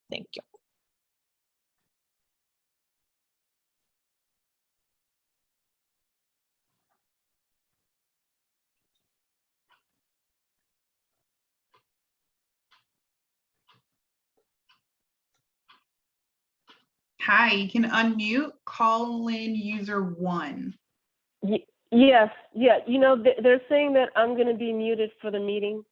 Thank you. Hi, you can unmute, call in user 1. Yes, yeah, you know, they're saying that I'm going to be muted for the meeting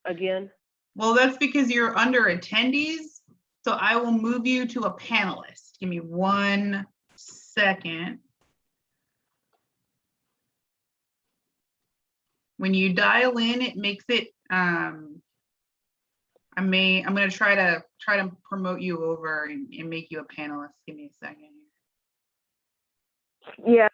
again. Well, that's because you're under attendees, so I will move you to a panelist. Give me 1 second. When you dial in, it makes it, I'm going to try to promote you over and make you a panelist. Give me a second. Yeah.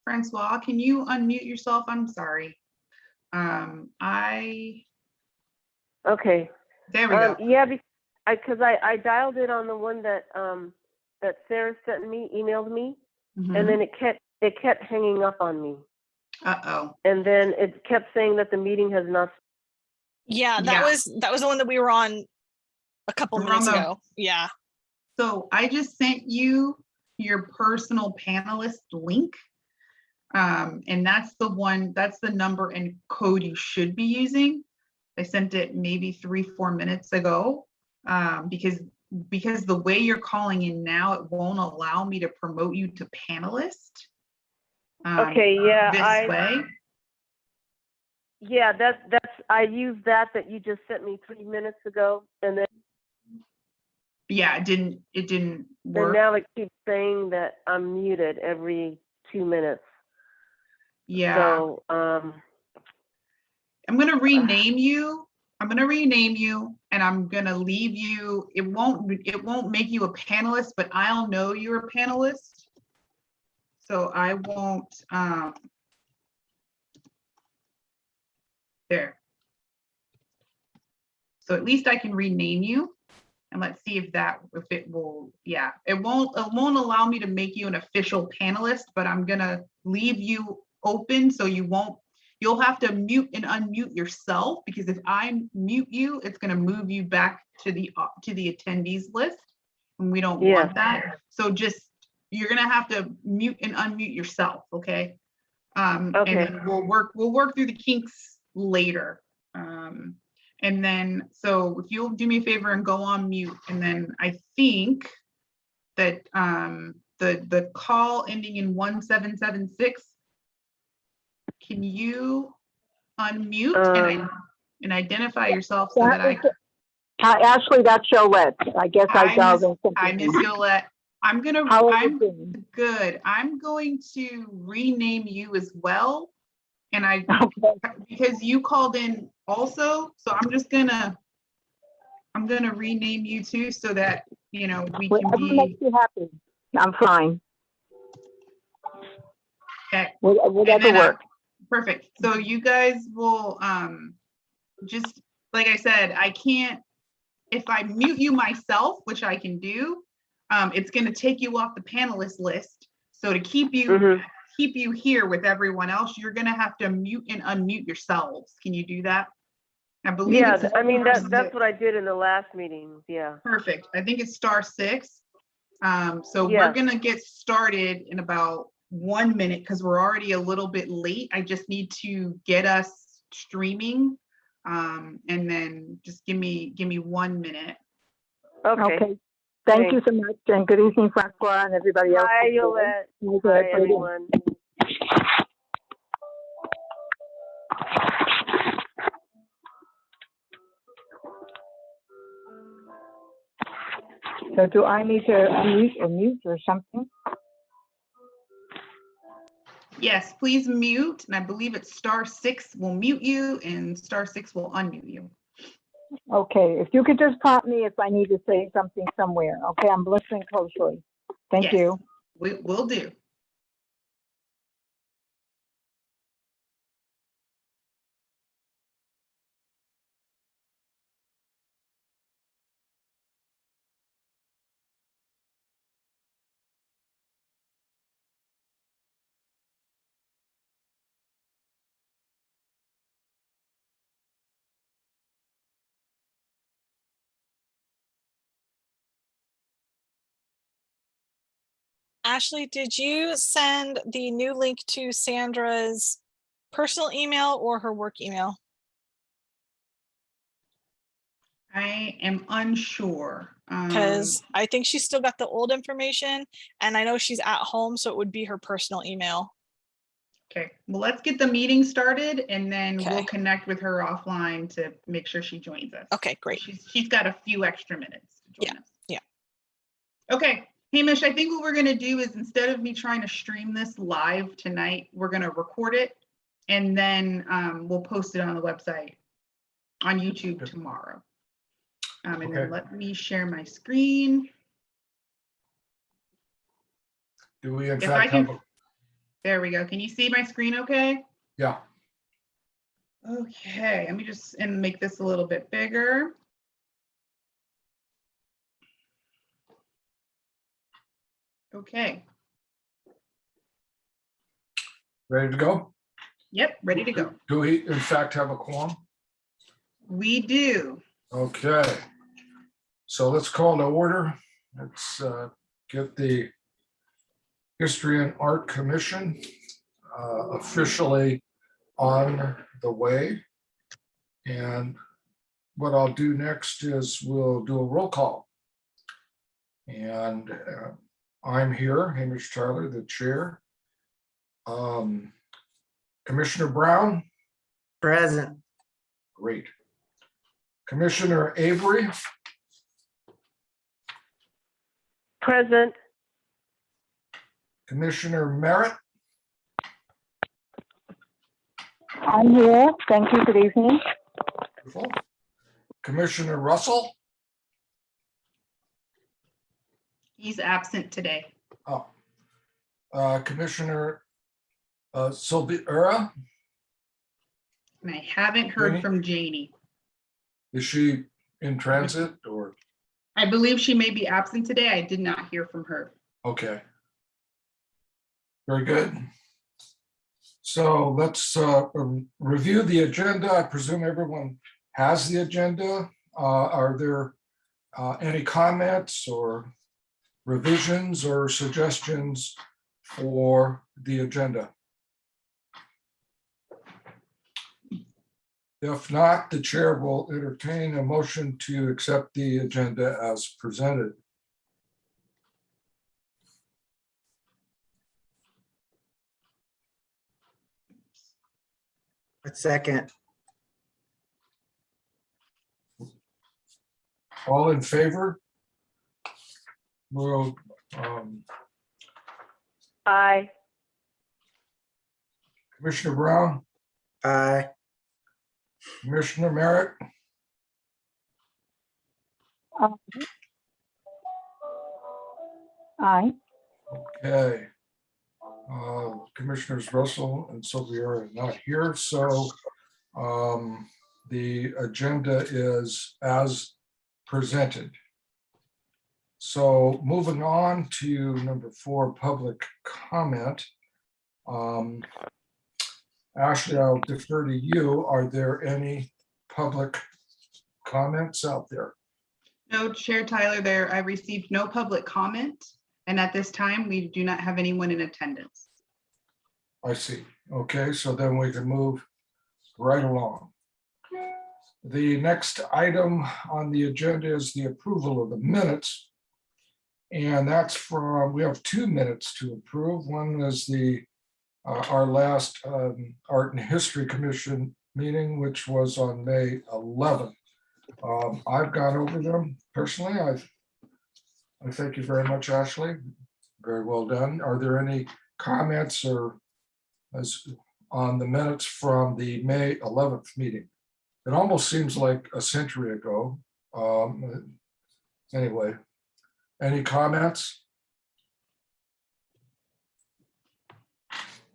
Francois, can you unmute yourself? I'm sorry. Okay. There we go. Yeah, because I dialed it on the one that that Sarah sent me, emailed me, and then it kept hanging up on me. Uh-oh. And then it kept saying that the meeting has not. Yeah, that was the one that we were on a couple minutes ago. Yeah. So I just sent you your personal panelist link. And that's the number and code you should be using. I sent it maybe 3-4 minutes ago, because the way you're calling in now, it won't allow me to promote you to panelist. Okay, yeah, this way. Yeah, that's I used that you just sent me 3 minutes ago, and then. Yeah, it didn't work. And now it keeps saying that I'm muted every 2 minutes. Yeah. So I'm gonna rename you. I'm gonna rename you, and I'm gonna leave you. It won't make you a panelist, but I'll know you're a panelist. So I won't. There. So at least I can rename you, and let's see if it will. Yeah, it won't allow me to make you an official panelist, but I'm gonna leave you open so you'll have to mute and unmute yourself, because if I mute you, it's going to move you back to the attendees list, and we don't want that. So you're going to have to mute and unmute yourself, okay? Okay. And then we'll work through the kinks later. And then, so if you'll do me a favor and go on mute, and then I think that the call ending in 1776. Can you unmute and identify yourself so that Ashley, that's Yolette. I guess I dialed in something. Hi, Miss Yolette. I'm good. I'm going to rename you as well. And because you called in also, so I'm gonna rename you too, so that, we can be. Whatever makes you happy. I'm fine. Okay. Whatever works. Perfect. So you guys will, just like I said, I can't, if I mute you myself, which I can do, it's going to take you off the panelist list. So to keep you here with everyone else, you're going to have to mute and unmute yourselves. Can you do that? I believe. Yeah, I mean, that's what I did in the last meeting. Yeah. Perfect. I think it's *6. So we're going to get started in about 1 minute, because we're already a little bit late. I just need to get us streaming, and then just give me 1 minute. Okay. Thank you so much, and good evening, Francois, and everybody else. Hi, Yolette. Hi, everyone. So do I need to unmute or mute or something? Yes, please mute. And I believe it's *6 will mute you and *6 will unmute you. Okay, if you could just prompt me if I need to say something somewhere. Okay, I'm listening closely. Thank Yes, you. Will do. Ashley, did you send the new link to Sandra's personal email or her work email? I am unsure. Because I think she's still got the old information, and I know she's at home, so it would be her personal email. Okay, well, let's get the meeting started and then Okay. we'll connect with her offline to make sure she joins us. Okay, great. She's got a few extra minutes to join us. Yeah. Okay, Hamish, I think what we're gonna do is instead of me trying to stream this live tonight, we're gonna record it and then we'll post it on the website on YouTube tomorrow. And then let me share my screen. Do we in If I fact can, have? there we go. Can you see my screen okay? Yeah. Okay, let me just make this a little bit bigger. Okay. Ready to go? Yep, ready to go. Do we in fact have a quorum? We do. Okay. So let's call to order. Let's get the History and Art Commission officially on the way. And what I'll do next is we'll do a roll call. And I'm here, Hamish Tyler, the chair. Commissioner Brown? Present. Great. Commissioner Avery? Present. Commissioner Merritt? I'm here. Thank you. Good evening. Wonderful. Commissioner Russell? He's absent today. Oh. Commissioner Silveira? And I haven't heard Janie? from Janie. Is she in transit or? I believe she may be absent today. I did not hear from her. Okay. Very good. So let's review the agenda. I presume everyone has the agenda. Are there any comments or revisions or suggestions for the agenda? If not, the chair will entertain a motion to accept the agenda as presented. A second. All in favor? Will Aye. Commissioner Brown, Aye. Commissioner Merritt, Aye. okay. Commissioners Russell and Sylvia are not here, so the agenda is as presented. So moving on to number 4, public comment. Ashley, I'll defer to you. Are there any public comments out there? No, Chair Tyler, there I received no public comment. And at this time, we do not have anyone in attendance. I see. Okay, so then we can move right along. The next item on the agenda is the approval of the minutes. And that's from, we have 2 minutes to approve. One is the our last Art and History Commission meeting, which was on May 11th. I've gone over them personally. I thank you very much, Ashley. Very well done. Are there any comments or on the minutes from the May 11th meeting It almost seems like a century ago. Anyway, any comments?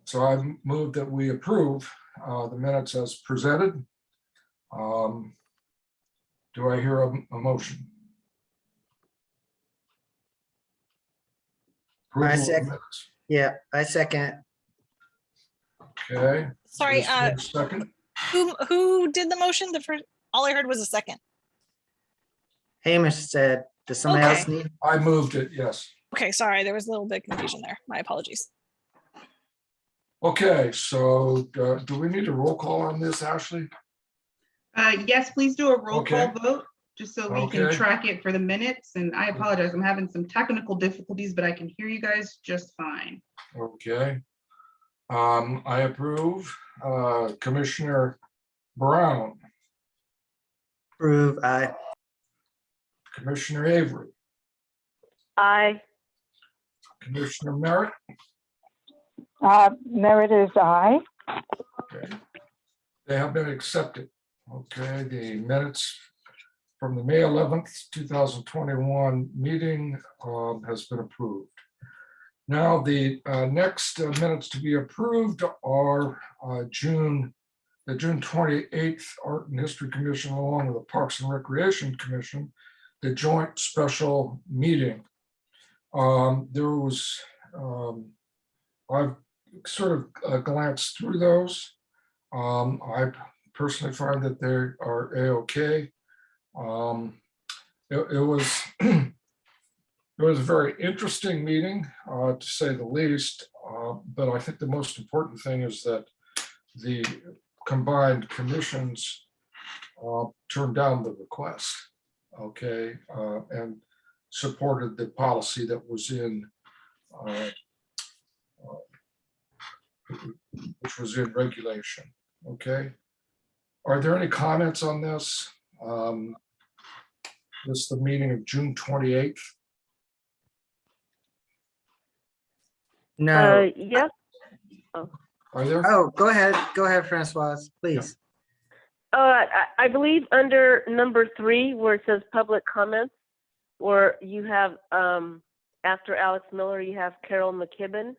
So I move that we approve the minutes as presented. Do I hear a motion? Approval of the second. minutes. Yeah, I second. Okay. Sorry, Is there a second. who did the motion? The first, all I heard was a second. Hamish said, does somebody else Okay. need? I moved it, yes. Okay, sorry, there was a little bit of confusion there. My apologies. Okay, so do we need a roll call on this, Ashley? Yes, please do a roll Okay. call vote, just so we can Okay. track it for the minutes. And I apologize, I'm having some technical difficulties, but I can hear you guys just fine. Okay. I approve. Commissioner Brown, Approve, aye. Commissioner Avery, I, Commissioner Merritt. Merit is aye. Okay. They have been accepted. Okay, the minutes from the May 11th, 2021 meeting has been approved. Now, the next minutes to be approved are the June 28th Art and History Commission, along with the Parks and Recreation Commission, the joint special meeting. There was, I've sort of glanced through those. I personally find that they are A-OK. It was it was a very interesting meeting, to say the least. But I think the most important thing is that the combined commissions turned down the request, okay, and supported the policy that was in, which was in regulation, okay? Are there any comments on this? This is the meeting of June 28th. No. yes, Are there? Oh, go ahead, Francois, please. I believe under number 3, where it says public comments, where you have, after Alex Miller, you have Carol McKibben.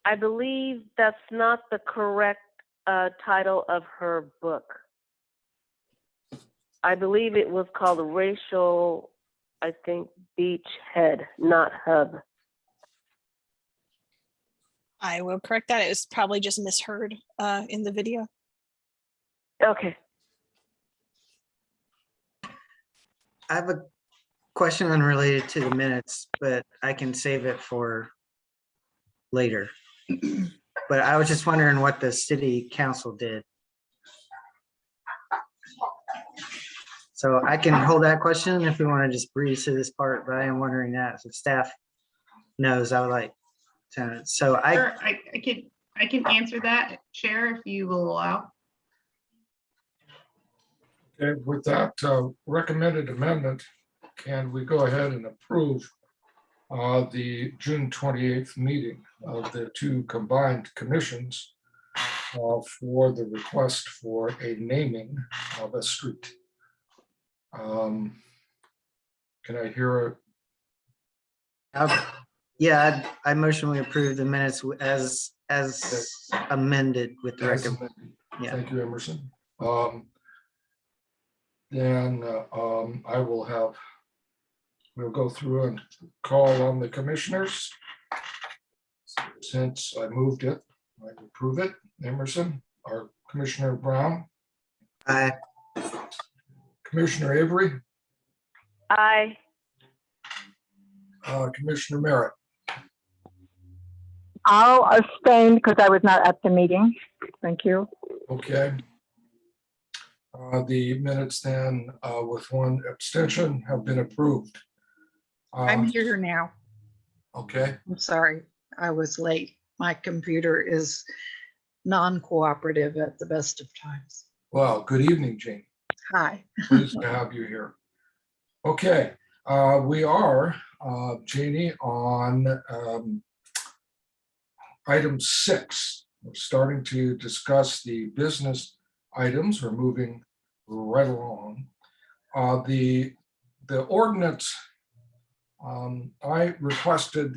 I believe that's not the correct title of her book. I believe it was called Racial, I think, Beach Head, not Hub. I will correct that. It was probably just misheard in the video. Okay. I have a question unrelated to the minutes, but I can save it for later. But I was just wondering what the city council did. So I can hold that question if we want to just breeze to this part, but I am wondering that if staff knows, I would like to. So Sure, I can answer that, Chair, if you will allow. Okay, with that recommended amendment, can we go ahead and approve the June 28th meeting of the two combined commissions for the request for a naming of a street? Can I hear yeah, I motion we approve the minutes as amended with the a? recommend. Yeah. Thank you, Emerson. Then we'll go through and call on the commissioners. Since I moved it, I approve it. Emerson, or Commissioner Brown, Aye. Commissioner Avery, I, Commissioner Merritt. I'll abstain because I was not at the meeting. Thank you. Okay. The minutes then, with one abstention, have been approved. I'm here now. Okay, I'm sorry, I was late. My computer is non-cooperative at the best of times. well, good evening, Jane. Hi. Pleased to have you here. Okay, we are, Janie, on item 6. We're starting to discuss the business items. We're moving right along. The ordinance, I requested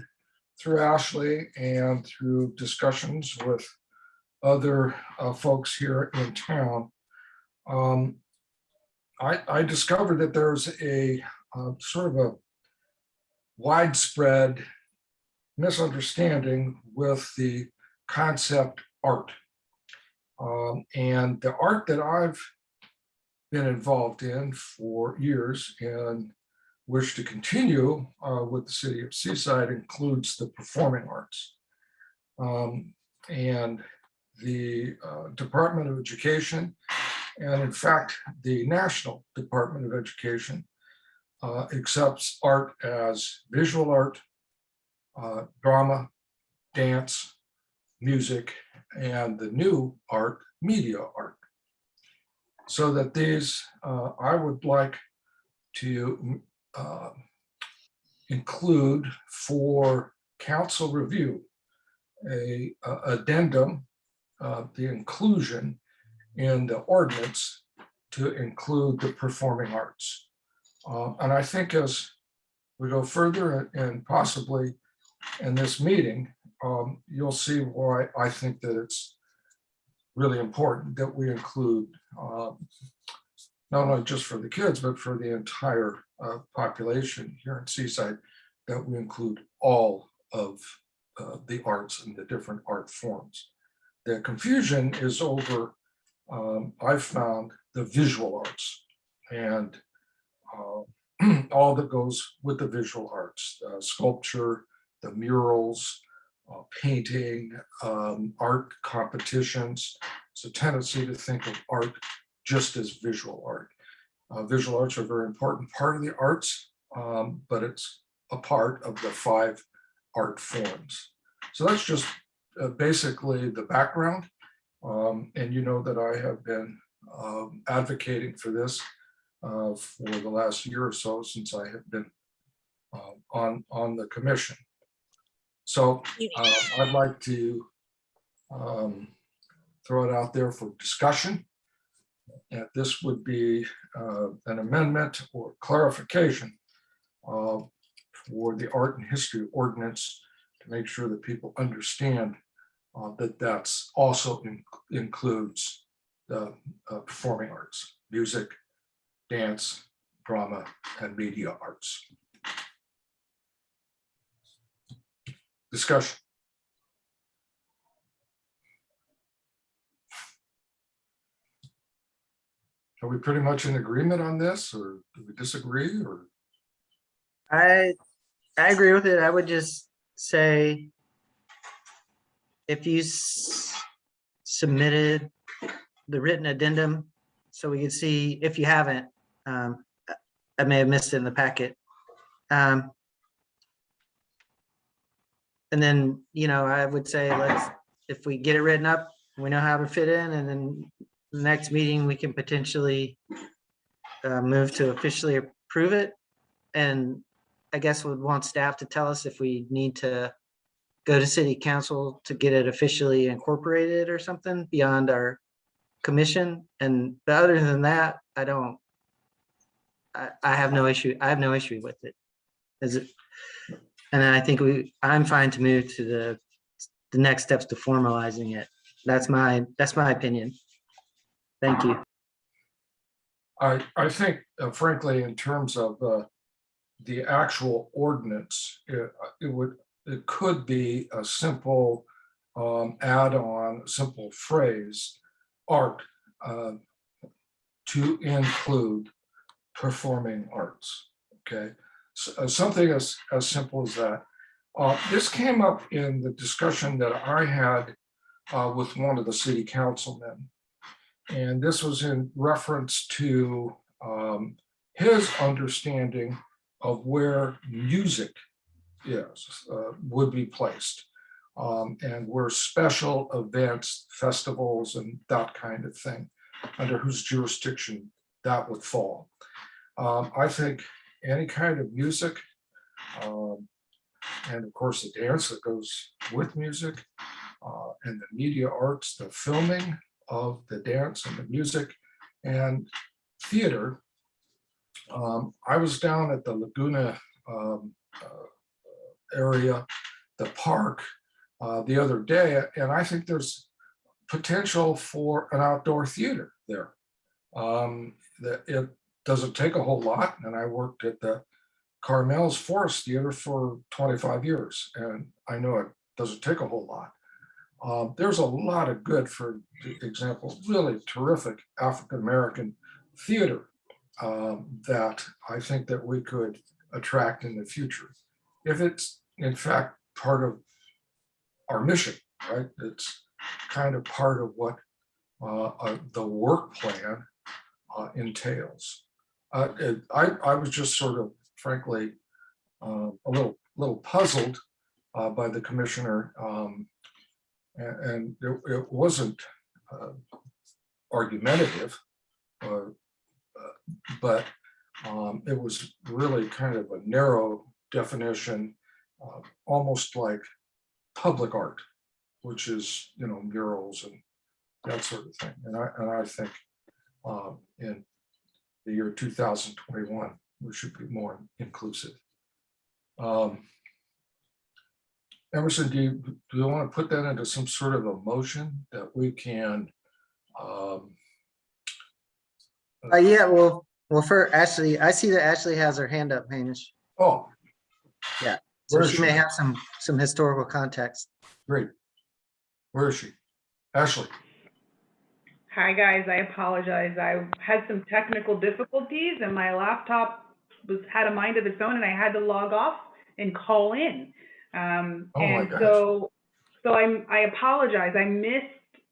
through Ashley and through discussions with other folks here in town, I discovered that there's a sort of a widespread misunderstanding with the concept art. And the art that I've been involved in for years and wish to continue with the city of Seaside includes the performing arts. And the Department of Education, and in fact, the National Department of Education accepts art as visual art, drama, dance, music, and the new art, media art. So that these, I would like to include for council review a addendum, the inclusion in the ordinance to include the performing arts. And I think as we go further and possibly in this meeting, you'll see why I think that it's really important that we include not only just for the kids, but for the entire population here in Seaside, that we include all of the arts and the different art forms. The confusion is over, I've found, the visual arts and all that goes with the visual arts, sculpture, the murals, painting, art competitions. It's a tendency to think of art just as visual art. Visual arts are a very important part of the arts, but it's a part of the 5 art forms. So that's just basically the background. And you know that I have been advocating for this for the last year or so since I have been on the commission. So I'd like to throw it out there for discussion. And this would be an amendment or clarification for the art and history ordinance to make sure that people understand that that's also includes the performing arts, music, dance, drama, and media arts. Discussion. Are we pretty much in agreement on this, or do we disagree, or? I agree with it. I would just say if you submitted the written addendum, so we could see, if you haven't, I may have missed it in the packet. And then, I would say if we get it written up, we know how to fit in, and then the next meeting, we can potentially move to officially approve it. And I guess we'd want staff to tell us if we need to go to city council to get it officially incorporated or something beyond our commission. And but other than that, I have no issue. I have no issue with it. And I think I'm fine to move to the next steps to formalizing it. That's my opinion. Thank you. I think, frankly, in terms of the actual ordinance, it could be a simple add-on, a simple phrase, art, to include performing arts. Okay, so, something as simple as that. This came up in the discussion that I had with one of the city councilmen. And this was in reference to his understanding of where music would be placed, and where special events, festivals, and that kind of thing, under whose jurisdiction that would fall. I think any kind of music, and of course the dance that goes with music, and the media arts, the filming of the dance and the music, and theater, I was down at the Laguna area, the park, the other day, and I think there's potential for an outdoor theater there. That it doesn't take a whole lot, and I worked at the Carmel's Forest Theater for 25 years, and I know it doesn't take a whole lot. There's a lot of good, for example, really terrific African-American theater that I think that we could attract in the future. If it's in fact part of our mission, right? It's kind of part of what the work plan entails. I was just sort of, frankly, a little puzzled by the commissioner, and it wasn't argumentative, but it was really kind of a narrow definition, almost like public art, which is, murals and that sort of thing. And I think in the year 2021, we should be more inclusive. Emerson, do you want to put that into some sort of a motion that we can? Yeah, well, for Ashley, I see that Ashley has her hand up, Hamish. Oh, Yeah, so Where is she may she? have some historical context. great. Where is she? Ashley. Hi, guys. I apologize. I had some technical difficulties and my laptop had a mind of its own and I had to log off and call in. Oh my And gosh. so I apologize. I missed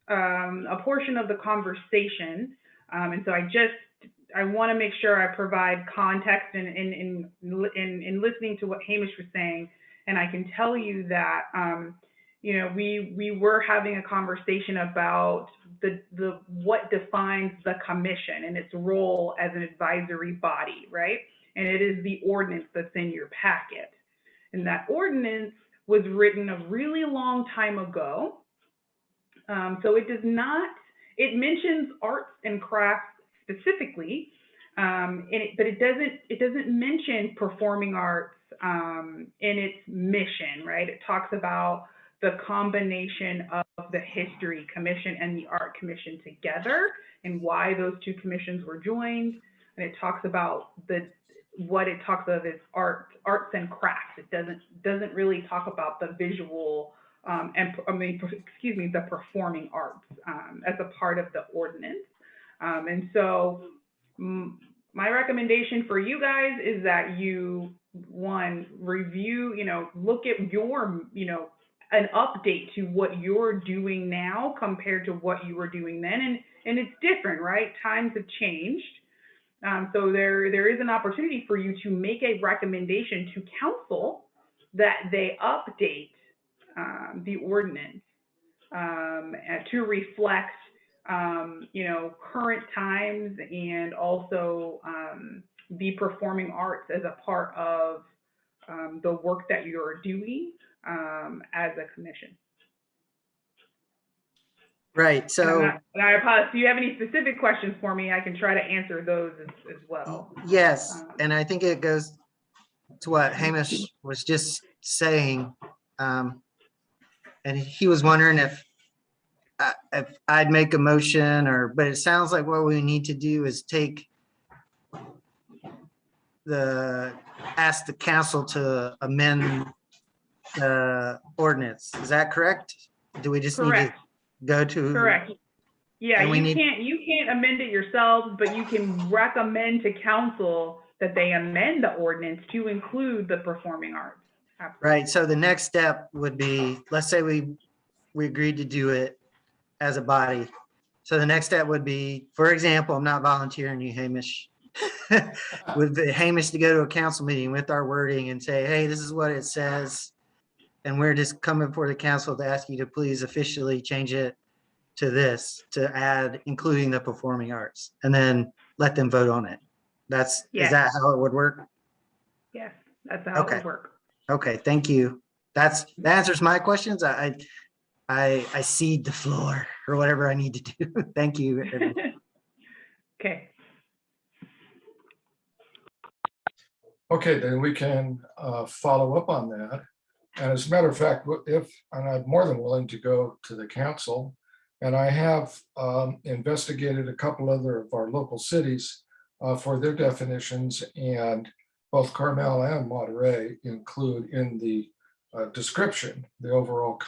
a portion of the conversation. And so I want to make sure I provide context in listening to what Hamish was saying. And I can tell you that, we were having a conversation about the what defines the commission and its role as an advisory body, right? And it is the ordinance that's in your packet. And that ordinance was written a really long time ago. So it mentions arts and crafts specifically, but it doesn't mention performing arts in its mission, right? It talks about the combination of the History Commission and the Art Commission together and why those two commissions were joined. And it talks about what it talks of as arts and crafts. It doesn't really talk about the visual the performing arts as a part of the ordinance. And so my recommendation for you guys is that you, review, look at your, an update to what you're doing now compared to what you were doing then. And it's different, right? Times have changed. So there is an opportunity for you to make a recommendation to council that they update the ordinance to reflect, current times and also the performing arts as a part of the work that you're doing as a commission. Right, so. And I apologize. Do you have any specific questions for me? I can try to answer those as well. Yes, and I think it goes to what Hamish was just saying. And he was wondering if I'd make a motion but it sounds like what we need to do is ask the council to amend the ordinance. Is that correct? Do we just Correct. need to go to? Correct. Yeah, And you can't amend it yourselves, but you can recommend to council that they amend the ordinance to include the performing arts. Absolutely. Right, so the next step would be, let's say we agreed to do it as a body. So the next step would be, for example, I'm not volunteering you, Hamish. Would be Hamish to go to a council meeting with our wording and say, hey, this is what it says. And we're just coming before the council to ask you to please officially change it to this, to add, including the performing arts, and then let them vote on it. Yes. Is that how it would work? Yes, that's how it would work. Okay, thank you. That answers my questions. I cede the floor or whatever I need to do. Thank you. Okay. Okay, then we can follow up on that. And as a matter of fact, and I'm more than willing to go to the council. And I have investigated a couple other of our local cities for their definitions, and both Carmel and Monterey include in the description, the overall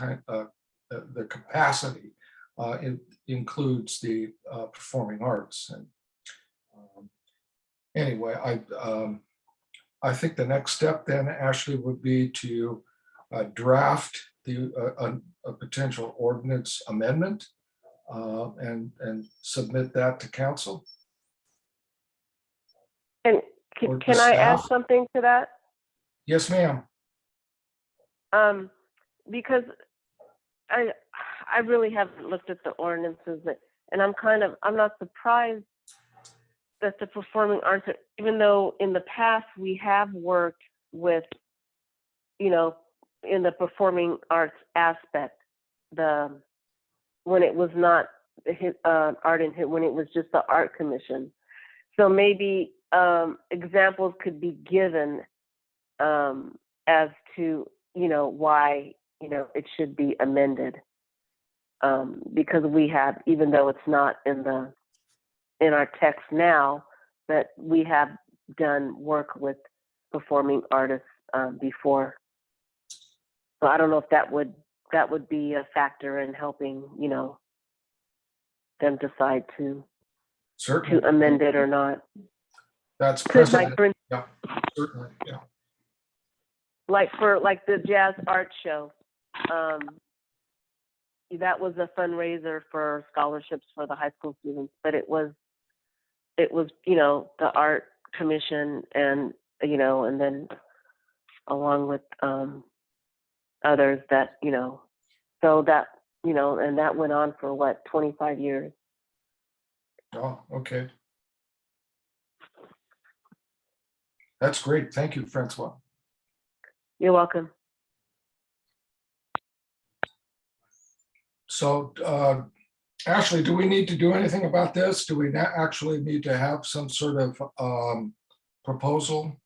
the capacity. It includes the performing arts. And anyway, I think the next step then, Ashley, would be to draft a potential ordinance amendment and submit that to council. And Or can the I add staff? something to that? Yes, ma'am. Because I really haven't looked at the ordinances, and I'm not surprised that the performing arts, even though in the past we have worked with, in the performing arts aspect, when it was not art and when it was just the art commission. So maybe examples could be given as to why it should be amended, because we have, even though it's not in our text now, that we have done work with performing artists before. So I don't know if that would be a factor in helping them decide to Certainly. amend it or not. That's Because like precedent. for Yeah, certainly. Yeah. like the jazz art show, that was a fundraiser for scholarships for the high school students, but it was the art commission and and then along with others that so that and that went on for what, 25 years. Oh, okay. That's great. Thank you, Francois. You're welcome. So, Ashley, do we need to do anything about this? Do we actually need to have some sort of proposal?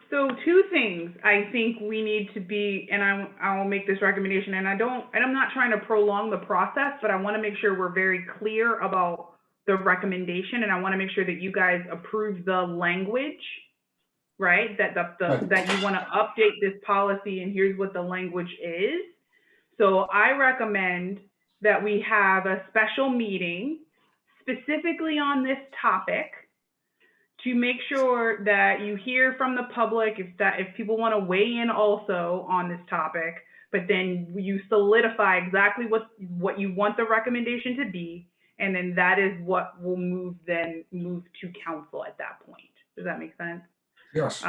So two things I think we need to be, and I'll make this recommendation, and I'm not trying to prolong the process, but I want to make sure we're very clear about the recommendation, and I want to make sure that you guys approve the language, right? That that you want to update this policy, and here's what the language is. So I recommend that we have a special meeting specifically on this topic to make sure that you hear from the public if people want to weigh in also on this topic, but then you solidify exactly what you want the recommendation to be, and then that is what will move to council at that point. Does that make sense? Yes.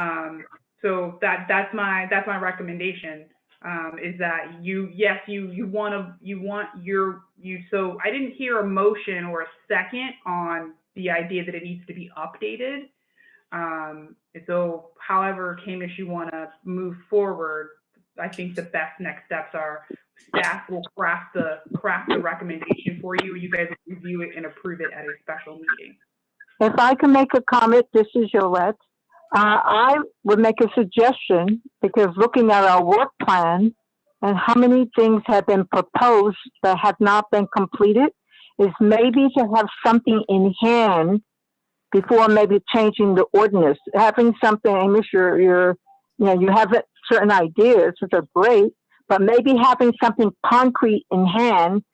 So that's my recommendation. Is that so I didn't hear a motion or a second on the idea that it needs to be updated. So however, Kamish, you want to move forward, I think the best next steps are staff will craft the recommendation for you. You guys will review it and approve it at a special meeting. If I can make a comment, this is Yolette. I would make a suggestion, because looking at our work plan and how many things have been proposed that have not been completed, is maybe to have something in hand before maybe changing the ordinance. Having something, Amish, you have certain ideas, which are great, but maybe having something concrete in hand,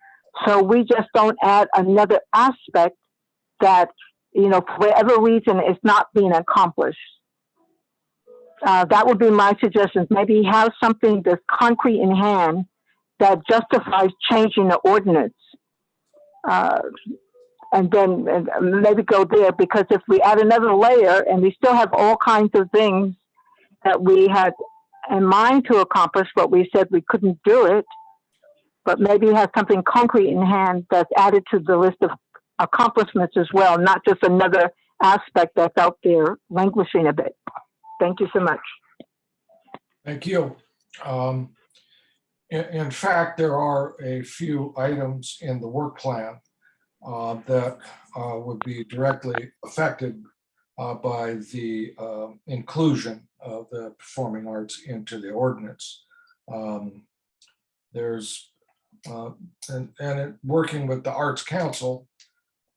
so we just don't add another aspect that, for whatever reason, is not being accomplished. That would be my suggestion. Maybe have something that's concrete in hand that justifies changing the ordinance. And then maybe go there, because if we add another layer and we still have all kinds of things that we had in mind to accomplish, but we said we couldn't do it, but maybe have something concrete in hand that's added to the list of accomplishments as well, not just another aspect that's out there languishing a bit. Thank you so much. Thank you. In fact, there are a few items in the work plan that would be directly affected by the inclusion of the performing arts into the ordinance. There's, working with the Arts Council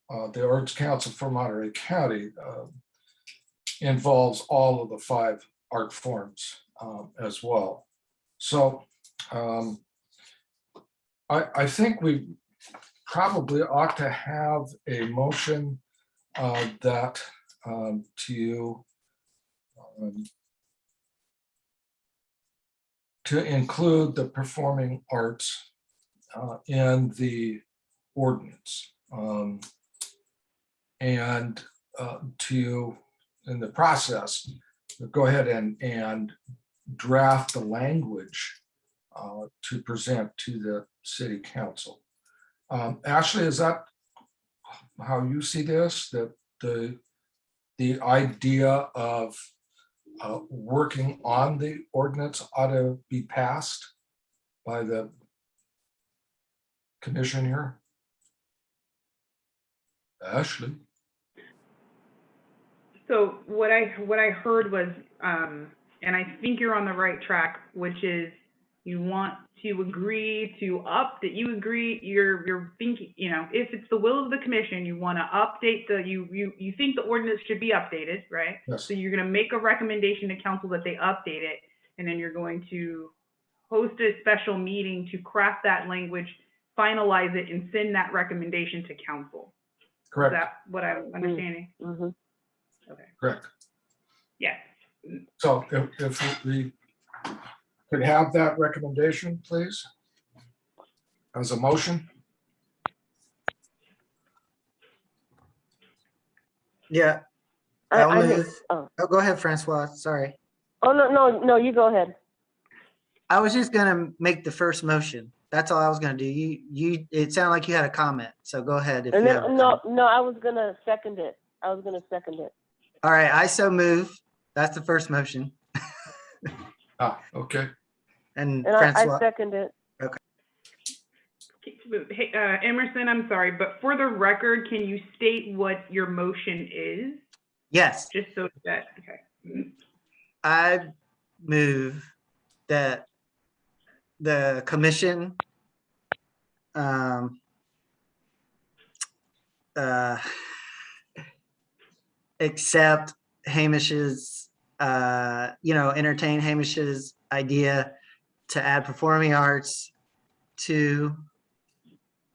for Monterey County involves all of the 5 art forms as well. So I think we probably ought to have a motion that to include the performing arts in the ordinance, and to, in the process, go ahead and draft the language to present to the city council. Ashley, is that how you see this? That the idea of working on the ordinance ought to be passed by the commission here? Ashley? So what I heard was, and I think you're on the right track, which is you want to agree to update. You agree. You're thinking. You know, if it's the will of the commission, you want to update the. You think the ordinance should be updated, right? Yes. So you're going to make a recommendation to council that they update it, and then you're going to host a special meeting to craft that language, finalize it, and send that recommendation to council. Correct. Is that what I'm understanding? Mm-hmm. Okay. Correct. Yes. So if we could have that recommendation, please, as a motion. Yeah, I'll move. Oh, go ahead, Francois. Sorry. Oh, no, you go ahead. I was just gonna make the first motion. That's all I was gonna do. It sounded like you had a comment, so go ahead if you have a comment. No, I was gonna second it. All right, I so move. That's the first motion. Okay. And I Francois. second it. Hey, Emerson, I'm sorry, but for the record, can you state what your motion is? Yes. Just so that, okay. I move that the commission accept Hamish's, entertain Hamish's idea to add performing arts to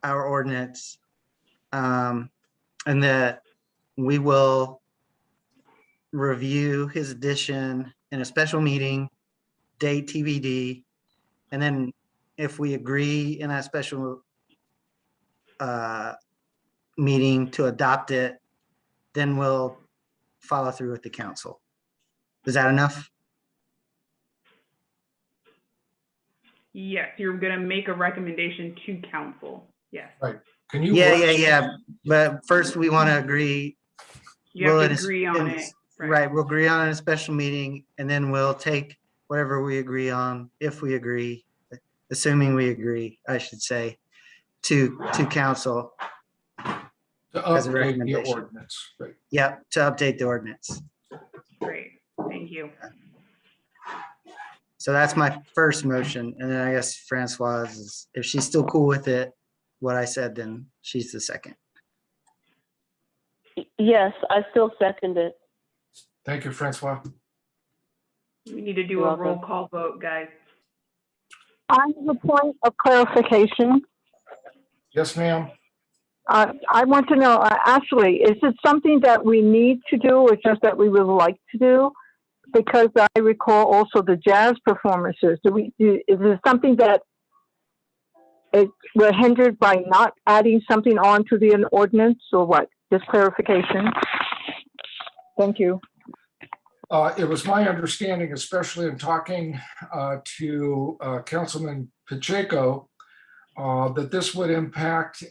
our ordinance, and that we will review his addition in a special meeting, date TBD, and then if we agree in that special meeting to adopt it, then we'll follow through with the council. Is that enough? Yes, you're going to make a recommendation to council. Yes. Right. Can you? Yeah. But first we want to agree. You have to agree on it. Right. We'll agree on it in a special meeting, and then we'll take whatever we agree on, if we agree, assuming we agree, I should say, to council. To as a update the recommendation. ordinance. Right. Yep, to update the ordinance. Great. Thank you. So that's my first motion, and then I guess Francoise is, if she's still cool with it, what I said, then she's the second. Yes, I still second it. Thank you, Francois. We need to do You're a welcome. roll call vote, guys. On the point of clarification, Yes, ma'am. I want to know, actually, is it something that we need to do or just that we would like to do? Because I recall also the jazz performances. Is it something that we're hindered by not adding something on to the ordinance, or what? Just clarification. Thank you. It was my understanding, especially in talking to Councilman Pacheco, that this would impact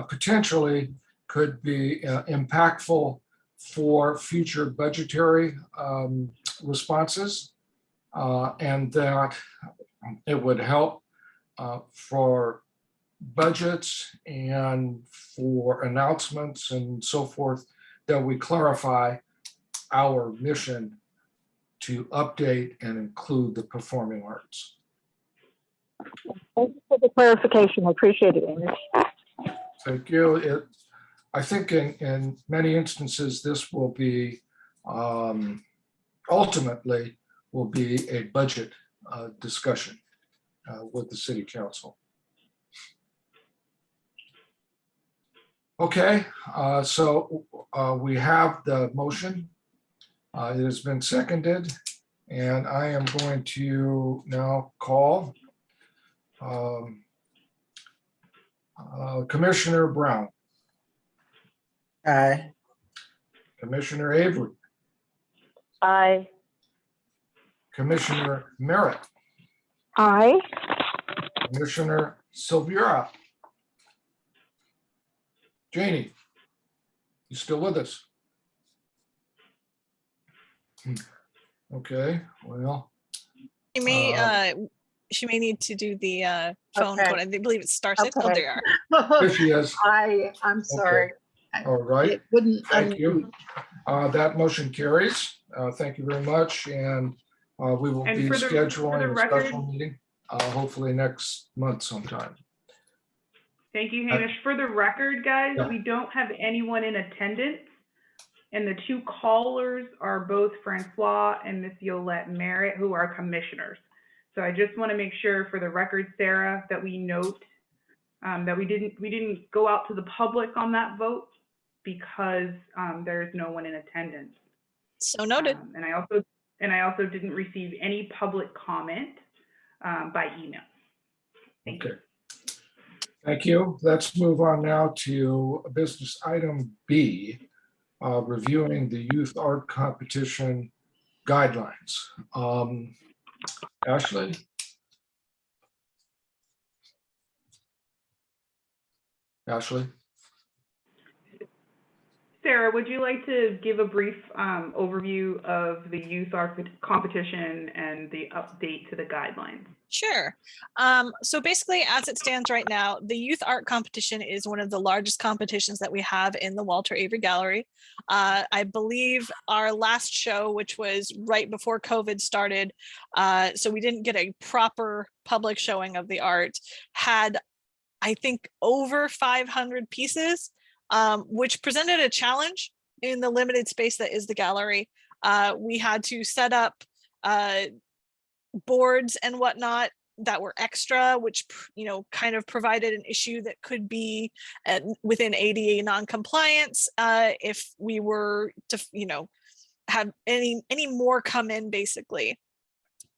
potentially could be impactful for future budgetary responses, and that it would help for budgets and for announcements and so forth, that we clarify our mission to update and include the performing arts. Thank you for the clarification. I appreciate it, Amy. Thank you. I think in many instances, this will be ultimately will be a budget discussion with the city council. Okay, so we have the motion. It has been seconded, and I am going to now call Commissioner Brown, Aye. Commissioner Avery, Aye. Commissioner Merritt, Aye. Commissioner Silvera. Janie, you still with us? Okay, well. She may need to do the phone Okay. code. I believe it's star six. Oh, Okay. there you are. Here she is. I'm sorry. All right, It wouldn't. thank you. That motion carries. Thank you very much. And we will And be for the scheduling a record- special meeting, hopefully next month sometime. Thank you, Hamish. For the record, guys, Yeah. we don't have anyone in attendance. And the two callers are both Francois and Miss Yolette Merritt, who are commissioners. So I just want to make sure for the record, Sarah, that we note that we didn't go out to the public on that vote because there is no one in attendance. So noted. And I also didn't receive any public comment by email. Thank you. Okay. Thank you. Let's move on now to business item B, reviewing the youth art competition guidelines. Ashley? Ashley? Sarah, would you like to give a brief overview of the youth art competition and the update to the guidelines? Sure. So basically, as it stands right now, the youth art competition is one of the largest competitions that we have in the Walter Avery Gallery. I believe our last show, which was right before COVID started, so we didn't get a proper public showing of the art, had, I think, over 500 pieces, which presented a challenge in the limited space that is the gallery. We had to set up boards and whatnot that were extra, which, you know, kind of provided an issue that could be within ADA non-compliance if we were to, you know, have any more come in. Basically,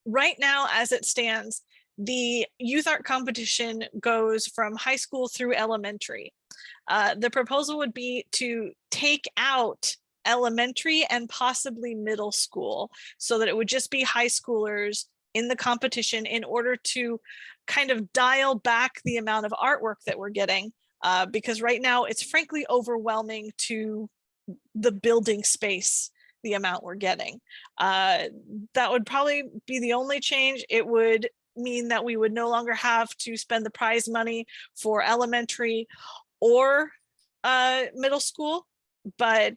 right now, as it stands, the youth art competition goes from high school through elementary. The proposal would be to take out elementary and possibly middle school so that it would just be high schoolers in the competition in order to kind of dial back the amount of artwork that we're getting, because right now it's frankly overwhelming to the building space, the amount we're getting. That would probably be the only change. It would mean that we would no longer have to spend the prize money for elementary or middle school, but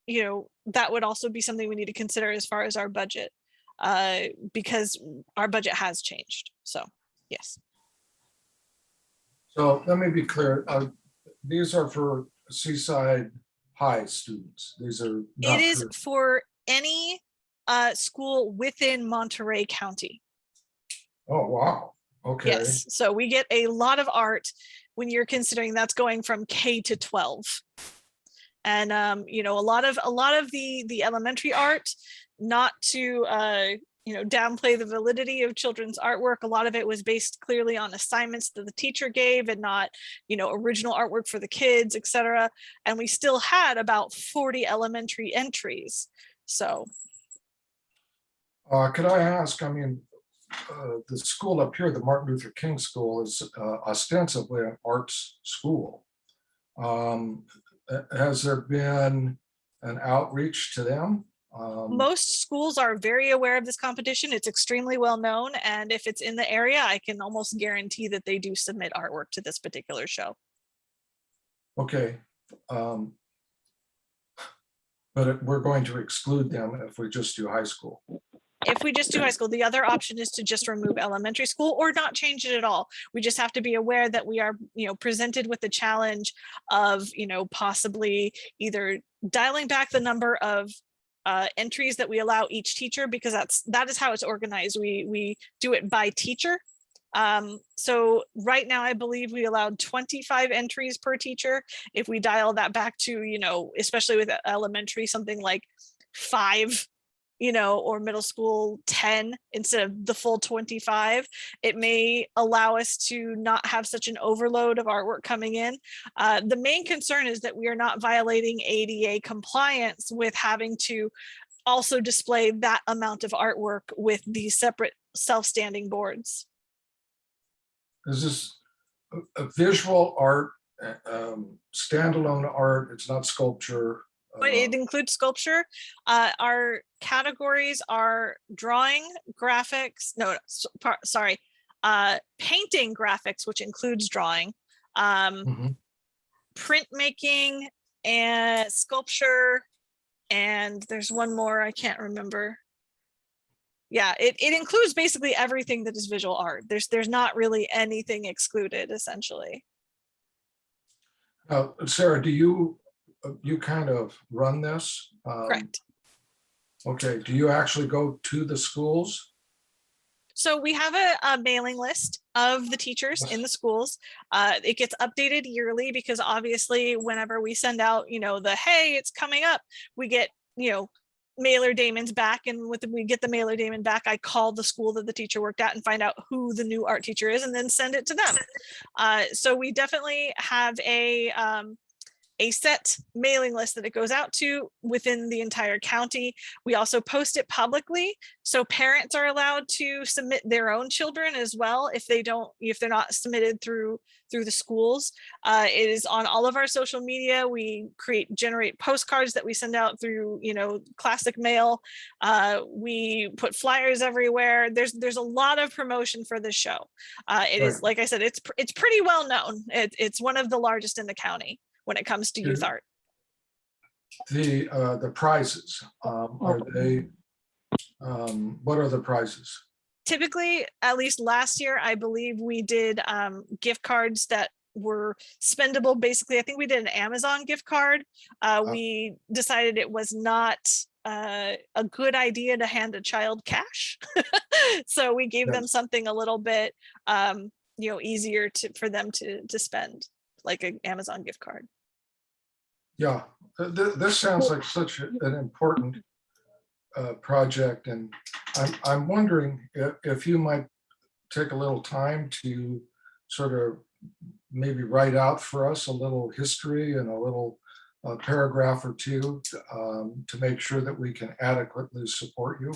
you know, that would also be something we need to consider as far as our budget, because our budget has changed. So yes. So let me be clear. These are for Seaside High students. These are not It is for any school within Monterey County. Oh, wow. Okay. Yes, so we get a lot of art when you're considering that's going from K to 12. And you know, a lot of the elementary art, not to you know, downplay the validity of children's artwork, a lot of it was based clearly on assignments that the teacher gave and not, you know, original artwork for the kids, etc. And we still had about 40 elementary entries. So Could I ask, I mean, the school up here, the Martin Luther King School, is ostensibly an arts school. Has there been an outreach to them? most schools are very aware of this competition. It's extremely well known. And if it's in the area, I can almost guarantee that they do submit artwork to this particular show. Okay. But we're going to exclude them if we just do high school. If we just do high school, the other option is to just remove elementary school or not change it at all. We just have to be aware that we are, presented with the challenge of, possibly either dialing back the number of entries that we allow each teacher, because that is how it's organized. We do it by teacher. So right now, I believe we allowed 25 entries per teacher. If we dial that back to, especially with elementary, something like 5, or middle school 10 instead of the full 25, it may allow us to not have such an overload of artwork coming in. The main concern is that we are not violating ADA compliance with having to also display that amount of artwork with these separate self-standing boards. Is this a visual art, standalone art? It's not sculpture. But it includes sculpture. Our categories are drawing, graphics, painting, graphics, which includes drawing, printmaking, and sculpture, and there's one more I can't remember. Yeah, it includes basically everything that is visual art. There's not really anything excluded, essentially. Sarah, do you kind of run this? Correct. Okay, do you actually go to the schools? So we have a mailing list of the teachers in the schools. It gets updated yearly because obviously whenever we send out, the, hey, it's coming up, we get, mailer daemons back. And we get the mailer daemon back, I call the school that the teacher worked at and find out who the new art teacher is and then send it to them. So we definitely have a set mailing list that it goes out to within the entire county. We also post it publicly, so parents are allowed to submit their own children as well if they're not submitted through the schools. It is on all of our social media. We generate postcards that we send out through classic mail. We put flyers everywhere. There's a lot of promotion for this show. It is, like I said, it's pretty well known. It's one of the largest in the county when it comes to youth art. The prizes, are they, what are the prizes? Typically, at least last year, I believe we did gift cards that were spendable. Basically, I think we did an Amazon gift card. We decided it was not a good idea to hand a child cash. So we gave them something a little bit easier for them to spend, like an Amazon gift card. Yeah, this sounds like such an important project, and I'm wondering if you might take a little time to sort of maybe write out for us a little history and a little paragraph or two to make sure that we can adequately support you.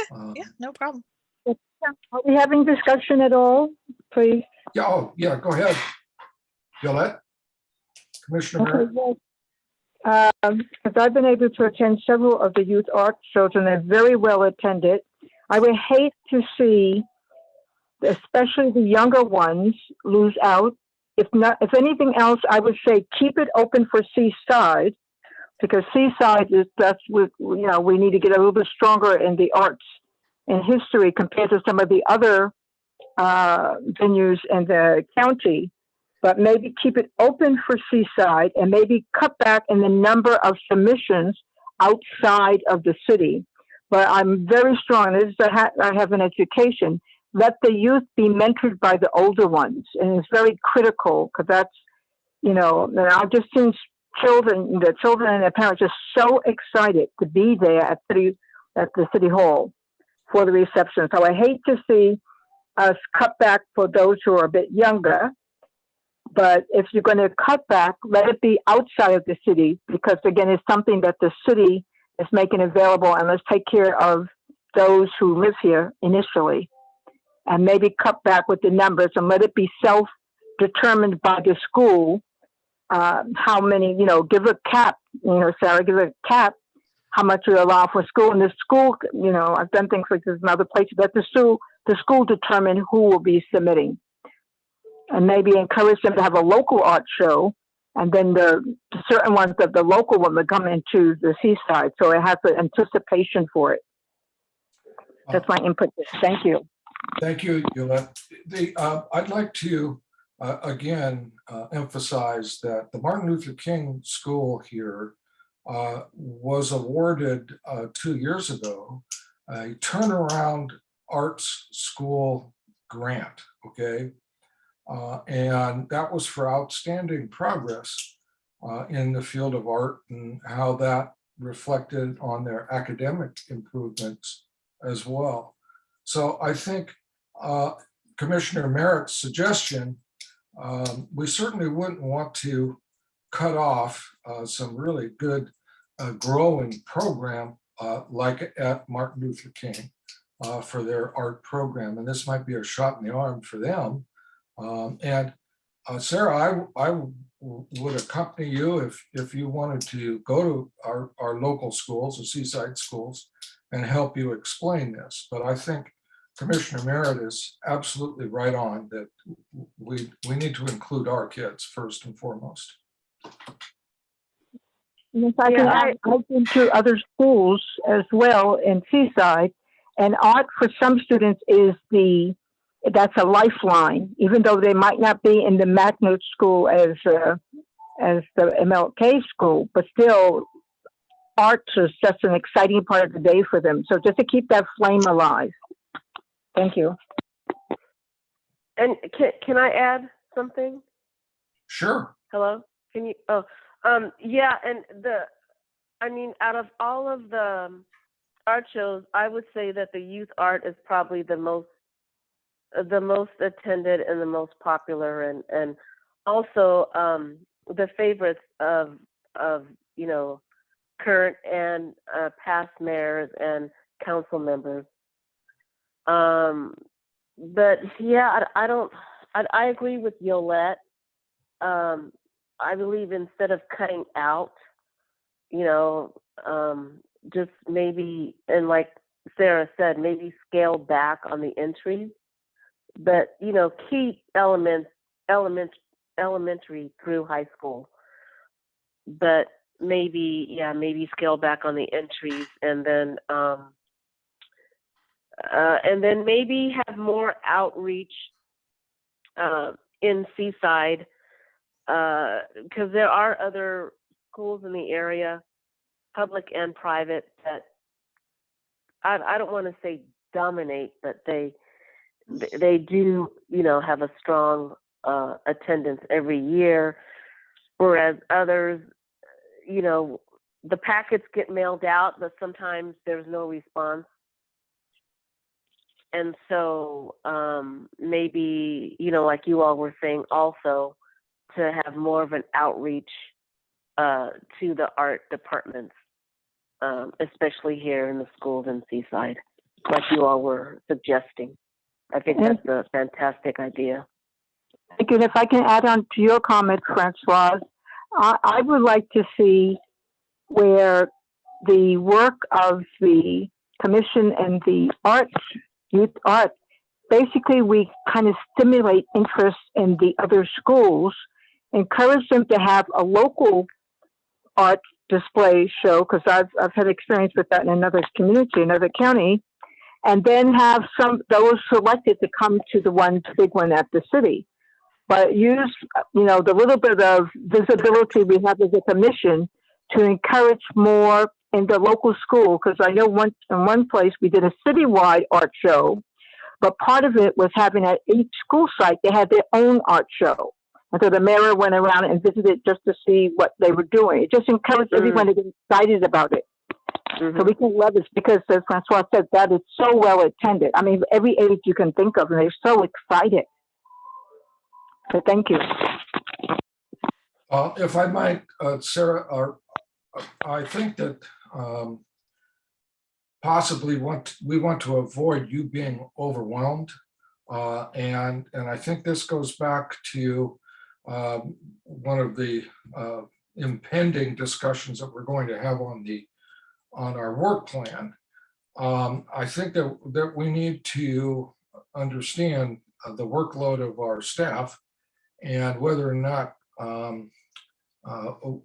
Okay. Yeah, no problem. Are we having discussion at all, please? Yeah, yeah, go ahead. Yolette? Commissioner Merritt? As I've been able to attend several of the youth art shows and they're very well attended, I would hate to see, especially the younger ones, lose out. If anything else, I would say keep it open for Seaside, because Seaside we need to get a little bit stronger in the arts and history compared to some of the other venues in the county. But maybe keep it open for Seaside and maybe cut back in the number of submissions outside of the city. But I'm very strong. I have an education. Let the youth be mentored by the older ones. And it's very critical because that's, I've just seen the children and their parents just so excited to be there at the city hall for the reception. So I hate to see us cut back for those who are a bit younger. But if you're going to cut back, let it be outside of the city, because again, it's something that the city is making available, and let's take care of those who live here initially. And maybe cut back with the numbers and let it be self-determined by the school. How many, give a cap, Sarah, give a cap, how much you allow for school. And the school, I've done things like this in other places, that the school determine who will be submitting. And maybe encourage them to have a local art show And then the certain ones that the local one would come into the seaside. So it has an anticipation for it. That's my input. Thank you. Thank you, Yolette. I'd like to again emphasize that the Martin Luther King School here was awarded 2 years ago a turnaround arts school grant, okay? And that was for outstanding progress in the field of art and how that reflected on their academic improvements as well. So I think Commissioner Merritt's suggestion, we certainly wouldn't want to cut off some really good growing program like at Martin Luther King for their art program. And this might be a shot in the arm for them. And Sarah, I would accompany you if you wanted to go to our local schools, the seaside schools, and help you explain this. But I think Commissioner Merritt is absolutely right on that we need to include our kids first and foremost. And if I can add, I've been to other schools as well in Seaside, and art for some students is that's a lifeline, even though they might not be in the magnet school as the MLK school, but still arts is just an exciting part of the day for them. So just to keep that flame alive. Thank you. And can I add something? Sure. Hello? Can you? Oh, yeah. And out of all of the art shows, I would say that the youth art is probably the most attended and the most popular, and also the favorites of current and past mayors and council members. But yeah, I agree with Yolette. I believe instead of cutting out, just maybe, and like Sarah said, maybe scale back on the entries, but keep elementary through high school, but maybe scale back on the entries, and then maybe have more outreach in Seaside, because there are other schools in the area, public and private, that I don't want to say dominate, but they do have a strong attendance every year, whereas others, the packets get mailed out, but sometimes there's no response. And so maybe, like you all were saying also, to have more of an outreach to the art departments, especially here in the schools in Seaside, like you all were suggesting. I think that's a fantastic idea. If I can add on to your comment, Francoise, I would like to see where the work of the commission and the arts, youth art, basically we kind of stimulate interest in the other schools, encourage them to have a local art display show, because I've had experience with that in another community, another county, and then have those selected to come to the big one at the city. But use, the little bit of visibility we have as a commission to encourage more in the local school, because I know in one place we did a citywide art show, but part of it was having at each school site, they had their own art show. And so the mayor went around and visited just to see what they were doing. It just encouraged everyone to get excited about it. Mm-hmm. So we can leverage, because as Francois said, that is so well attended. I mean, every age you can think of, and they're so excited. So thank you. If I might, Sarah, I think that possibly we want to avoid you being overwhelmed. And I think this goes back to one of the impending discussions that we're going to have on our work plan. I think that we need to understand the workload of our staff, and whether or not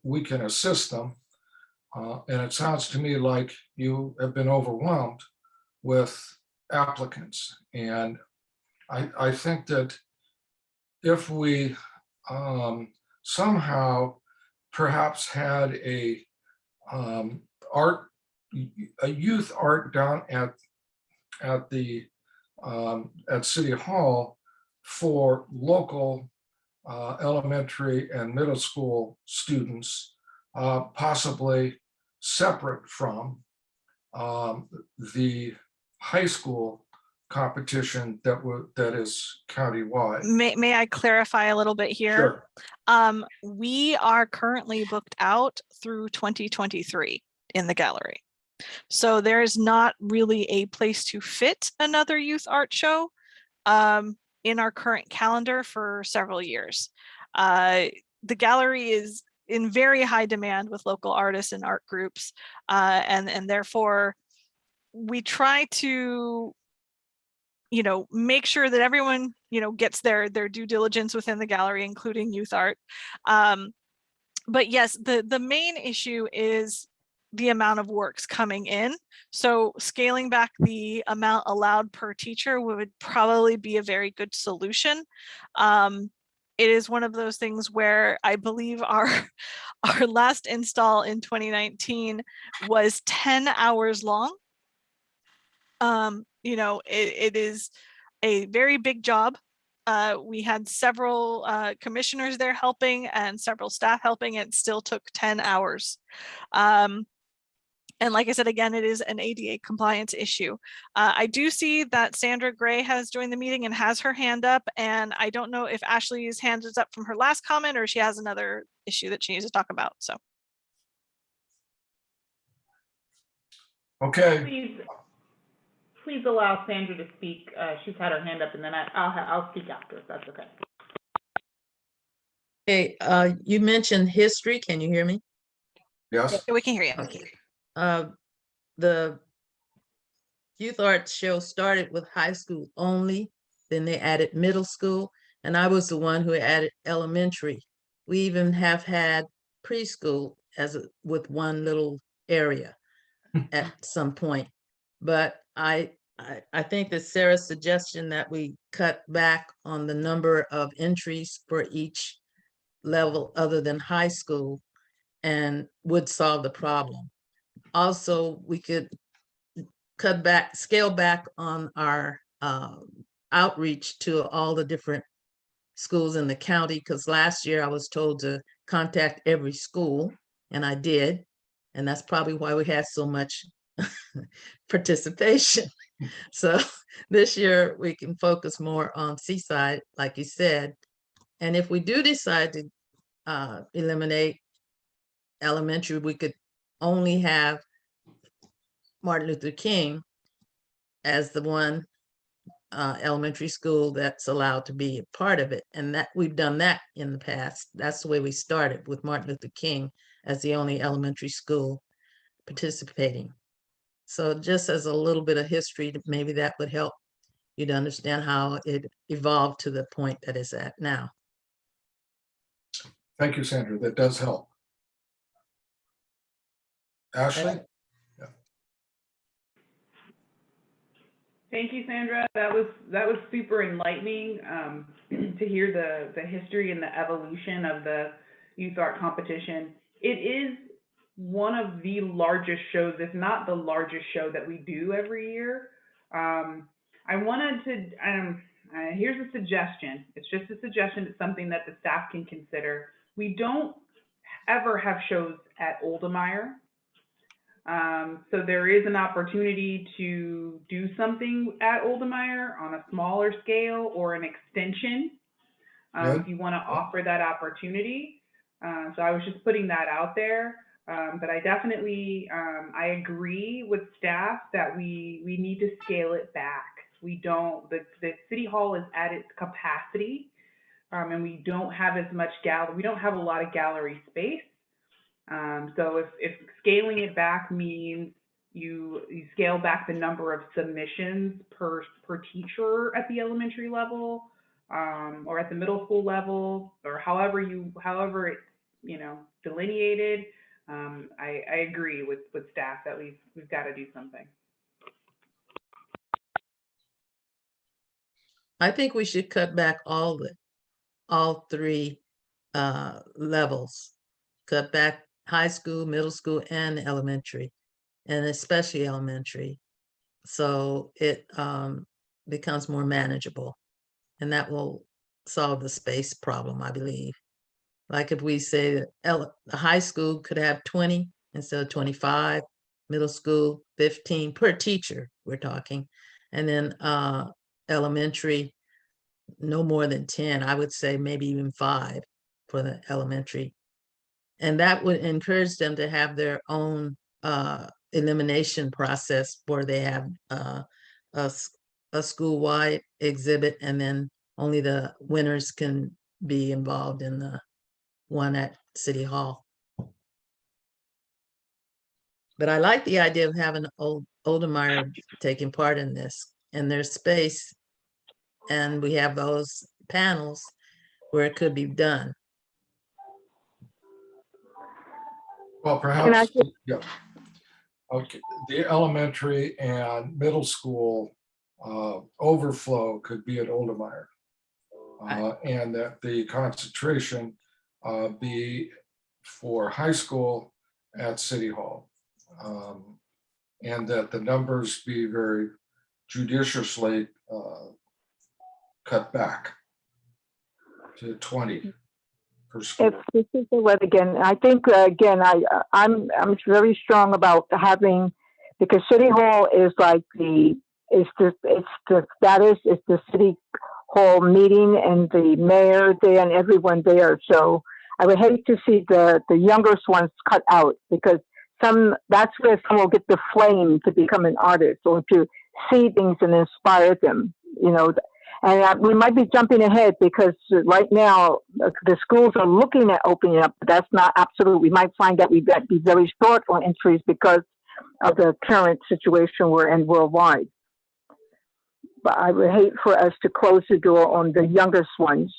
we can assist them. And it sounds to me like you have been overwhelmed with applicants. And I think that if we somehow perhaps had a youth art down at the at City Hall for local elementary and middle school students, possibly separate from the high school competition that is countywide. May I clarify a little bit here? Sure. We are currently booked out through 2023 in the gallery. So there is not really a place to fit another youth art show in our current calendar for several years. The gallery is in very high demand with local artists and art groups, and therefore we try to make sure that everyone gets their due diligence within the gallery, including youth art. But yes, the main issue is the amount of works coming in. So scaling back the amount allowed per teacher would probably be a very good solution. It is one of those things where I believe our last install in 2019 was 10 hours long. It is a very big job. We had several commissioners there helping and several staff helping. It still took 10 hours. And like I said, again, it is an ADA compliance issue. I do see that Sandra Gray has joined the meeting and has her hand up. And I don't know if Ashley's hand is up from her last comment or she has another issue that she needs to talk about. So. Okay. Please allow Sandra to speak. She's had her hand up, and then I'll speak after, if that's okay. Okay, you mentioned history. Can you hear me? Yes. Yeah, we can hear you. Okay. The youth arts show started with high school only, then they added middle school, and I was the one who added elementary. We even have had preschool with one little area at some point. But I think that Sarah's suggestion that we cut back on the number of entries for each level other than high school and would solve the problem. Also, we could scale back on our outreach to all the different schools in the county, because last year I was told to contact every school, and I did. And that's probably why we had so much participation. So this year we can focus more on Seaside, like you said. And if we do decide to eliminate elementary, we could only have Martin Luther King as the one elementary school that's allowed to be a part of it. And that we've done that in the past. That's the way we started, with Martin Luther King as the only elementary school participating. So just as a little bit of history, maybe that would help you to understand how it evolved to the point that it's at now. Thank you, Sandra. That does help. Ashley? Thank you, Sandra. That was super enlightening to hear the history and the evolution of the youth art competition. It is one of the largest shows, if not the largest show that we do every year. I wanted to, here's a suggestion. It's just a suggestion. It's something that the staff can consider. We don't ever have shows at Oldemeyer. So there is an opportunity to do something at Oldemeyer on a smaller scale or an extension if you want to offer that opportunity. So I was just putting that out there. But I definitely, I agree with staff that we need to scale it back. We don't, the City Hall is at its capacity, and we don't have as much we don't have a lot of gallery space. So if scaling it back means you scale back the number of submissions per teacher at the elementary level, or at the middle school level, or however delineated. I agree with staff that we've got to do something. I think we should cut back all three levels. Cut back high school, middle school, and elementary, and especially elementary. So it becomes more manageable, and that will solve the space problem, I believe. Like if we say that the high school could have 20 instead of 25, middle school 15 per teacher, we're talking, and then elementary no more than 10. I would say maybe even 5 for the elementary, and that would encourage them to have their own elimination process where they have a school-wide exhibit, and then only the winners can be involved in the one at City Hall. But I like the idea of having Oldemeyer taking part in this, and there's space, and we have those panels where it could be done. Well, perhaps, yeah. Okay, the elementary and middle school overflow could be at Oldemeyer. And that the concentration be for high school at City Hall. And that the numbers be very judiciously cut back to 20 per school. If this is the word again, I think again, I'm very strong about having, because City Hall is like the status, it's the City Hall meeting and the mayor there and everyone there. So I would hate to see the youngest ones cut out, because that's where some will get the flame to become an artist or to see things and inspire them, And we might be jumping ahead, because right now the schools are looking at opening up, but that's not absolute. We might find that we might be very short on entries because of the current situation we're in worldwide. But I would hate for us to close the door on the youngest ones,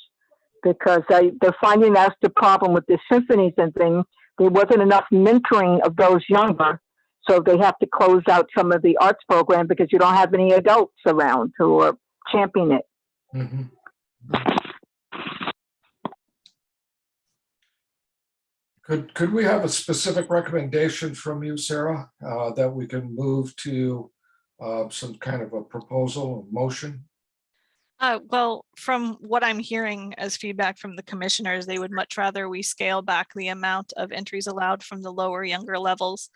because they're finding that's the problem with the symphonies and things. There wasn't enough mentoring of those younger, so they have to close out some of the arts program because you don't have any adults around who are championing it. Mm-hmm. Could we have a specific recommendation from you, Sarah, that we can move to some kind of a proposal, a motion? Well, from what I'm hearing as feedback from the commissioners, they would much rather we scale back the amount of entries allowed from the lower, younger levels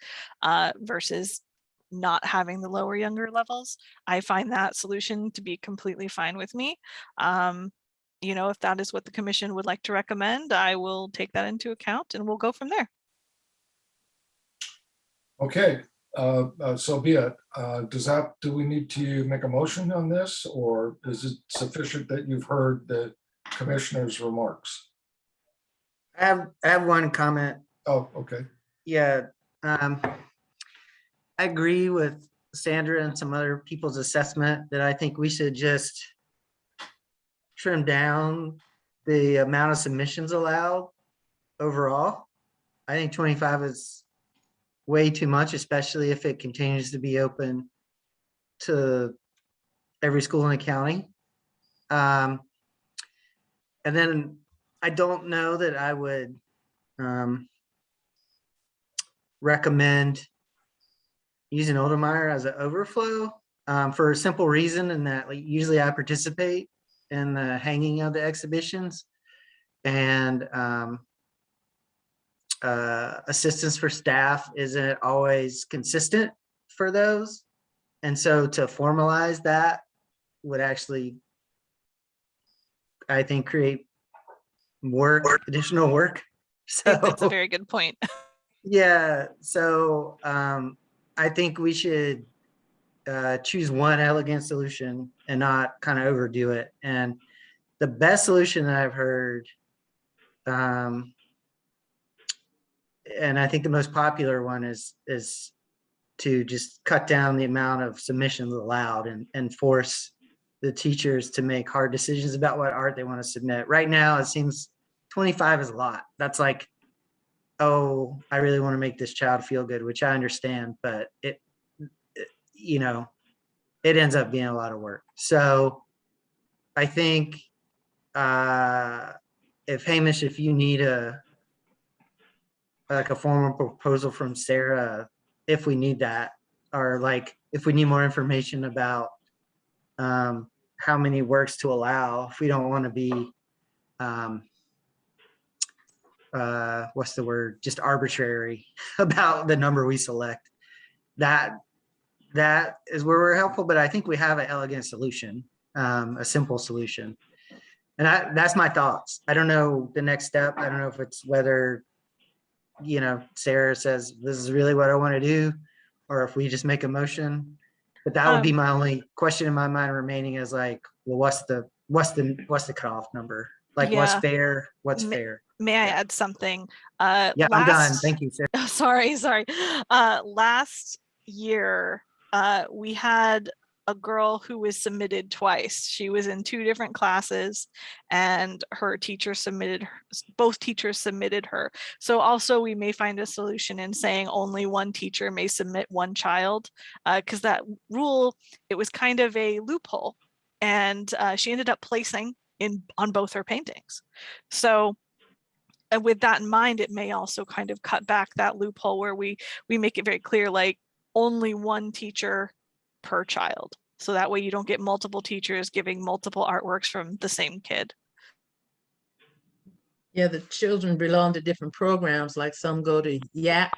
versus not having the lower, younger levels. I find that solution to be completely fine with me. If that is what the commission would like to recommend, I will take that into account and we'll go from there. Okay, so be it. Do we need to make a motion on this, or is it sufficient that you've heard the commissioner's remarks? I have one comment. Oh, okay. Yeah, I agree with Sandra and some other people's assessment that I think we should just trim down the amount of submissions allowed overall. I think 25 is way too much, especially if it continues to be open to every school in the county. And then I don't know that I would recommend using Oldemeyer as an overflow for a simple reason, in that usually I participate in the hanging of the exhibitions, and assistance for staff isn't always consistent for those. And so to formalize that would actually, I think, create additional work. So That's a very good point. yeah, so I think we should choose one elegant solution and not kind of overdo it. And the best solution that I've heard, and I think the most popular one is to just cut down the amount of submissions allowed and force the teachers to make hard decisions about what art they want to submit. Right now, it seems 25 is a lot. That's like oh, I really want to make this child feel good, which I understand, but it you know, it ends up being a lot of work. So I think if Hamish, if you need like a formal proposal from Sarah, if we need that, or like if we need more information about how many works to allow, if we don't want to be what's the word, just arbitrary about the number we select, that is where we're helpful. But I think we have an elegant solution, a simple solution, and that's my thoughts. I don't know the next step. I don't know if it's whether, you know, Sarah says this is really what I want to do, or if we just make a motion. But that would be my only question in my mind remaining, is like, well, what's the cutoff number? Like, what's Yeah. fair? What's fair? May I add something? Yeah, I'm done. Thank you, Sarah. Oh, sorry. Last year, we had a girl who was submitted twice. She was in 2 different classes, and her teacher submitted her, both teachers submitted her. So also we may find a solution in saying only one teacher may submit one child, because that rule, it was kind of a loophole, and she ended up placing on both her paintings. So with that in mind, it may also kind of cut back that loophole where we make it very clear, like only one teacher per child. So that way you don't get multiple teachers giving multiple artworks from the same kid. Yeah, the children belong to different programs, like some go to YAC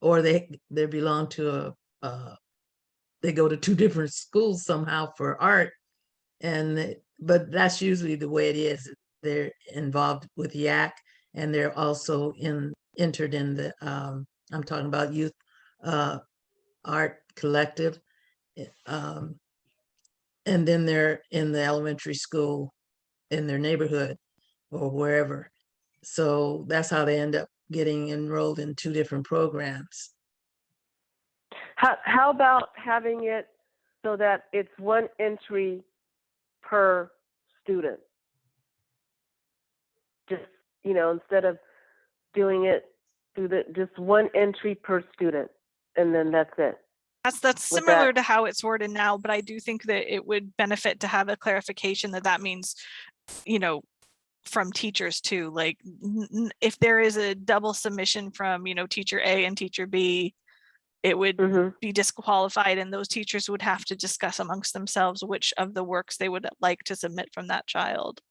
or they belong to they go to 2 different schools somehow for art. But that's usually the way it is. They're involved with YAC, and they're also entered in the I'm talking about youth art collective, and then they're in the elementary school in their neighborhood or wherever. So that's how they end up getting enrolled in 2 different programs. How about having it so that it's 1 entry per student? Just, you know, instead of doing it through just 1 entry per student, and then that's it. That's similar to how it's worded now, but I do think that it would benefit to have a clarification that means, you know, from teachers too. Like if there is a double submission from, you know, teacher A and teacher B, it would be disqualified, and those teachers would have to discuss amongst themselves which of the works they would like to submit from that child.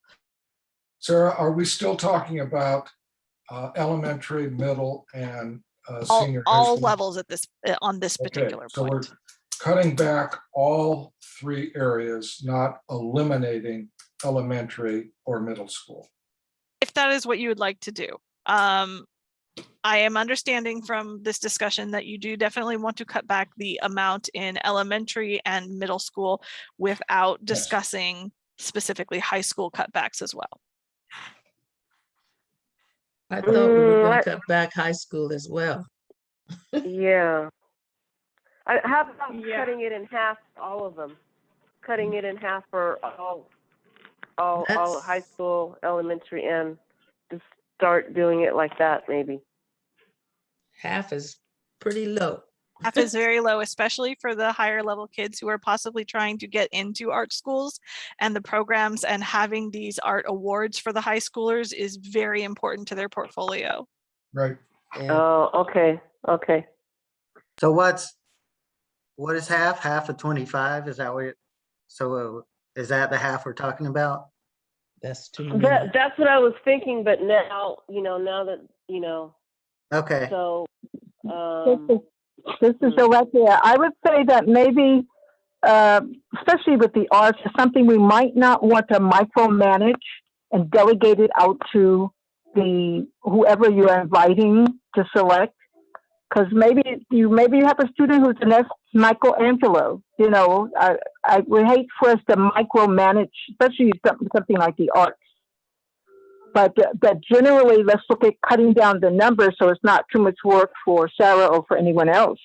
Sarah, are we still talking about elementary, middle, and senior high all school? levels at this on this particular so point. We're cutting back all 3 areas, not eliminating elementary or middle school. If that is what you would like to do. I am understanding from this discussion that you do definitely want to cut back the amount in elementary and middle school without discussing specifically high school cutbacks as well. I thought we were going to cut back high school as well. Yeah. How about cutting it in half, all of them? Cutting it in half for all high school, elementary, and just start doing it like that, maybe. Half is pretty low. Half is very low, especially for the higher level kids who are possibly trying to get into art schools, and the programs and having these art awards for the high schoolers is very important to their portfolio. Right. Yeah. Oh, okay. Okay. So what is half? Half of 25? Is that what is that the half we're talking about? That's too many. That's what I was thinking, but now, now that, Okay. So, this is right there. I would say that maybe, especially with the arts, is something we might not want to micromanage and delegate it out to whoever you're inviting to select. Because maybe you have a student who's the next Michelangelo. I would hate for us to micromanage, especially something like the arts. But that generally, let's look at cutting down the numbers so it's not too much work for Sarah or for anyone else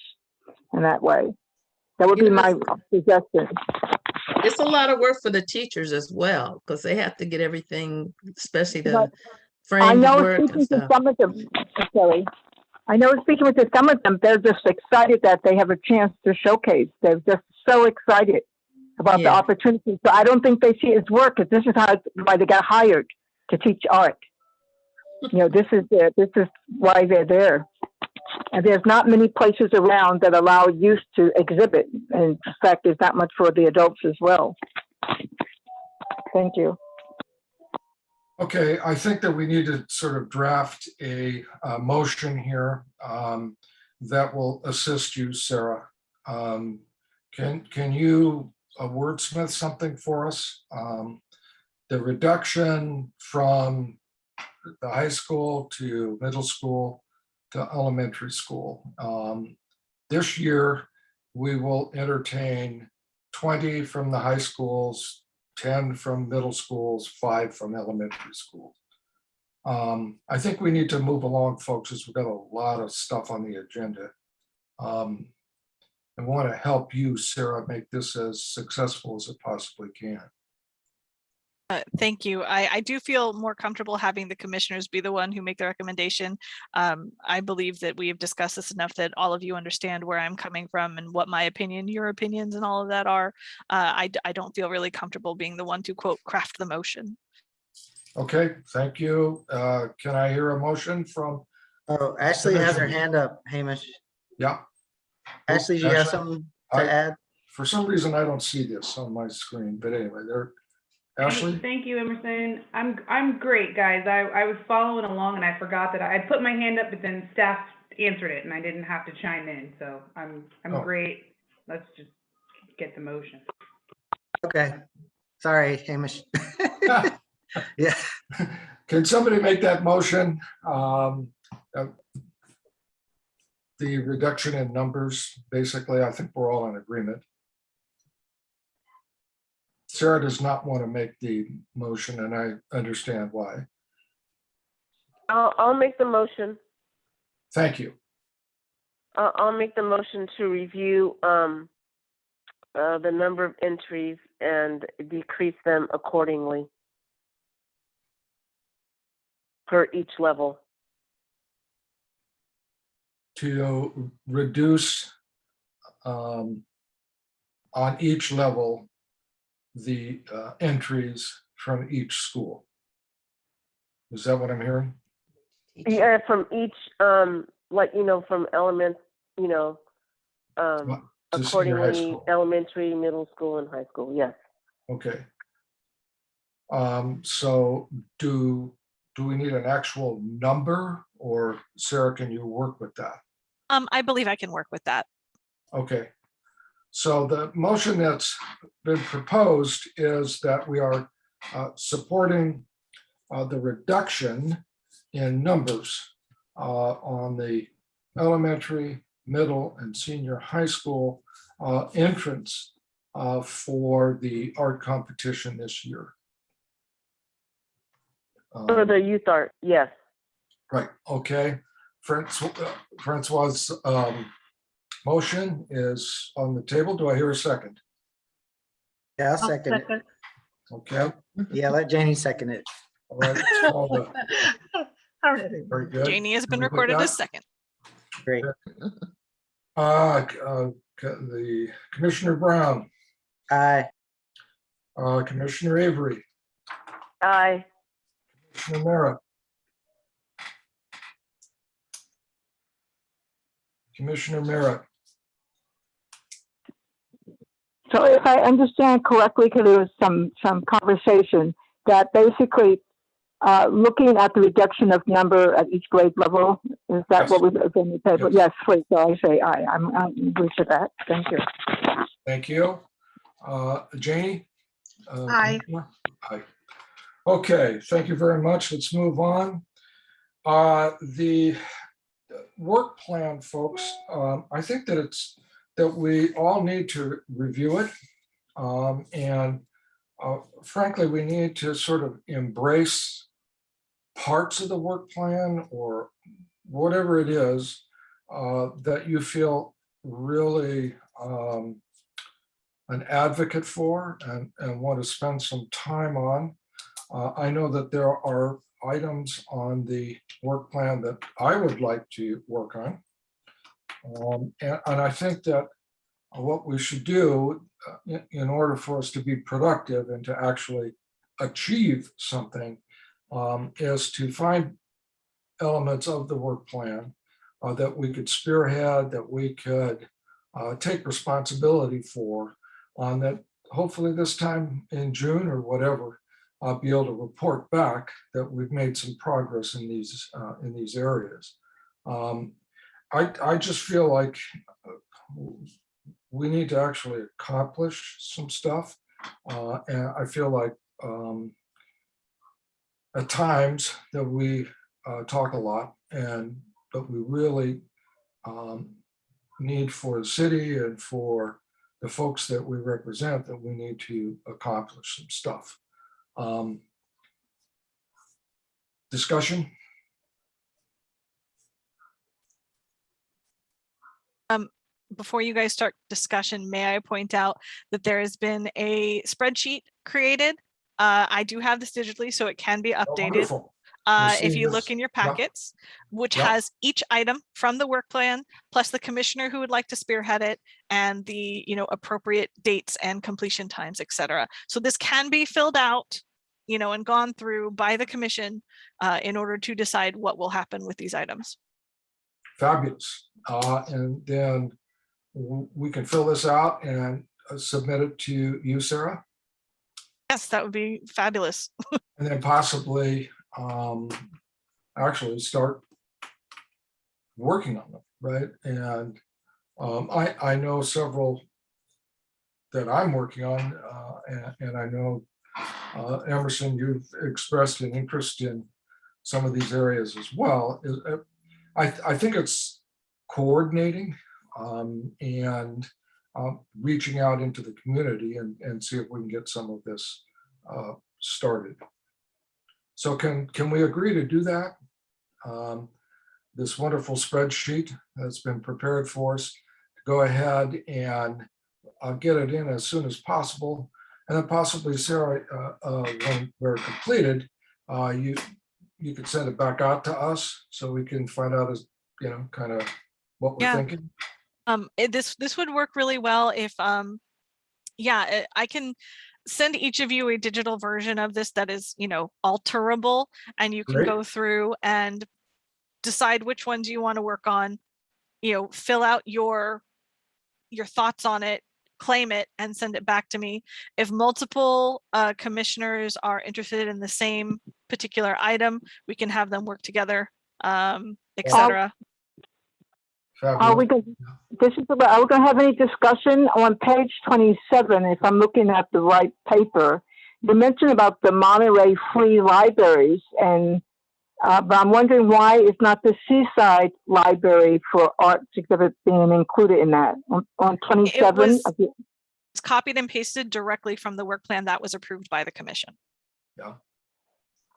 in that way. That would be my suggestion. It's a lot of work for the teachers as well, because they have to get everything, especially the I framed know work and speaking to stuff. some of them, Kelly, I know speaking to some of them, they're just excited that they have a chance to showcase. They're just so excited about the Yeah. opportunity. So I don't think they see it as work, because this is why they got hired to teach art. This is why they're there. And there's not many places around that allow youth to exhibit. And in fact, there's not much for the adults as well. Thank you. Okay, I think that we need to sort of draft a motion here that will assist you, Sarah. Can you wordsmith something for us? The reduction from the high school to middle school to elementary school. This year, we will entertain 20 from the high schools, 10 from middle schools, 5 from elementary schools. I think we need to move along, folks, as we've got a lot of stuff on the agenda. I want to help you, Sarah, make this as successful as it possibly can. Thank you. I do feel more comfortable having the commissioners be the one who make the recommendation. I believe that we have discussed this enough that all of you understand where I'm coming from and what my opinion, your opinions, and all of that are. I don't feel really comfortable being the one to, quote, craft the motion. Okay, thank you. Can I hear a motion from? Oh, Ashley has her hand up, Hamish. Yeah. Ashley, do you have something to add? For some reason, I don't see this on my screen, but anyway, there. Ashley? Thank you, Emerson. I'm great, guys. I was following along and I forgot that I put my hand up, but then staff answered it and I didn't have to chime in. So I'm great. Let's just get the motion. Okay. Sorry, Hamish. Yeah. Can somebody make that motion? The reduction in numbers, basically, I think we're all in agreement. Sarah does not want to make the motion, and I understand why. I'll make the motion. Thank you. I'll make the motion to review the number of entries and decrease them accordingly per each level. To reduce on each level the entries from each school. Is that what I'm hearing? Yeah, from each, from element, To senior high accordingly, school. elementary, middle school, and high school. Yes. Okay. So do we need an actual number, or Sarah, can you work with that? I believe I can work with that. Okay. So the motion that's been proposed is that we are supporting the reduction in numbers on the elementary, middle, and senior high school entrance for the art competition this year. For the youth art, yes. Right, okay. Francois' motion is on the table. Do I hear a second? Yeah, I'll second it. Okay. Yeah, let Janie second it. All right. Let's call the- Very good. Janie has been Can we put recorded that? as second. Great. The Commissioner Brown, Aye. Commissioner Avery, Aye. Commissioner Merritt. Commissioner Merritt. So if I understand correctly, because there was some conversation that basically looking at the reduction of number at each grade level, is that Yes. what was on the table? Yes. Yes, please. So I say aye. I'm agree to that. Thank you. Thank you. Janie? Aye. Aye. Okay, thank you very much. Let's move on. The work plan, folks, I think that we all need to review it. And frankly, we need to sort of embrace parts of the work plan or whatever it is that you feel really an advocate for and want to spend some time on. I know that there are items on the work plan that I would like to work on. And I think that what we should do in order for us to be productive and to actually achieve something is to find elements of the work plan that we could spearhead, that we could take responsibility for, on that hopefully this time in June or whatever, I'll be able to report back that we've made some progress in these areas. I just feel like we need to actually accomplish some stuff. And I feel like at times that we talk a lot, but we really need for the city and for the folks that we represent that we need to accomplish some stuff. Discussion? Before you guys start discussion, may I point out that there has been a spreadsheet created. I do have this digitally, so it can be Oh, updated. wonderful. We've If seen you this. look in your Yeah. packets, which Yeah. has each item from the work plan, plus the commissioner who would like to spearhead it, and the appropriate dates and completion times, etc. So this can be filled out, and gone through by the commission in order to decide what will happen with these items. Fabulous. And then we can fill this out and submit it to you, Sarah, Yes, that would be fabulous. and then possibly actually start working on them, right? And I know several that I'm working on, and I know Emerson, you've expressed an interest in some of these areas as well. I think it's coordinating and reaching out into the community and see if we can get some of this started. So can we agree to do that? This wonderful spreadsheet that's been prepared for us, go ahead and get it in as soon as possible. And then possibly, Sarah, when we're completed, you could send it back out to us so we can find out as kind of what we're thinking. This would work really well if I can send each of you a digital version of this that is alterable, and you can Great. go through and decide which ones you want to work on, fill out your thoughts on it, claim it, and send it back to me. If multiple commissioners are interested in the same particular item, we can have them work together, etc. Are we going, are we going to have any discussion on page 27, if I'm looking at the right paper? You mentioned about the Monterey free libraries, and but I'm wondering why is not the Seaside Library for Arts exhibit being included in that on 27? It's copied and pasted directly from the work plan that was approved by the commission. Yeah.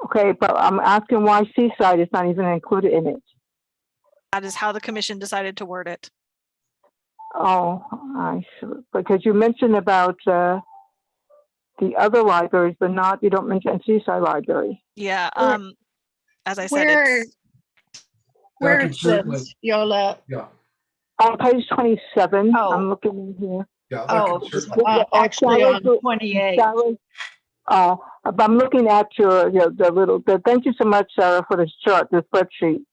Okay, but I'm asking why Seaside is not even included in it. That is how the commission decided to word it. Oh, I see. Because you mentioned about the other libraries, but you don't mention Seaside Library. Yeah. As I said, Where can is certainly- this, Yolette? Yeah. On page 27, Oh. I'm looking in here. Yeah. Oh, certainly- actually on 28. But I'm looking at thank you so much, Sarah, for this chart, the spreadsheet.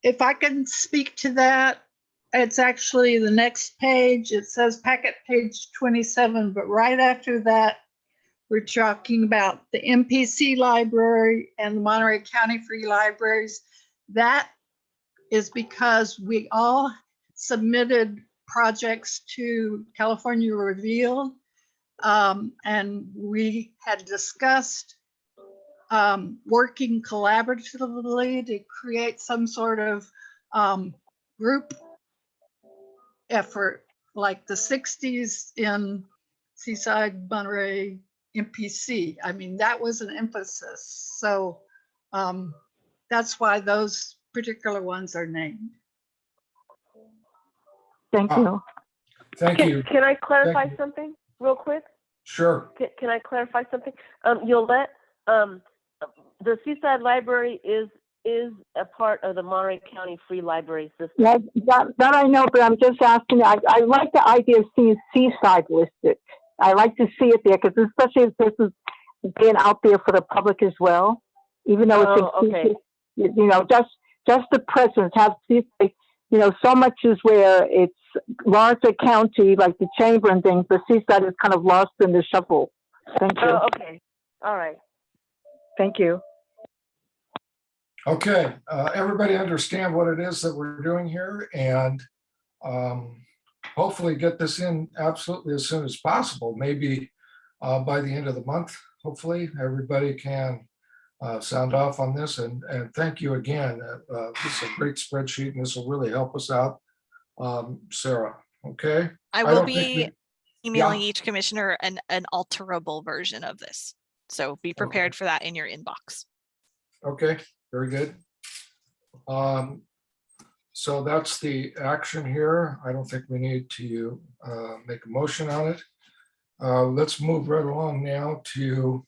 If I can speak to that, it's actually the next page. It says packet page 27, but right after that, we're talking about the MPC library and the Monterey County Free Libraries. That is because we all submitted projects to California Revealed, and we had discussed working collaboratively to create some sort of group effort like the 60s in Seaside, Monterey, MPC. I mean, that was an emphasis. So that's why those particular ones are named. Thank you. Thank you. Can I clarify you. something real quick? Sure. Can I clarify something? Yolette, the Seaside Library is a part of the Monterey County Free Library System. Yeah, that I know, but I'm just asking. I like the idea of seeing Seaside listed. I like to see it there because, especially if this is being out there for the public as well, even though it's okay. you know, just the presence. Have Seaside, you know, so much is where it's larger county, like the chamber and things, but Seaside is kind of lost in the shuffle. Thank you. Oh, okay. All right. Thank you. Okay, everybody understand what it is that we're doing here, and hopefully get this in absolutely as soon as possible. Maybe by the end of the month, hopefully everybody can sound off on this. And thank you again. This is a great spreadsheet, and this will really help us out, Sarah. Okay. I will don't think be emailing yeah. each commissioner an alterable version of this. So be prepared for that in your inbox. Okay, very good. So that's the action here. I don't think we need to make a motion on it. Let's move right along now to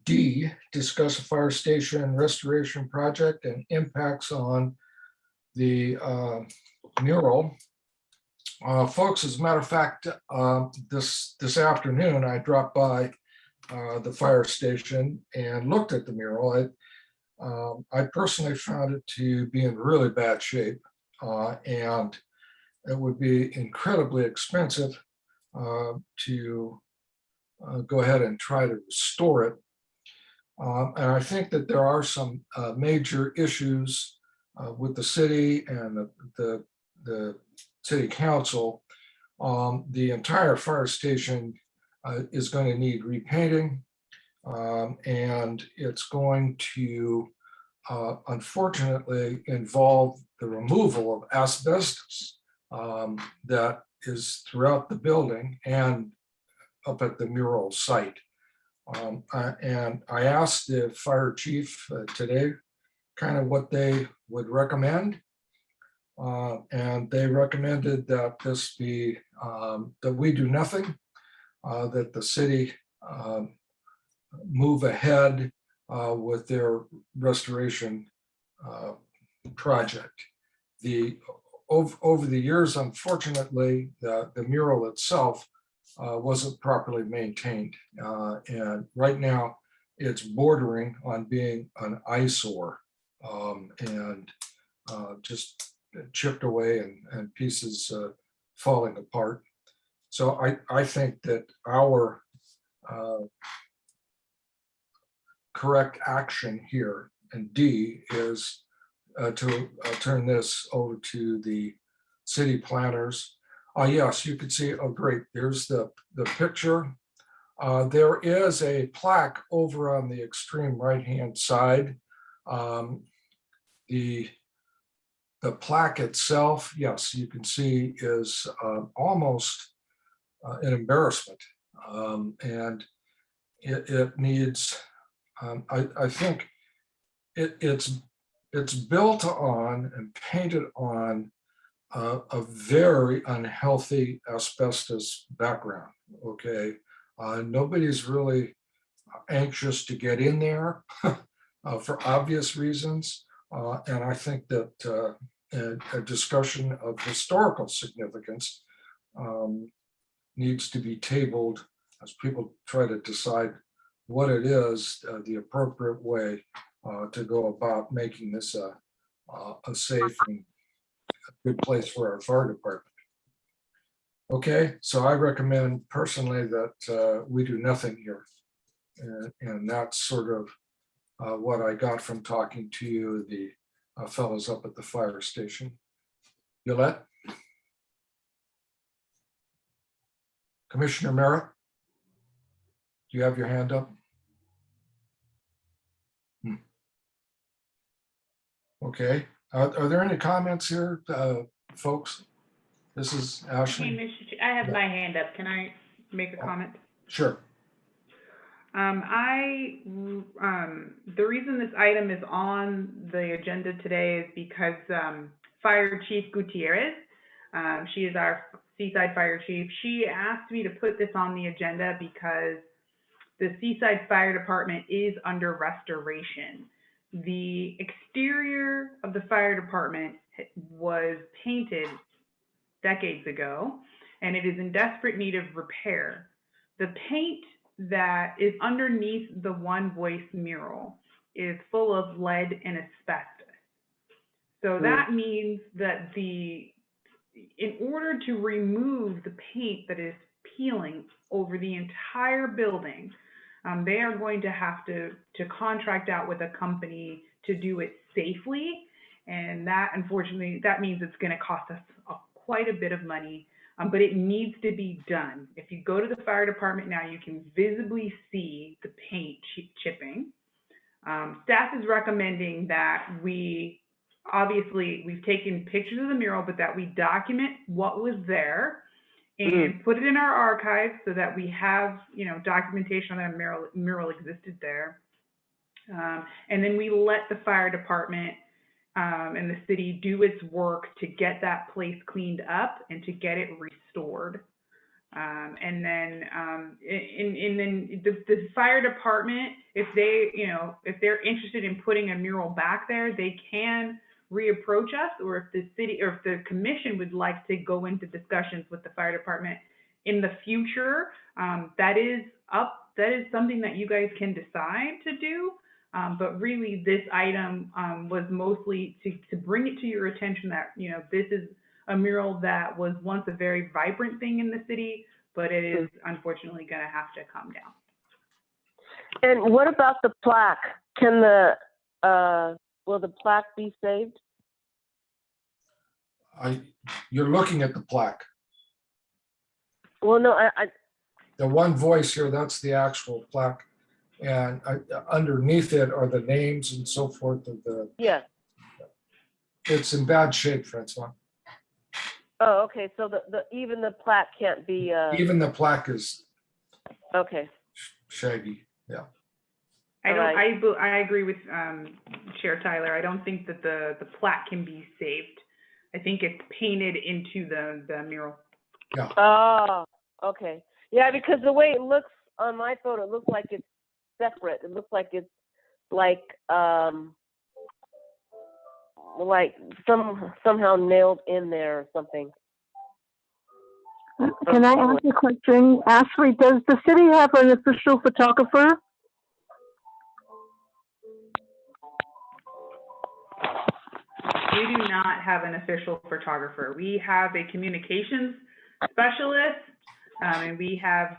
D, discuss a fire station restoration project and impacts on the mural. Folks, as a matter of fact, this afternoon, I dropped by the fire station and looked at the mural. I personally found it to be in really bad shape, and it would be incredibly expensive to go ahead and try to restore it. And I think that there are some major issues with the city and the city council. The entire fire station is going to need repainting, and it's going to unfortunately involve the removal of asbestos that is throughout the building and up at the mural site. And I asked the fire chief today kind of what they would recommend. And they recommended that this be, that we do nothing, that the city move ahead with their restoration project. Over the years, unfortunately, the mural itself wasn't properly maintained. And right now, it's bordering on being an eyesore and just chipped away and pieces falling apart. So I think that our correct action here, and D, is to turn this over to the city planners. Yes, you can see, oh great, there's the picture. There is a plaque over on the extreme right-hand side. The plaque itself, yes, you can see is almost an embarrassment. And it needs, I think it's built on and painted on a very unhealthy asbestos background, okay? Nobody's really anxious to get in there for obvious reasons. And I think that a discussion of historical significance needs to be tabled as people try to decide what it is, the appropriate way to go about making this a safe and good place for our fire department. Okay, so I recommend personally that we do nothing here. And that's sort of what I got from talking to you, the fellows up at the fire station. Yolette? Commissioner Merritt? Do you have your hand up? Okay, are there any comments here, folks? This is Ashley. Hey, I have my hand up. Can I make a comment? Sure. The reason this item is on the agenda today is because Fire Chief Gutierrez, she is our Seaside Fire Chief. She asked me to put this on the agenda because the Seaside Fire Department is under restoration. The exterior of the fire department was painted decades ago, and it is in desperate need of repair. The paint that is underneath the One Voice mural is full of lead and asbestos. So that means that in order to remove the paint that is peeling over the entire building, they are going to have to contract out with a company to do it safely. And that, unfortunately, that means it's going to cost us quite a bit of money, but it needs to be done. If you go to the fire department now, you can visibly see the paint chipping. Staff is recommending that we've taken pictures of the mural, but that we document what was there and put it in our archives so that we have, documentation that a mural existed there. And then we let the fire department and the city do its work to get that place cleaned up and to get it restored. And then the fire department, if they're interested in putting a mural back there, they can reapproach us, or if the city or if the commission would like to go into discussions with the fire department in the future, that is something that you guys can decide to do. But really, this item was mostly to bring it to your attention that, this is a mural that was once a very vibrant thing in the city, but it is unfortunately going to have to come down. And what about the plaque? Will the plaque be saved? You're looking at the plaque. Well, no, The One Voice here, that's the actual plaque. And underneath it are the names and so forth of the. Yeah. It's in bad shape, Francois. Oh, okay. So even the plaque can't be. Even the plaque is Okay. shaggy. Yeah. I agree with Chair Tyler. I don't think that the plaque can be saved. I think it's painted into the mural. Yeah. Oh, okay. Yeah, because the way it looks on my photo, it looks like it's separate. It looks like it's like somehow nailed in there or something. Can I ask a question? Ashley, does the city have an official photographer? We do not have an official photographer. We have a communications specialist, and we have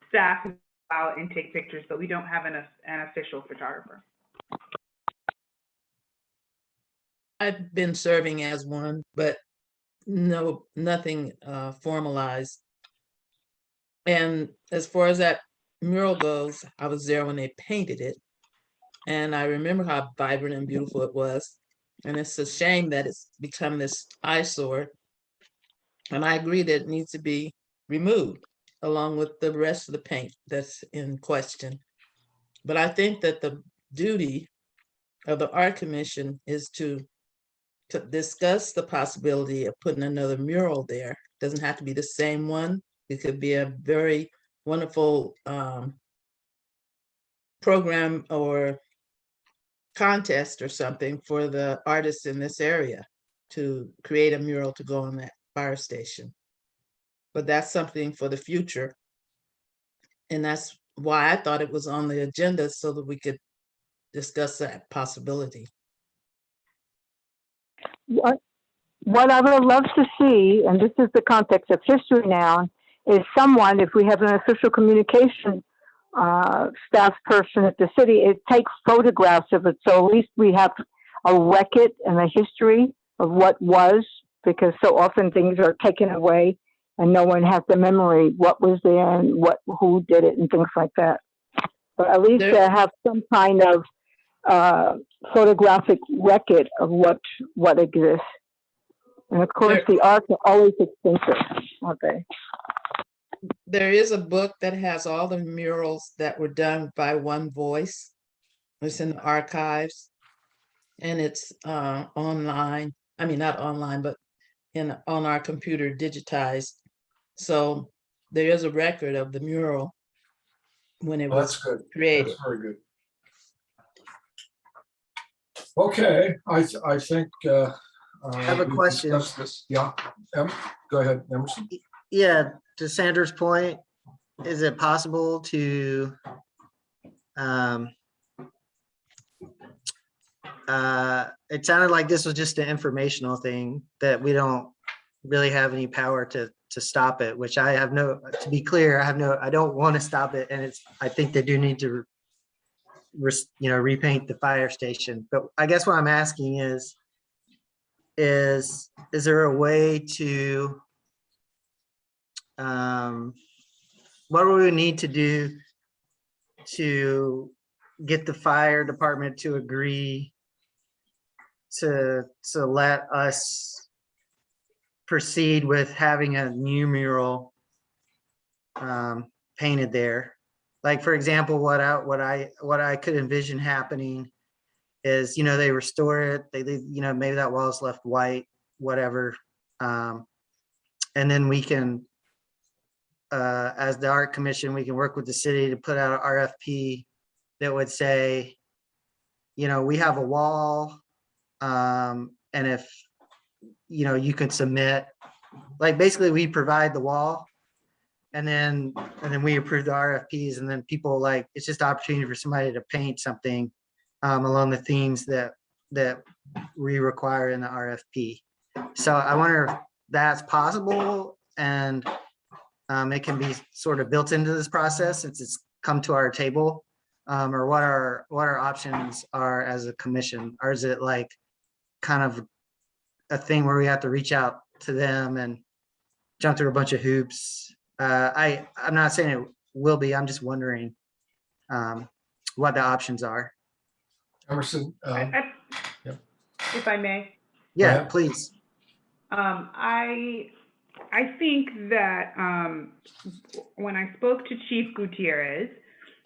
staff who go out and take pictures, but we don't have an official photographer. I've been serving as one, but nothing formalized. And as far as that mural goes, I was there when they painted it, and I remember how vibrant and beautiful it was. And it's a shame that it's become this eyesore. And I agree that it needs to be removed along with the rest of the paint that's in question. But I think that the duty of the Art Commission is to discuss the possibility of putting another mural there. Doesn't have to be the same one. It could be a very wonderful program or contest or something for the artists in this area to create a mural to go on that fire station. But that's something for the future. And that's why I thought it was on the agenda, so that we could discuss that possibility. What I would love to see, and this is the context of history now, is someone, if we have an official communication staff person at the city, it takes photographs of it. So at least we have a record and a history of what was, because so often things are taken away and no one has the memory what was there and who did it and things like that. But at least to have some kind of photographic record of what exists. And of course, the arts are always expensive, aren't they? There is a book that has all the murals that were done by One Voice. It's in the archives, and it's online. I mean, not online, but on our computer, digitized. So there is a record of the mural when it Well, was that's good. created. That's very good. Okay, I think. I have a we've question. discussed this. Yeah, go ahead, Emerson. Yeah, to Sandra's point, is it possible to it sounded like this was just an informational thing that we don't really have any power to stop it, which I have no, to be clear, I don't want to stop it. And I think they do need to repaint the fire station. But I guess what I'm asking is there a way to, what do we need to do to get the fire department to agree to let us proceed with having a new mural painted there? Like, for example, what I could envision happening is, they restore it, they leave, maybe that wall is left white, whatever. And then we can, as the art commission, we can work with the city to put out an RFP that would say, we have a wall, and if, you could submit, like, basically we provide the wall, and then we approve the RFPs, and then people, like, it's just opportunity for somebody to paint something along the themes that we require in the RFP. So I wonder if that's possible, and it can be sort of built into this process since it's come to our table, or what our options are as a commission, or is it like kind of a thing where we have to reach out to them and jump through a bunch of hoops? I'm not saying it will be, I'm just wondering what the options are. Emerson. If I may. Yeah, ahead. please. I think that when I spoke to Chief Gutierrez,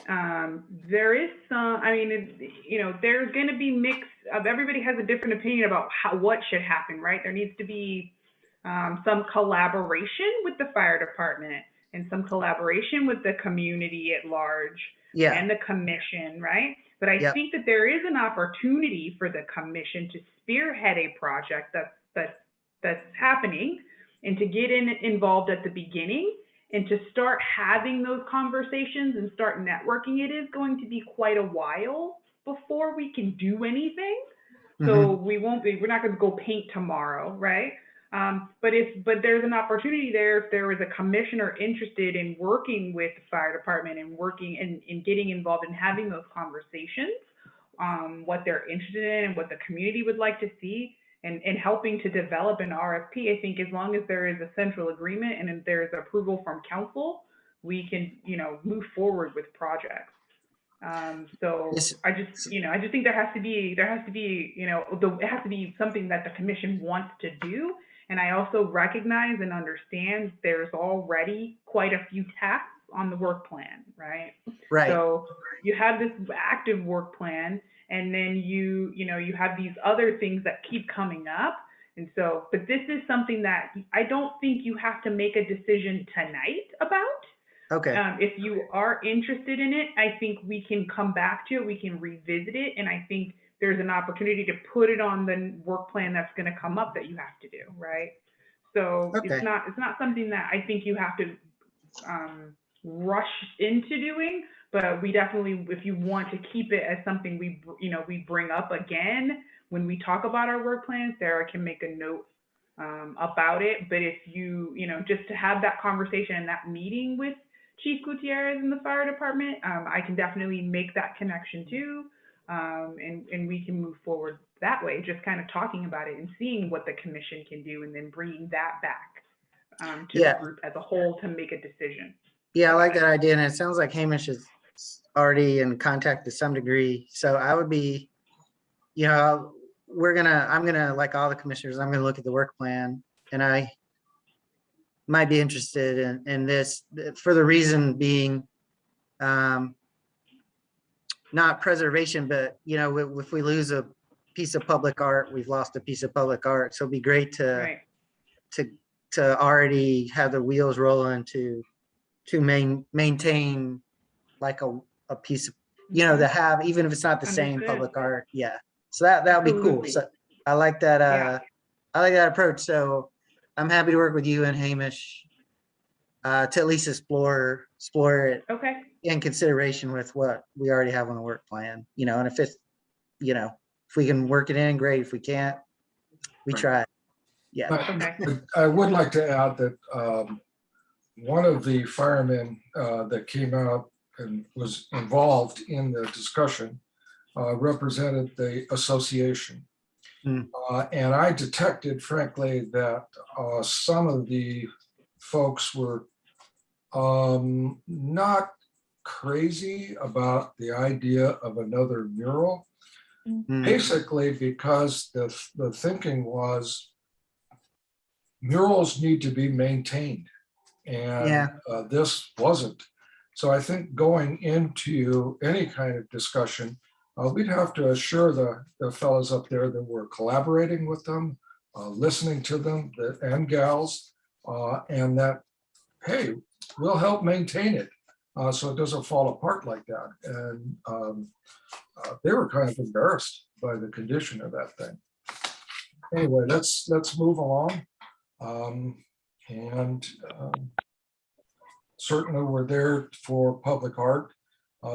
there is some, there's going to be mix of, everybody has a different opinion about what should happen, right? There needs to be some collaboration with the fire department and some collaboration with the community at large, and the commission, right? But I think that there is an opportunity for the commission to spearhead a project that's happening, and to get involved at the beginning and to start having those conversations and start networking. It is going to be quite a while before we can do anything. So we're not going to go paint tomorrow, right? But there's an opportunity there, if there is a commissioner interested in working with the fire department and working in getting involved in having those conversations, what they're interested in and what the community would like to see, and helping to develop an RFP. I think as long as there is a central agreement and if there is approval from council, we can, move forward with projects. So I just think there has to be, it has to be something that the commission wants to do. And I also recognize and understand there's already quite a few tasks on the work plan, right? Right. So you have this active work plan, and then you have these other things that keep coming up. And so, but this is something that I don't think you have to make a decision tonight about. Okay. If you are interested in it, I think we can come back to it, we can revisit it. And I think there's an opportunity to put it on the work plan that's going to come up that you have to do, right? So it's not something that I think you have to rush into doing, but we definitely, if you want to keep it as something we bring up again when we talk about our work plan, Sarah can make a note about it. But if you just to have that conversation and that meeting with Chief Gutierrez in the fire department, I can definitely make that connection too, and we can move forward that way, just kind of talking about it and seeing what the commission can do, and then bringing that back to the group as a whole to make a decision. Yeah, I like that idea, and it sounds like Hamish is already in contact to some degree. So I would be, I'm gonna, like all the commissioners, I'm gonna look at the work plan, and I might be interested in this for the reason being, not preservation, but if we lose a piece of public art, we've lost a piece of public art. So it'd be great to to already have the wheels rolling to maintain like a piece of, to have, even if it's not the same Understood. public art. Yeah. So that would be cool. Absolutely. So I like that. Yeah. I like that approach. So I'm happy to work with you and Hamish to at least explore it Okay. in consideration with what we already have on the work plan, and if it's, if we can work it in, great. If we can't, we try. Yeah. But Okay. I would like to add that one of the firemen that came out and was involved in the discussion represented the association. Hmm. And I detected, frankly, that some of the folks were not crazy about the idea of another mural, basically because the thinking was murals need to be maintained, and this wasn't. So I think going into any kind of discussion, we'd have to assure the fellows up there that we're collaborating with them, listening to them, and gals, and that, hey, we'll help maintain it so it doesn't fall apart like that. And they were kind of embarrassed by the condition of that thing. Anyway, let's move along. Certainly we're there for public art.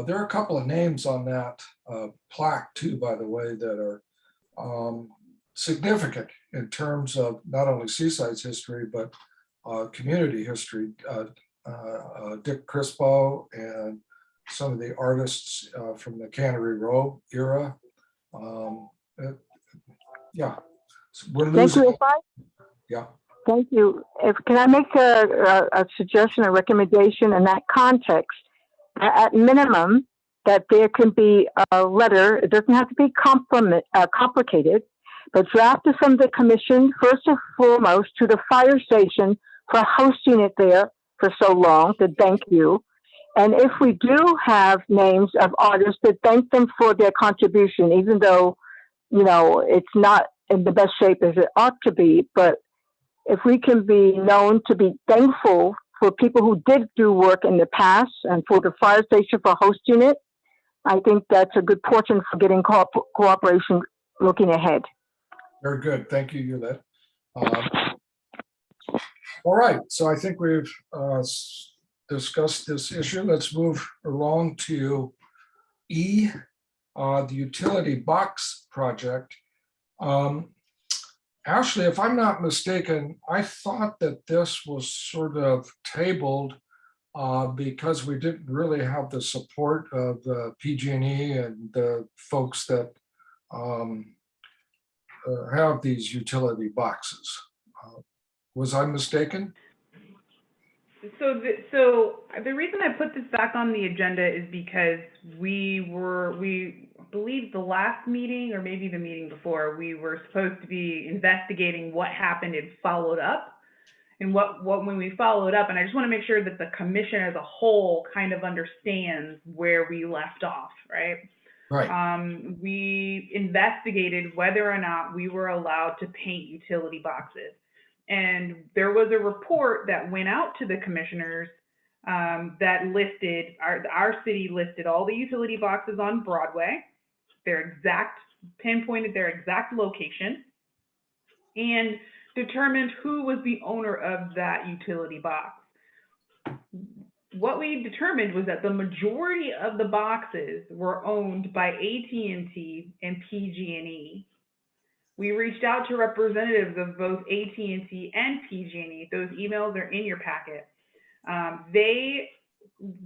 There are a couple of names on that plaque too, by the way, that are significant in terms of not only Seaside's history, but community history. Dick Crispo and some of the artists from the Cannery Row era. Yeah, we're Thank losing. you. Yeah. Thank you. Can I make a suggestion, a recommendation in that context? At minimum, that there can be a letter. It doesn't have to be complicated, but drafted from the commission, first and foremost, to the fire station for hosting it there for so long, to thank you. And if we do have names of artists, to thank them for their contribution, even though, it's not in the best shape as it ought to be. But if we can be known to be thankful for people who did do work in the past and for the fire station for hosting it, I think that's a good portion for getting cooperation looking ahead. Very good. Thank you, Yulette. All right. So I think we've discussed this issue. Let's move along to E, the utility box project. Ashley, if I'm not mistaken, I thought that this was sort of tabled because we didn't really have the support of the PG&E and the folks that have these utility boxes. Was I mistaken? So the reason I put this back on the agenda is because we believe the last meeting or maybe the meeting before, we were supposed to be investigating what happened and followed up. And what when we followed up, and I just want to make sure that the commission as a whole kind of understands where we left off, right? Right. We investigated whether or not we were allowed to paint utility boxes. And there was a report that went out to the commissioners that listed, our city listed all the utility boxes on Broadway, pinpointed their exact location, and determined who was the owner of that utility box. What we determined was that the majority of the boxes were owned by AT&T and PG&E. We reached out to representatives of both AT&T and PG&E. Those emails are in your packet.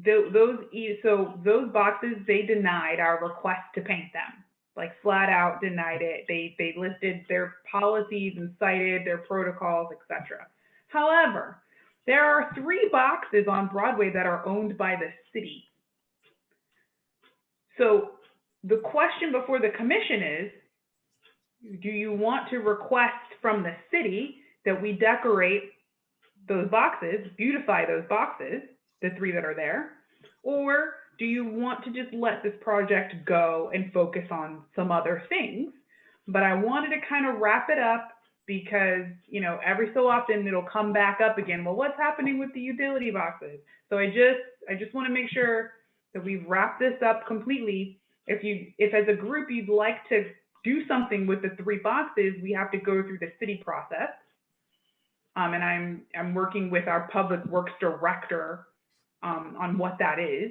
Those boxes, they denied our request to paint them, like flat out denied it. They listed their policies and cited their protocols, etc. However, there are 3 boxes on Broadway that are owned by the city. So the question before the commission is, do you want to request from the city that we decorate those boxes, beautify those boxes, the 3 that are there, or do you want to just let this project go and focus on some other things? But I wanted to kind of wrap it up because, you know, every so often it'll come back up again. Well, what's happening with the utility boxes? So I just want to make sure that we've wrapped this up completely. If as a group you'd like to do something with the 3 boxes, we have to go through the city process. And I'm working with our public works director on what that is.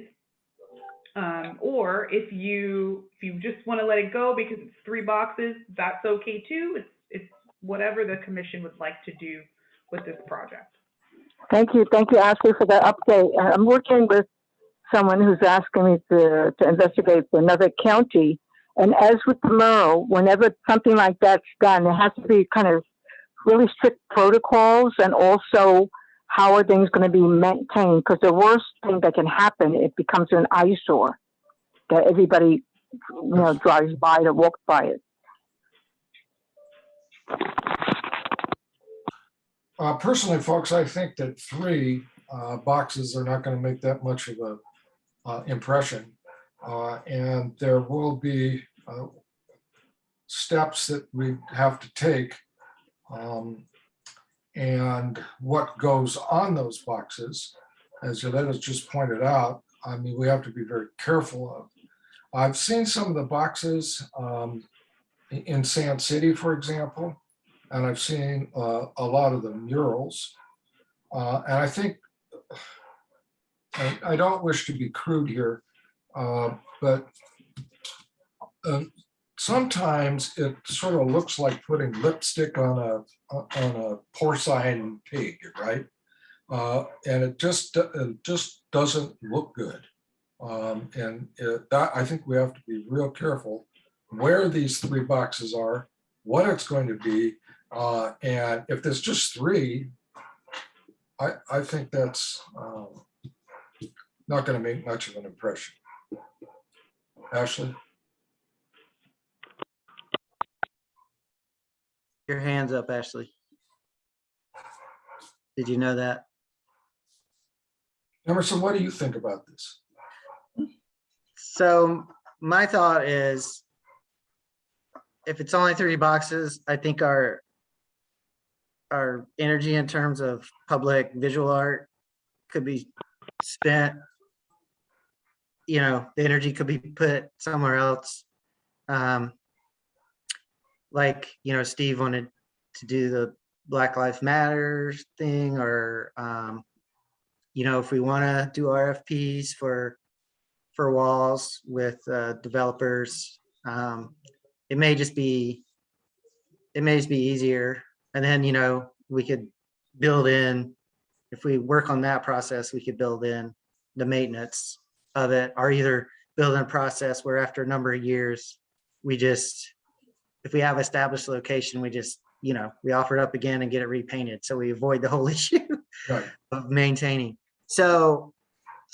Or if you just want to let it go because it's 3 boxes, that's okay too. It's whatever the commission would like to do with this project. Thank you, Ashley, for that update. I'm working with someone who's asking me to investigate another county. And as with the mural, whenever something like that's done, it has to be kind of really strict protocols, and also how are things going to be maintained? Because the worst thing that can happen, it becomes an eyesore that everybody, drives by or walks by it. Personally, folks, I think that 3 boxes are not going to make that much of a impression, and there will be steps that we have to take. And what goes on those boxes, as Yoletta's just pointed out, I mean, we have to be very careful of. I've seen some of the boxes in Sand City, for example, and I've seen a lot of the murals. And I think, I don't wish to be crude here, but sometimes it sort of looks like putting lipstick on a porcine pig, right? And it just doesn't look good. That I think we have to be real careful where these 3 boxes are, what it's going to be, and if there's just 3, I think that's not going to make much of an impression. Ashley? Your hand's up, Ashley. Did you know that? Emerson, what do you think about this? So my thought is, if it's only 3 boxes, I think our energy in terms of public visual art could be spent, the energy could be put somewhere else. Like, Steve wanted to do the Black Lives Matter thing, or, if we want to do RFPs for walls with developers, it may just be easier. And then, we could build in, if we work on that process, we could build in the maintenance of it, or either build in a process where after a number of years, if we have established location, we just, we offer it up again and get it repainted. So we avoid the whole issue Right. of maintaining. So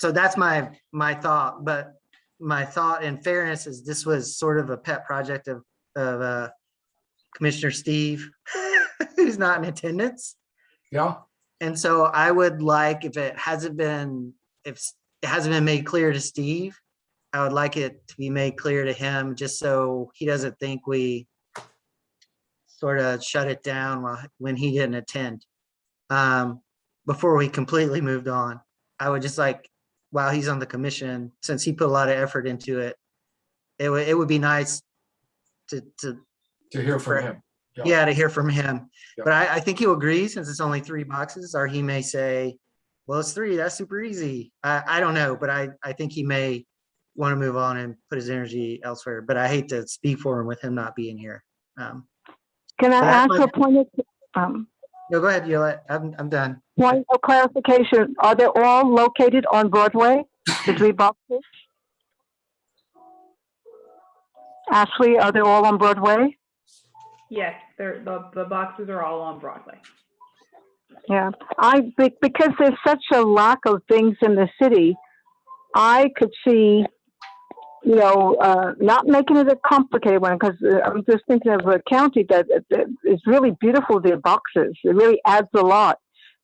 that's my thought. But my thought, in fairness, is this was sort of a pet project of Commissioner Steve, who's not in attendance. Yeah. And so I would like, if it hasn't been made clear to Steve, I would like it to be made clear to him, just so he doesn't think we sort of shut it down when he didn't attend. Before we completely moved on, I would just like, while he's on the commission, since he put a lot of effort into it, it would be nice to hear from him. Yeah, to hear from him. Yeah. But I think he'll agree, since it's only 3 boxes, or he may say, well, it's 3, that's super easy. I don't know, but I think he may want to move on and put his energy elsewhere. But I hate to speak for him with him not being here. Can I ask a point of, No, go ahead, Yolette. I'm done. point of clarification? Are they all located on Broadway, the 3 boxes? Ashley, are they all on Broadway? Yes, the boxes are all on Broadway. Yeah, because there's such a lack of things in the city, I could see, not making it a complicated one, because I'm just thinking of a county that is really beautiful, their boxes. It really adds a lot.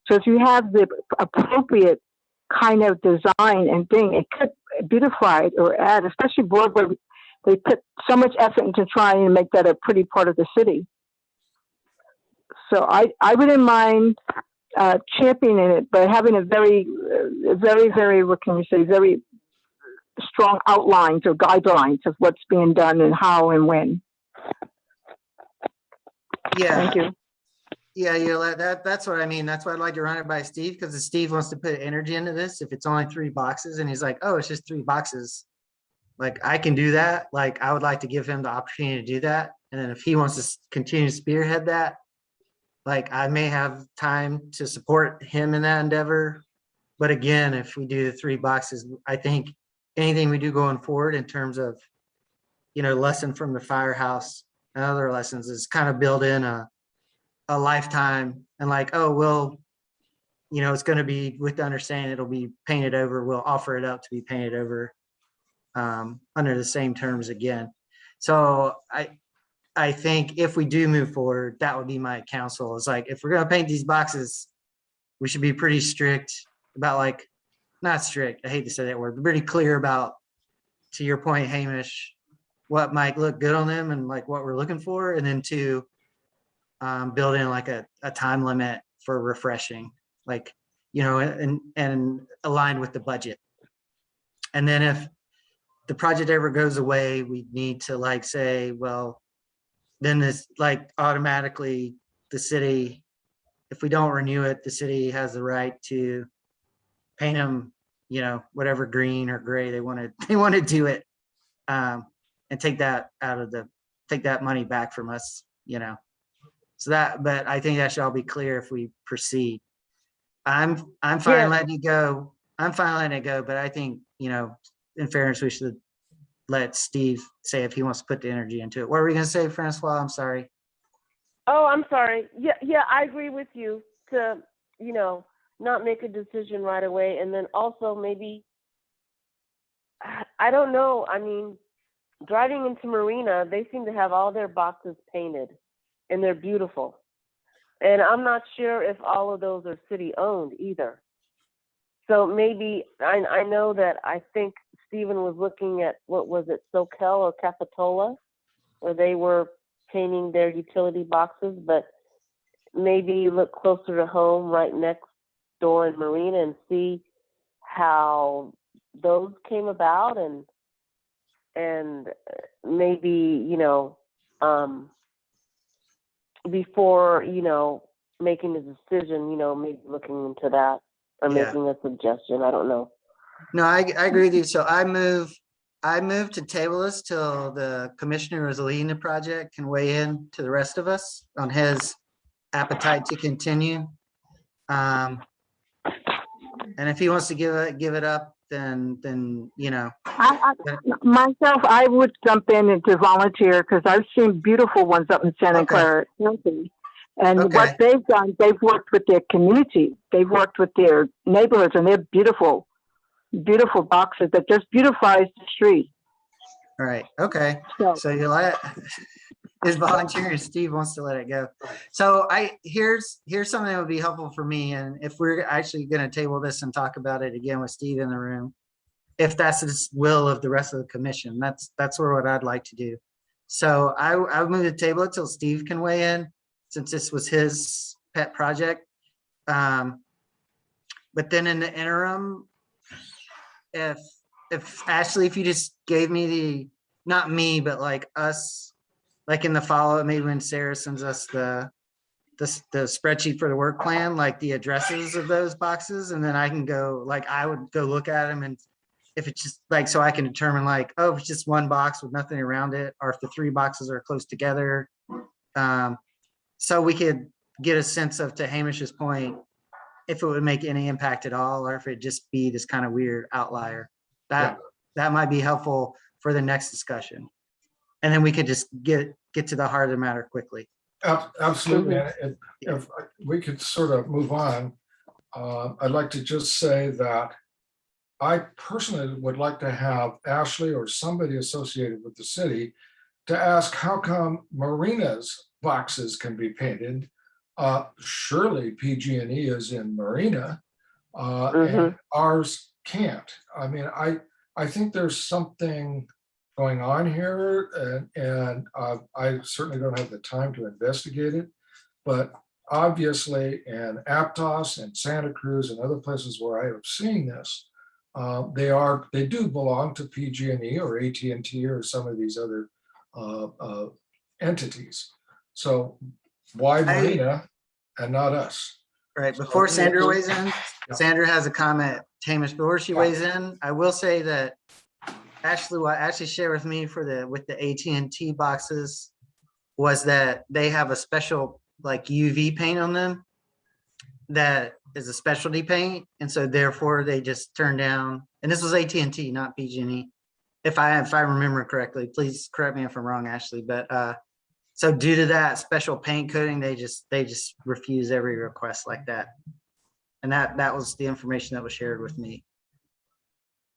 So if you have the appropriate kind of design and thing, it could beautify it or add, especially Broadway. They put so much effort into trying to make that a pretty part of the city. So I wouldn't mind championing it, but having a very, very, what can we say, very strong outlines or guidelines of what's being done and how and when. Yeah, Thank you. yeah, that's what I mean. That's why I'd like to run it by Steve, because if Steve wants to put energy into this, if it's only 3 boxes and he's like, oh, it's just 3 boxes, like I can do that. Like I would like to give him the opportunity to do that. And then if he wants to continue to spearhead that, like I may have time to support him in that endeavor. But again, if we do the 3 boxes, I think anything we do going forward in terms of, lesson from the firehouse and other lessons is kind of build in a lifetime and like, oh, well, it's going to be with the understanding it'll be painted over. We'll offer it up to be painted over under the same terms again. So I think if we do move forward, that would be my counsel. Is like, if we're going to paint these boxes, we should be pretty strict about, like, not strict, I hate to say that word, but pretty clear about, to your point, Hamish, what might look good on them and like what we're looking for. And then 2, build in like a time limit for refreshing, like, and aligned with the budget. And then if the project ever goes away, we need to like say, well, then this like automatically the city, if we don't renew it, the city has the right to paint them, whatever green or gray they want to do it, and take that money back from us, So but I think that should all be clear if we proceed. I'm fine Yeah. letting it go. I'm fine letting it go, but I think, in fairness, we should let Steve say if he wants to put the energy into it. What were we gonna say, Francois? I'm sorry. Oh, I'm sorry. Yeah, I agree with you to, not make a decision right away. And then also maybe, I don't know. I mean, driving into Marina, they seem to have all their boxes painted and they're beautiful. And I'm not sure if all of those are city owned either. So maybe, I know that I think Stephen was looking at, what was it, Soquel or Capitola, where they were painting their utility boxes, but maybe look closer to home right next door in Marina and see how those came about, and maybe, before, making a decision, maybe looking into that or Yeah. making a suggestion. I don't know. No, I agree with you. So I move to table this till the commissioner who is leading the project can weigh in to the rest of us on his appetite to continue. And if he wants to give it up, then Myself, I would jump in and to volunteer because I've seen beautiful ones up in Santa Okay. Clara County. And Okay. what they've done, they've worked with their community. They've worked with their neighborhoods, and they're beautiful, beautiful boxes that just beautifies the street. all right, okay. So So you let his volunteer, Steve wants to let it go. So here's something that would be helpful for me. And if we're actually going to table this and talk about it again with Steve in the room, if that's the will of the rest of the commission, that's what I'd like to do. So I would move the table it till Steve can weigh in, since this was his pet project. But then in the interim, if Ashley, if you just gave me not me, but like us, like in the follow-up, maybe when Sarah sends us the spreadsheet for the work plan, like the addresses of those boxes, and then I can go, like, I would go look at them, and if it's just like, so I can determine like, oh, if it's just one box with nothing around it, or if the 3 boxes are close together. So we could get a sense of, to Hamish's point, if it would make any impact at all, or if it'd just be this kind of weird outlier. That might be helpful for the next discussion. And then we could just get to the heart of the matter quickly. Absolutely. And if we could sort of move on, I'd like to just say that I personally would like to have Ashley or somebody associated with the city to ask how come Marina's boxes can be painted. Surely PG&E is in Marina, and ours can't. I mean, I think there's something going on here, and I certainly don't have the time to investigate it, but obviously in Aptos and Santa Cruz and other places where I have seen this, they do belong to PG&E or AT&T or some of these other entities. So why Marina and not us? Right, before Sandra weighs in, Sandra has a comment. Hamish, before she weighs in, I will say that Ashley, what Ashley shared with me with the AT&T boxes was that they have a special like UV paint on them that is a specialty paint, and so therefore they just turn down. And this was AT&T, not PG&E, if I remember correctly. Please correct me if I'm wrong, Ashley. But so due to that special paint coating, they just refuse every request like that. And that was the information that was shared with me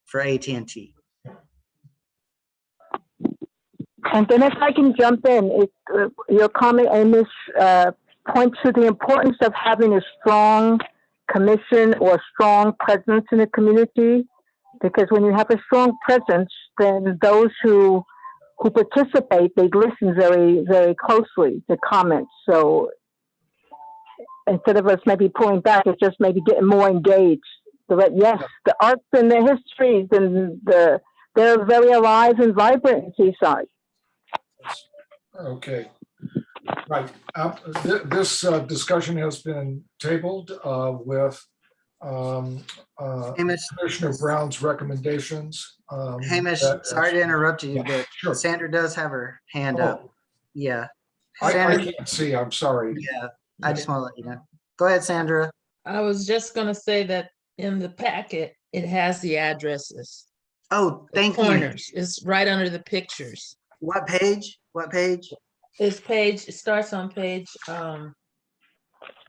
for AT&T. And then if I can jump in, your comment, Amos, points to the importance of having a strong commission or strong presence in the community, because when you have a strong presence, then those who participate, they listen very, very closely to comments. So instead of us maybe pulling back, it's just maybe getting more engaged. So that, yes, the arts and the histories and they're very alive and vibrant in Seaside. Okay. Right. This discussion has been tabled with Commissioner Brown's recommendations. Hamish, sorry to interrupt you, but sure. Sandra does have her hand up. Yeah. I Sandra, can't see, I'm sorry. yeah, I just want to let you know. Go ahead, Sandra. I was just gonna say that in the packet, it has the addresses. Oh, thank you. Corners, it's right under the pictures. What page? What page? It starts on page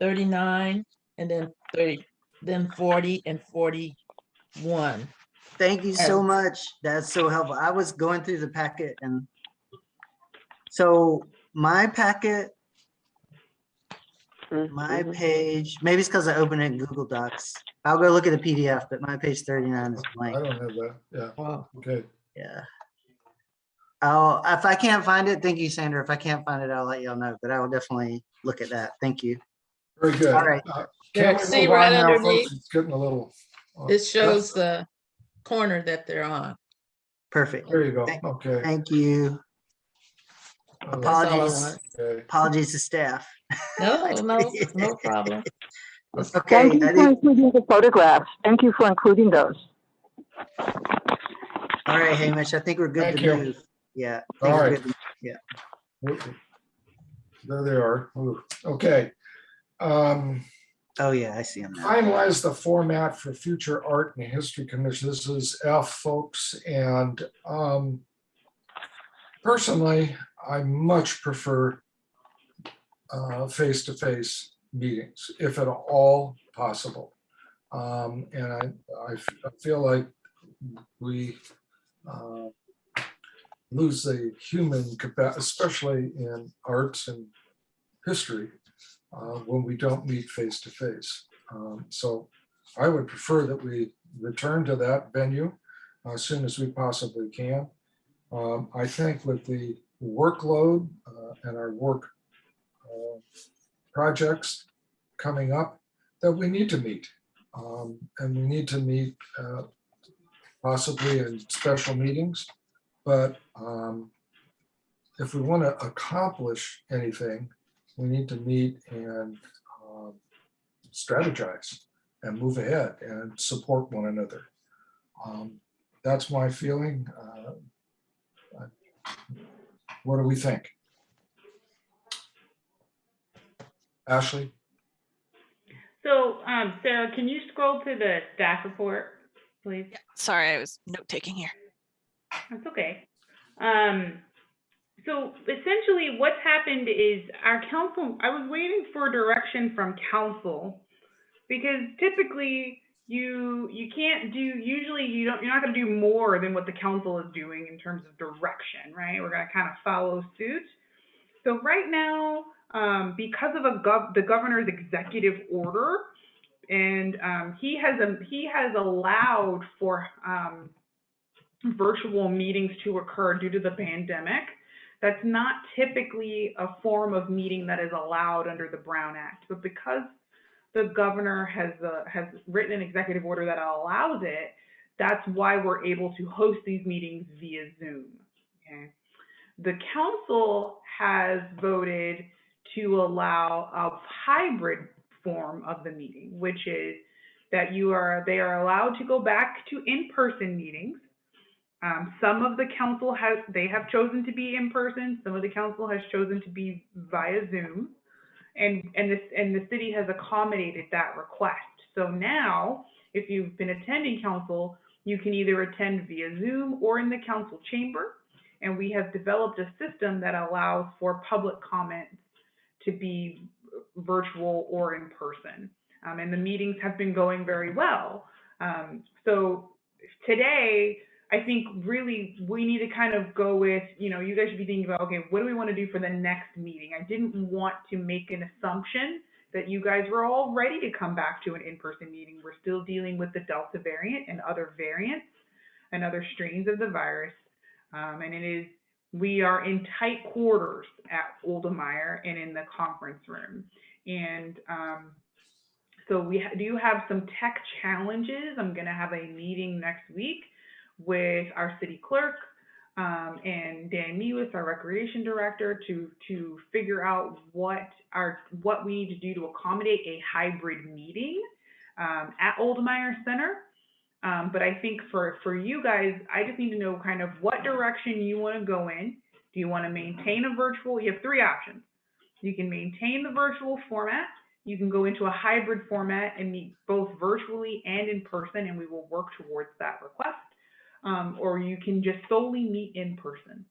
39 and then 30, then 40 and 41. Thank you so much. That's so helpful. I was going through the packet, and so my packet, my page, maybe it's because I opened it in Google Docs. I'll go look at the PDF, but my page 39 is blank. I don't have that. Yeah. Wow. Okay. Yeah. If I can't find it, thank you, Sandra. If I can't find it, I'll let y'all know, but I will definitely look at that. Thank you. Very good. All right. Can we See move right on now, underneath? folks? It's getting a little. It shows the corner that they're on. Perfect. There you go. Okay. Thank you. Oh, That's all I Apologies. want. okay. Apologies to staff. No problem. Okay. Thank you for including the photographs. Thank you for including those. All right, Hamish, I think we're good Thank to you. move. Yeah. I All think we're right. good. Yeah. There they are. Ooh, okay. Oh, yeah, I see them now. Finalize the format for future art and history commission. This is F, folks. And personally, I much prefer face-to-face meetings, if at all possible. And I feel like we lose the human capacity, especially in arts and history, when we don't meet face to face. So I would prefer that we return to that venue as soon as we possibly can. I think with the workload and our work projects coming up, that we need to meet. And we need to meet possibly in special meetings. But if we want to accomplish anything, we need to meet and strategize and move ahead and support one another. That's my feeling. What do we think? Ashley? So, Sarah, can you scroll to the staff report, please? Yeah, sorry, I was note taking here. That's okay. So essentially what's happened is our council, I was waiting for direction from council, because typically you can't do, usually you're not going to do more than what the council is doing in terms of direction, right? We're going to kind of follow suit. So right now, because of the governor's executive order, and he has allowed for virtual meetings to occur due to the pandemic. That's not typically a form of meeting that is allowed under the Brown Act, but because the governor has written an executive order that allows it, that's why we're able to host these meetings via Zoom. Okay. The council has voted to allow a hybrid form of the meeting, which is that they are allowed to go back to in-person meetings. Some of the council have chosen to be in person. Some of the council has chosen to be via Zoom, and the city has accommodated that request. So now, if you've been attending council, you can either attend via Zoom or in the council chamber. And we have developed a system that allows for public comments to be virtual or in person. And the meetings have been going very well. So today, I think really we need to kind of go with, you guys should be thinking about, okay, what do we want to do for the next meeting? I didn't want to make an assumption that you guys were all ready to come back to an in-person meeting. We're still dealing with the Delta variant and other variants and other strains of the virus. And we are in tight quarters at Oldemeyer and in the conference room. And so we do have some tech challenges. I'm going to have a meeting next week with our city clerk and Dan Mewis, our recreation director, to figure out what we need to do to accommodate a hybrid meeting at Oldemeyer Center. But I think for you guys, I just need to know kind of what direction you want to go in. Do you want to maintain a virtual? You have three options. You can maintain the virtual format. You can go into a hybrid format and meet both virtually and in person, and we will work towards that request. Or you can just solely meet in person.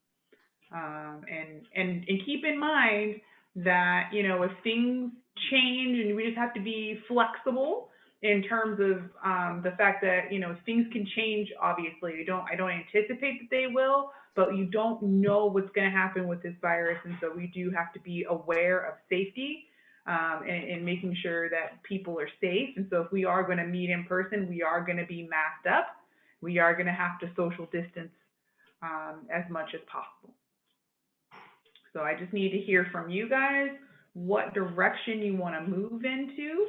And keep in mind that, if things change, and we just have to be flexible in terms of the fact that, things can change, obviously. I don't anticipate that they will, but you don't know what's going to happen with this virus. And so we do have to be aware of safety and making sure that people are safe. And so if we are going to meet in person, we are going to be masked up. We are going to have to social distance as much as possible. So I just need to hear from you guys what direction you want to move into,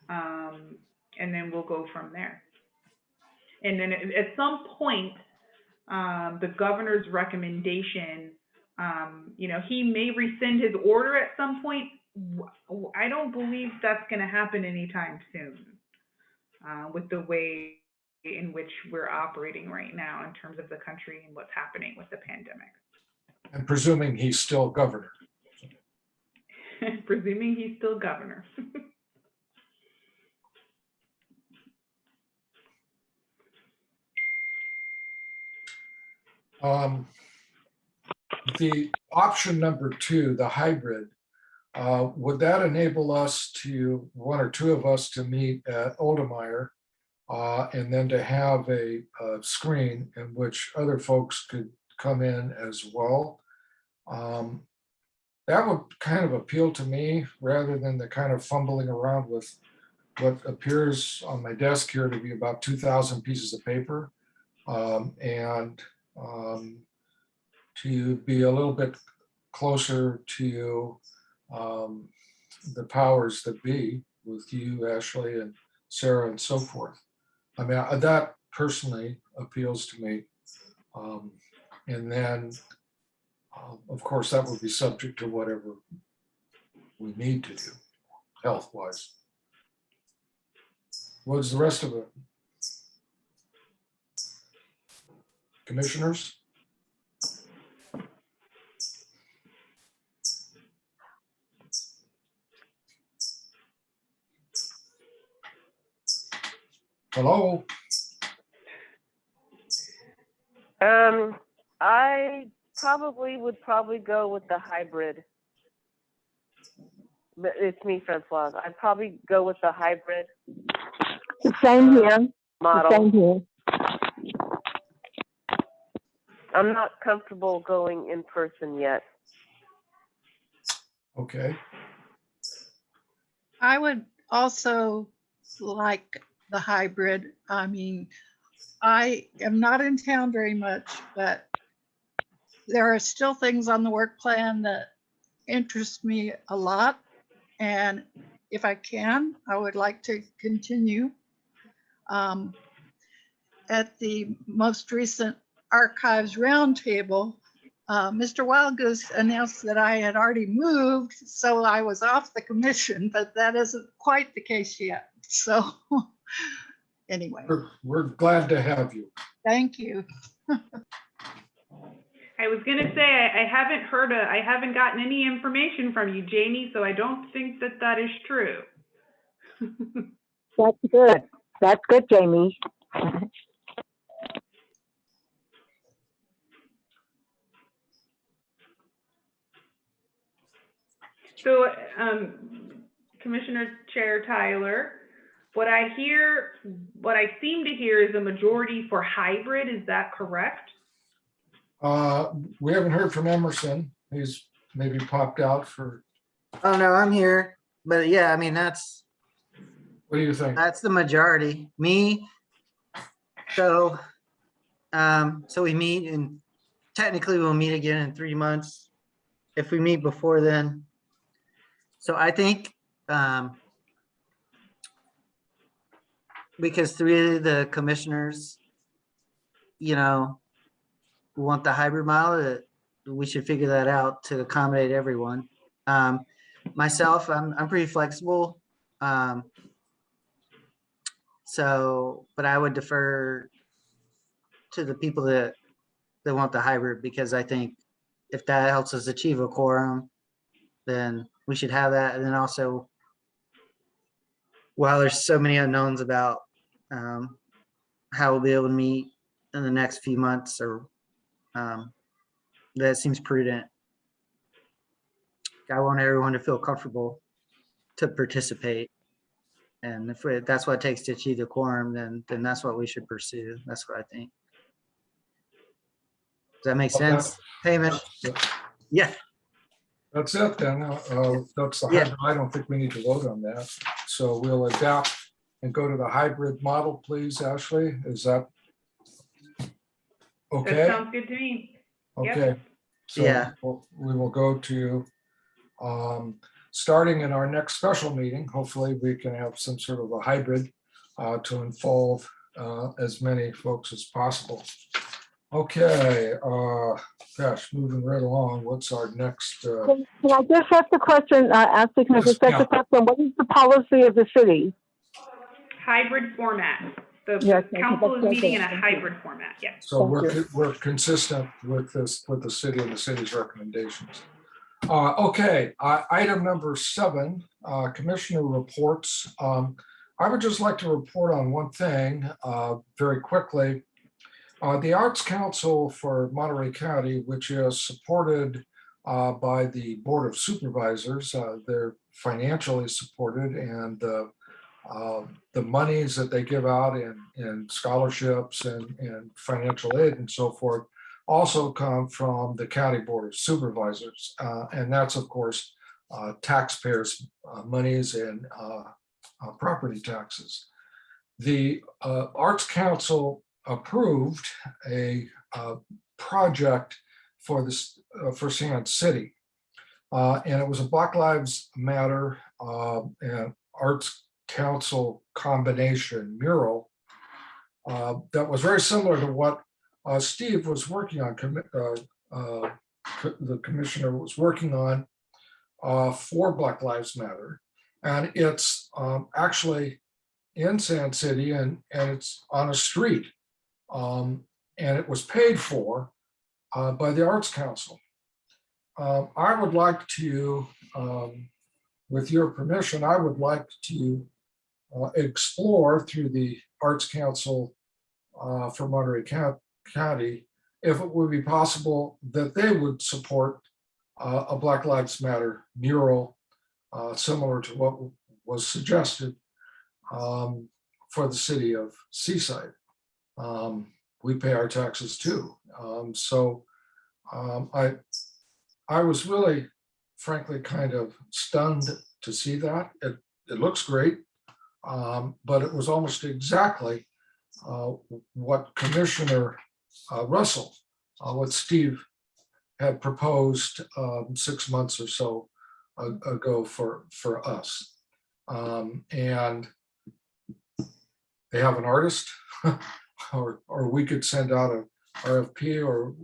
and then we'll go from there. And then at some point, the governor's recommendation, he may rescind his order at some point. I don't believe that's going to happen anytime soon with the way in which we're operating right now in terms of the country and what's happening with the pandemic. And presuming he's still governor. Presuming he's still governor. The option number 2, the hybrid, would that enable us to, one or two of us, to meet at Oldemeyer and then to have a screen in which other folks could come in as well? That would kind of appeal to me rather than the kind of fumbling around with what appears on my desk here to be about 2,000 pieces of paper, and to be a little bit closer to the powers that be with you, Ashley, and Sarah, and so forth. I mean, that personally appeals to me. And then, of course, that would be subject to whatever we need to do health-wise. What's the rest of it? Commissioners? Hello? I would go with the hybrid. But it's me, Francoise. I'd probably go with the hybrid The same here. model. The same here. I'm not comfortable going in person yet. Okay. I would also like the hybrid. I mean, I am not in town very much, but there are still things on the work plan that interest me a lot. And if I can, I would like to continue. At the most recent archives roundtable, Mr. Wildgoose announced that I had already moved, so I was off the commission, but that isn't quite the case yet. So anyway, We're glad to have you. thank you. I was gonna say, I haven't gotten any information from you, Jamie, so I don't think that that is true. That's good. That's good, Jamie. So, Commissioner Chair Tyler, what I seem to hear is a majority for hybrid. Is that correct? We haven't heard from Emerson. He's maybe popped out for, Oh, no, I'm here. But yeah, I mean, that's what do you think? the majority. Me. So, so we meet and technically we'll meet again in 3 months. If we meet before then. So I think, because 3 of the commissioners, want the hybrid model, that we should figure that out to accommodate everyone. Myself, I'm pretty flexible. So, but I would defer to the people that want the hybrid, because I think if that helps us achieve a quorum, then we should have that. And then also, while there's so many unknowns about how we'll be able to meet in the next few months, or that seems prudent. I want everyone to feel comfortable to participate. And if that's what it takes to achieve the quorum, then that's what we should pursue. That's what I think. Does that make sense, Hamish? Yeah. That's it then. That's the Yeah. hybrid. I don't think we need to vote on that. So we'll adapt and go to the hybrid model, please, Ashley. Is that That okay? sounds good to me. Yep. Okay. So Yeah. we will go to, starting in our next special meeting, hopefully we can have some sort of a hybrid to involve as many folks as possible. Okay, gosh, moving right along, what's our next? Can I just ask the question, Ashley, can I just ask the question? What is the policy of the city? Hybrid format. The Yes, thank you. council is That's meeting in a okay. Thank you. hybrid format, yes. So Thank we're consistent with this, with the city and the city's recommendations. Okay, item number 7, commissioner reports. I would just like to report on one thing very quickly. The Arts Council for Monterey County, which is supported by the Board of Supervisors, they're financially supported, and the monies that they give out in scholarships and financial aid and so forth also come from the County Board of Supervisors. And that's, of course, taxpayers' monies and property taxes. The Arts Council approved a project for this for Sand City, and it was a Black Lives Matter and Arts Council combination mural that was very similar to what Steve was working on. The commissioner was working on for Black Lives Matter, and it's actually in Sand City, and it's on a street. And it was paid for by the Arts Council. I would like to, with your permission, I would like to explore through the Arts Council for Monterey County if it would be possible that they would support a Black Lives Matter mural similar to what was suggested for the city of Seaside. We pay our taxes too. I was really, frankly, kind of stunned to see that. It looks great, but it was almost exactly what Commissioner Russell, what Steve had proposed 6 months or so ago for us. And they have an artist, or we could send out a RFP or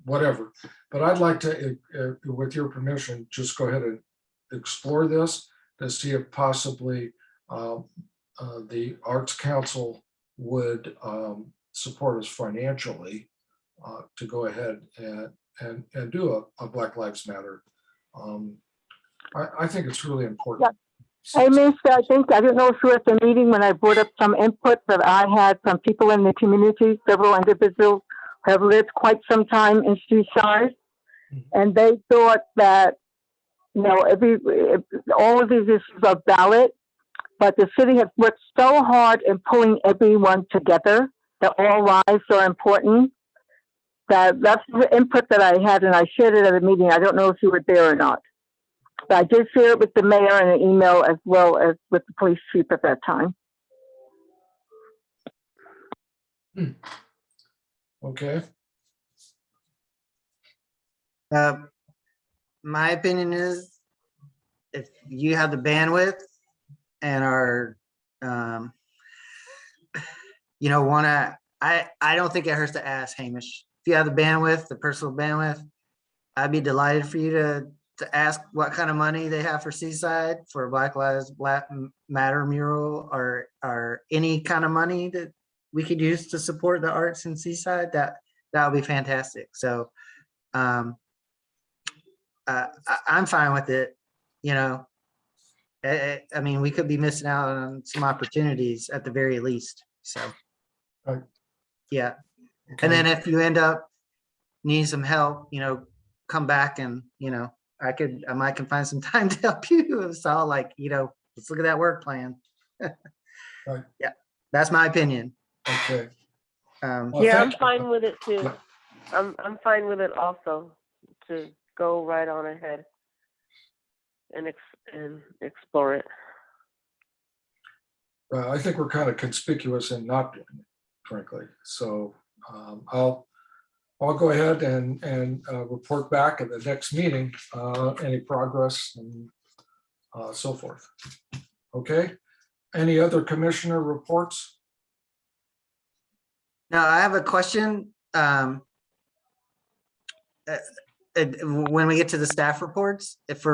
whatever. But I'd like to, with your permission, just go ahead and explore this to see if possibly the Arts Council would support us financially to go ahead and do a Black Lives Matter. I think it's really important. I missed, I don't know if you were at the meeting when I brought up some input that I had from people in the community, several individuals who have lived quite some time in Seaside. And they thought that, all of these issues are valid, but the city has worked so hard in pulling everyone together, that all lives are important. That's the input that I had, and I shared it at a meeting. I don't know if you were there or not. But I did share it with the mayor in an email as well as with the police chief at that time. Okay. My opinion is, if you have the bandwidth and are, I don't think it hurts to ask, Hamish. If you have the bandwidth, the personal bandwidth, I'd be delighted for you to ask what kind of money they have for Seaside for Black Lives Matter mural, or any kind of money that we could use to support the arts in Seaside. That would be fantastic. So I'm fine with it. I mean, we could be missing out on some opportunities at the very least. So yeah. Okay. And then if you end up needing some help, come back and, I might can find some time to help you. It's all like, let's look at that work plan. Right. Yeah, that's my opinion. Okay. Um, Well, Yeah, thank I'm fine with it too. Yeah. I'm fine with it also, to go right on ahead and explore it. I think we're kind of conspicuous in not doing it, frankly. So I'll go ahead and report back at the next meeting, any progress and so forth. Okay. Any other commissioner reports? Now I have a question. When we get to the staff reports, if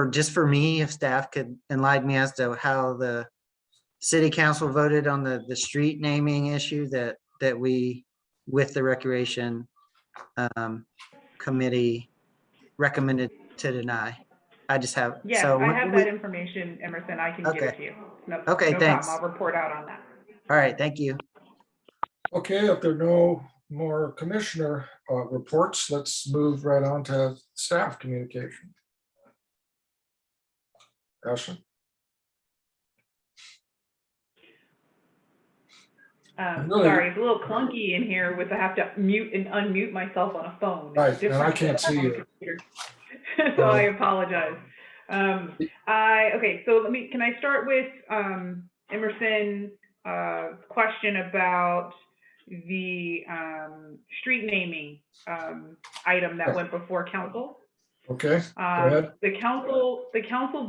staff could enlighten me as to how the city council voted on the street naming issue that we, with the recreation committee, recommended to deny. I just have. Yes, so I have that information, Emerson. I can give it to you. No, Okay, no thanks. problem. I'll report out on that. All right, thank you. Okay, if there are no more commissioner reports, let's move right on to staff communication. Ashley? Really? Sorry, it's a little clunky in here with I have to mute and unmute myself on a phone. Right, and I can't see you. So I apologize. Okay, so can I start with Emerson question about the street naming item that went before council? Okay, go ahead. The council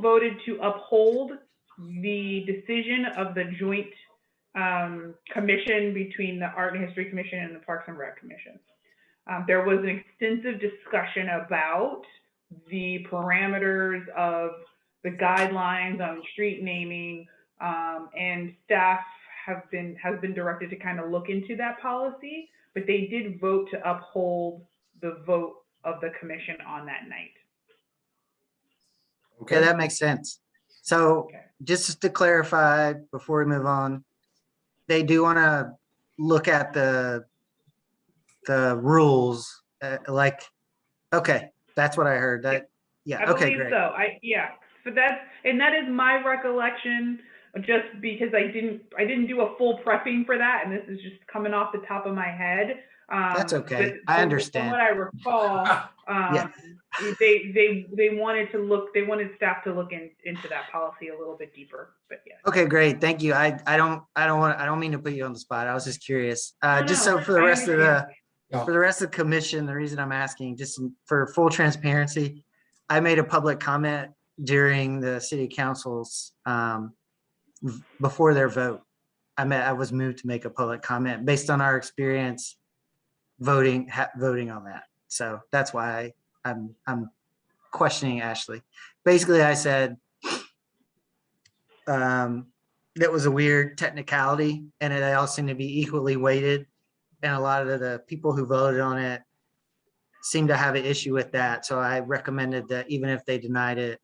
voted to uphold the decision of the joint commission between the Art and History Commission and the Parks and Rec Commission. There was an extensive discussion about the parameters of the guidelines on street naming, and staff has been directed to kind of look into that policy, but they did vote to uphold the vote of the commission on that night. Okay, that makes sense. So just to clarify before we move on, they do want to look at the rules, okay, that's what I heard. That I okay, believe great. so. So that is my recollection, just because I didn't do a full prepping for that, and this is just coming off the top of my head. That's okay. But I understand. From what I recall, they wanted staff to look into that policy a little bit deeper. But yeah. Okay, great. Thank you. I don't mean to put you on the spot. I was just curious. Just so for the rest of Yeah. For the rest of the commission, the reason I'm asking, just for full transparency, I made a public comment during the city council's, before their vote. I was moved to make a public comment based on our experience voting on that. So that's why I'm questioning Ashley. Basically, I said that was a weird technicality, and it all seemed to be equally weighted. And a lot of the people who voted on it seemed to have an issue with that. So I recommended that even if they denied it,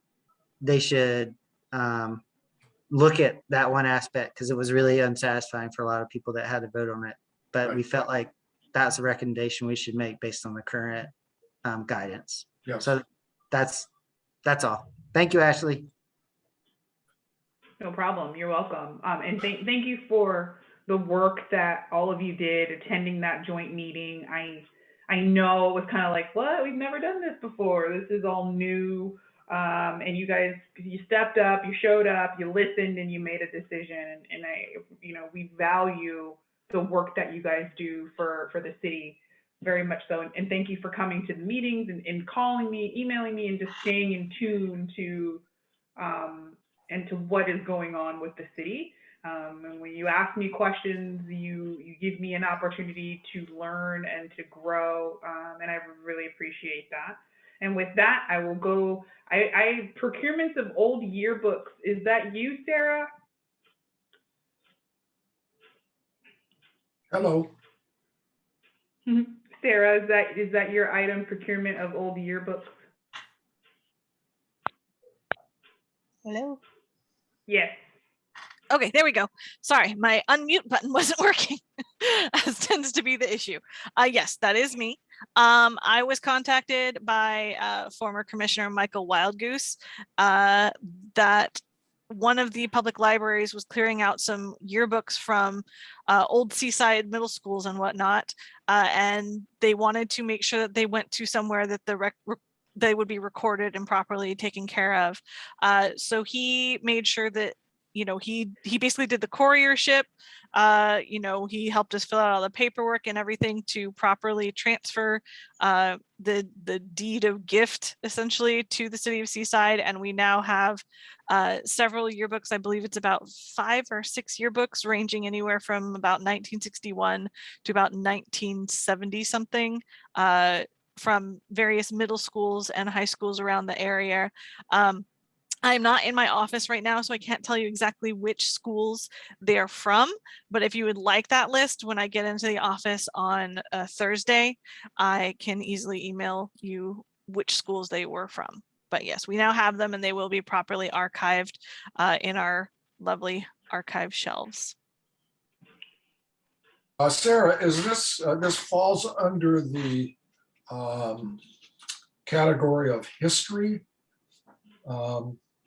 they should look at that one aspect, because it was really unsatisfying for a lot of people that had to vote on it. But we felt like that's a recommendation we should make based on the current guidance. Yes. So that's all. Thank you, Ashley. No problem. You're welcome. And thank you for the work that all of you did attending that joint meeting. I know it was kind of like, what? We've never done this before. This is all new. And you guys, you stepped up, you showed up, you listened, and you made a decision. And we value the work that you guys do for the city very much so. And thank you for coming to the meetings and calling me, emailing me, and just staying in tune to what is going on with the city. And when you ask me questions, you give me an opportunity to learn and to grow. And I really appreciate that. And with that, I will go. Procurements of Old Yearbooks. Is that you, Sarah? Hello. Sarah, is that your item, Procurement of Old Yearbooks? Hello. Yes. Okay, there we go. Sorry, my unmute button wasn't working, as tends to be the issue. Yes, that is me. I was contacted by former Commissioner Michael Wildgoose that one of the public libraries was clearing out some yearbooks from old seaside middle schools and whatnot, and they wanted to make sure that they went to somewhere that they would be recorded and properly taken care of. So he made sure that he basically did the couriership. He helped us fill out all the paperwork and everything to properly transfer the deed of gift essentially to the city of Seaside. And we now have several yearbooks. I believe it's about 5 or 6 yearbooks ranging anywhere from about 1961 to about 1970 something, from various middle schools and high schools around the area. I'm not in my office right now, so I can't tell you exactly which schools they're from. But if you would like that list, when I get into the office on Thursday, I can easily email you which schools they were from. But yes, we now have them, and they will be properly archived in our lovely archive shelves. Sarah, is this falls under the category of history?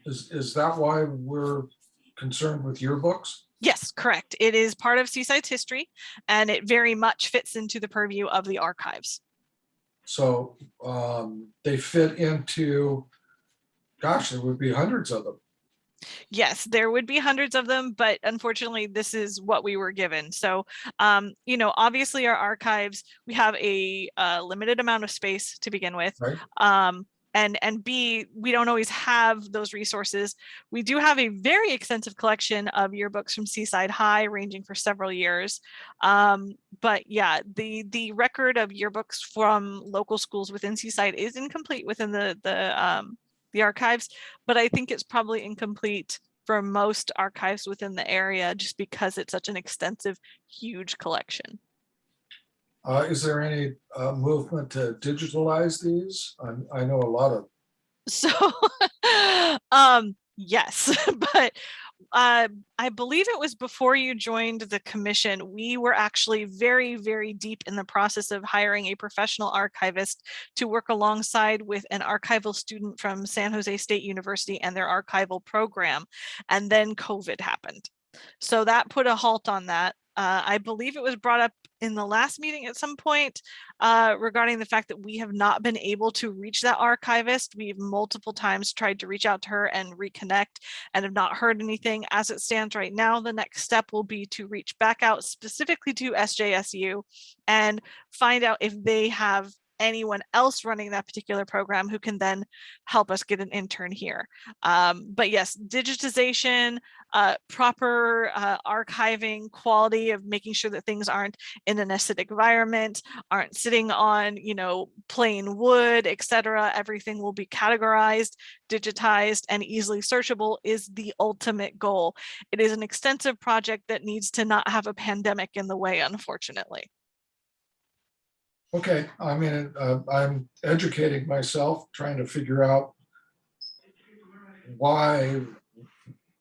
Is that why we're concerned with yearbooks? Yes, correct. It is part of Seaside's history, and it very much fits into the purview of the archives. So they fit into, gosh, there would be hundreds of them. Yes, there would be hundreds of them, but unfortunately, this is what we were given. So, obviously our archives, we have a limited amount of space to begin with. Right. And B, we don't always have those resources. We do have a very extensive collection of yearbooks from Seaside High, ranging for several years. But yeah, the record of yearbooks from local schools within Seaside is incomplete within the archives, but I think it's probably incomplete for most archives within the area, just because it's such an extensive, huge collection. Is there any movement to digitalize these? I know a lot of. So, yes, but I believe it was before you joined the commission. We were actually very, very deep in the process of hiring a professional archivist to work alongside with an archival student from San Jose State University and their archival program. And then COVID happened. So that put a halt on that. I believe it was brought up in the last meeting at some point regarding the fact that we have not been able to reach that archivist. We've multiple times tried to reach out to her and reconnect and have not heard anything. As it stands right now, the next step will be to reach back out specifically to SJSU and find out if they have anyone else running that particular program who can then help us get an intern here. But yes, digitization, proper archiving, quality of making sure that things aren't in an acidic environment, aren't sitting on, plain wood, etc. Everything will be categorized, digitized, and easily searchable is the ultimate goal. It is an extensive project that needs to not have a pandemic in the way, unfortunately. Okay, I mean, I'm educating myself, trying to figure out why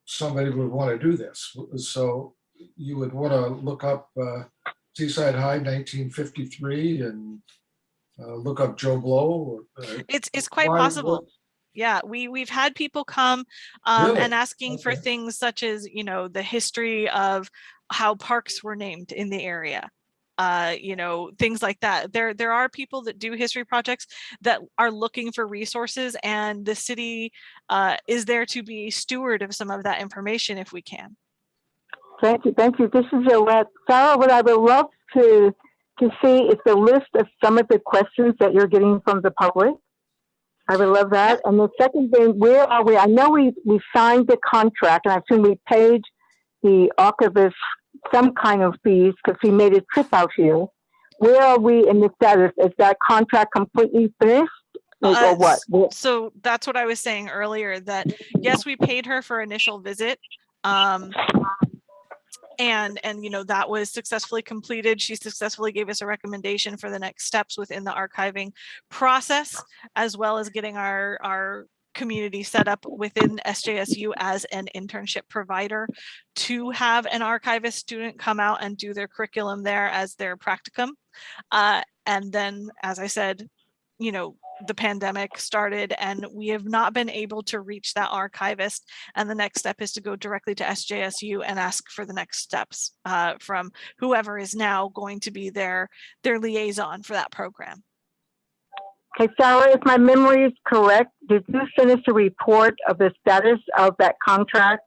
somebody would want to do this. So you would want to look up Seaside High 1953 and look up Joe Blow. It's quite why- possible. Yeah, we've had people come Really? and asking for Okay. things such as, the history of how parks were named in the area. Things like that. There are people that do history projects that are looking for resources, and the city is there to be a steward of some of that information if we can. Thank you. Thank you. This is Yolette. Sarah, what I would love to see is the list of some of the questions that you're getting from the public. I would love that. And the second thing, where are we? I know we signed the contract, and I assume we paid the archivist some kind of fees because he made a trip out here. Where are we in the status? Is that contract completely finished? Or what? So that's what I was saying earlier, that yes, we paid her for initial visit. And that was successfully completed. She successfully gave us a recommendation for the next steps within the archiving process, as well as getting our community set up within SJSU as an internship provider to have an archivist student come out and do their curriculum there as their practicum. And then, as I said, the pandemic started and we have not been able to reach that archivist. And the next step is to go directly to SJSU and ask for the next steps from whoever is now going to be their liaison for that program. Okay, Sarah, if my memory is correct, did you send us a report of the status of that contract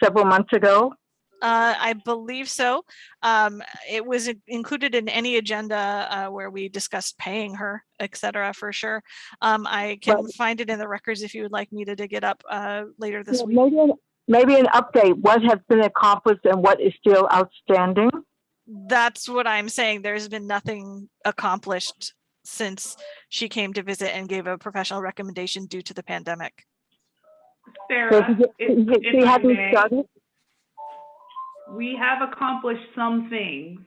several months ago? I believe so. It was included in any agenda where we discussed paying her, etc. for sure. I can find it in the records if you would like me to dig it up later this week. Maybe an update. What has been accomplished and what is still outstanding? That's what I'm saying. There's been nothing accomplished since she came to visit and gave a professional recommendation due to the pandemic. Sarah, she hasn't started? We have accomplished some things.